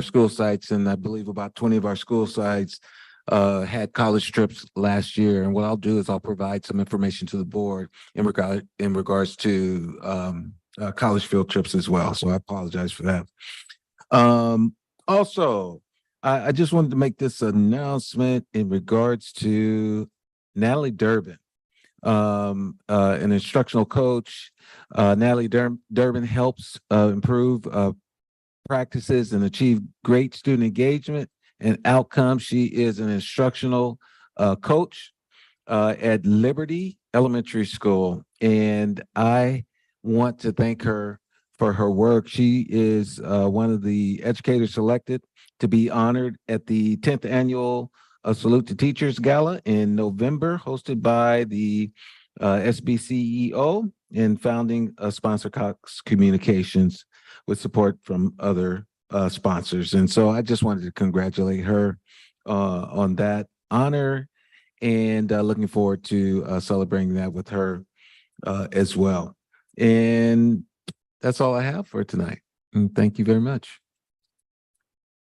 school sites, and I believe about 20 of our school sites had college trips last year. And what I'll do is I'll provide some information to the board in regards to college field trips as well. So I apologize for that. Also, I just wanted to make this announcement in regards to Natalie Durbin, an instructional coach. Natalie Durbin helps improve practices and achieve great student engagement and outcomes. She is an instructional coach at Liberty Elementary School, and I want to thank her for her work. She is one of the educators selected to be honored at the 10th annual Salute to Teachers Gala in November, hosted by the SBCEO and founding sponsor Cox Communications with support from other sponsors. And so I just wanted to congratulate her on that honor, and looking forward to celebrating that with her as well. And that's all I have for tonight. And thank you very much.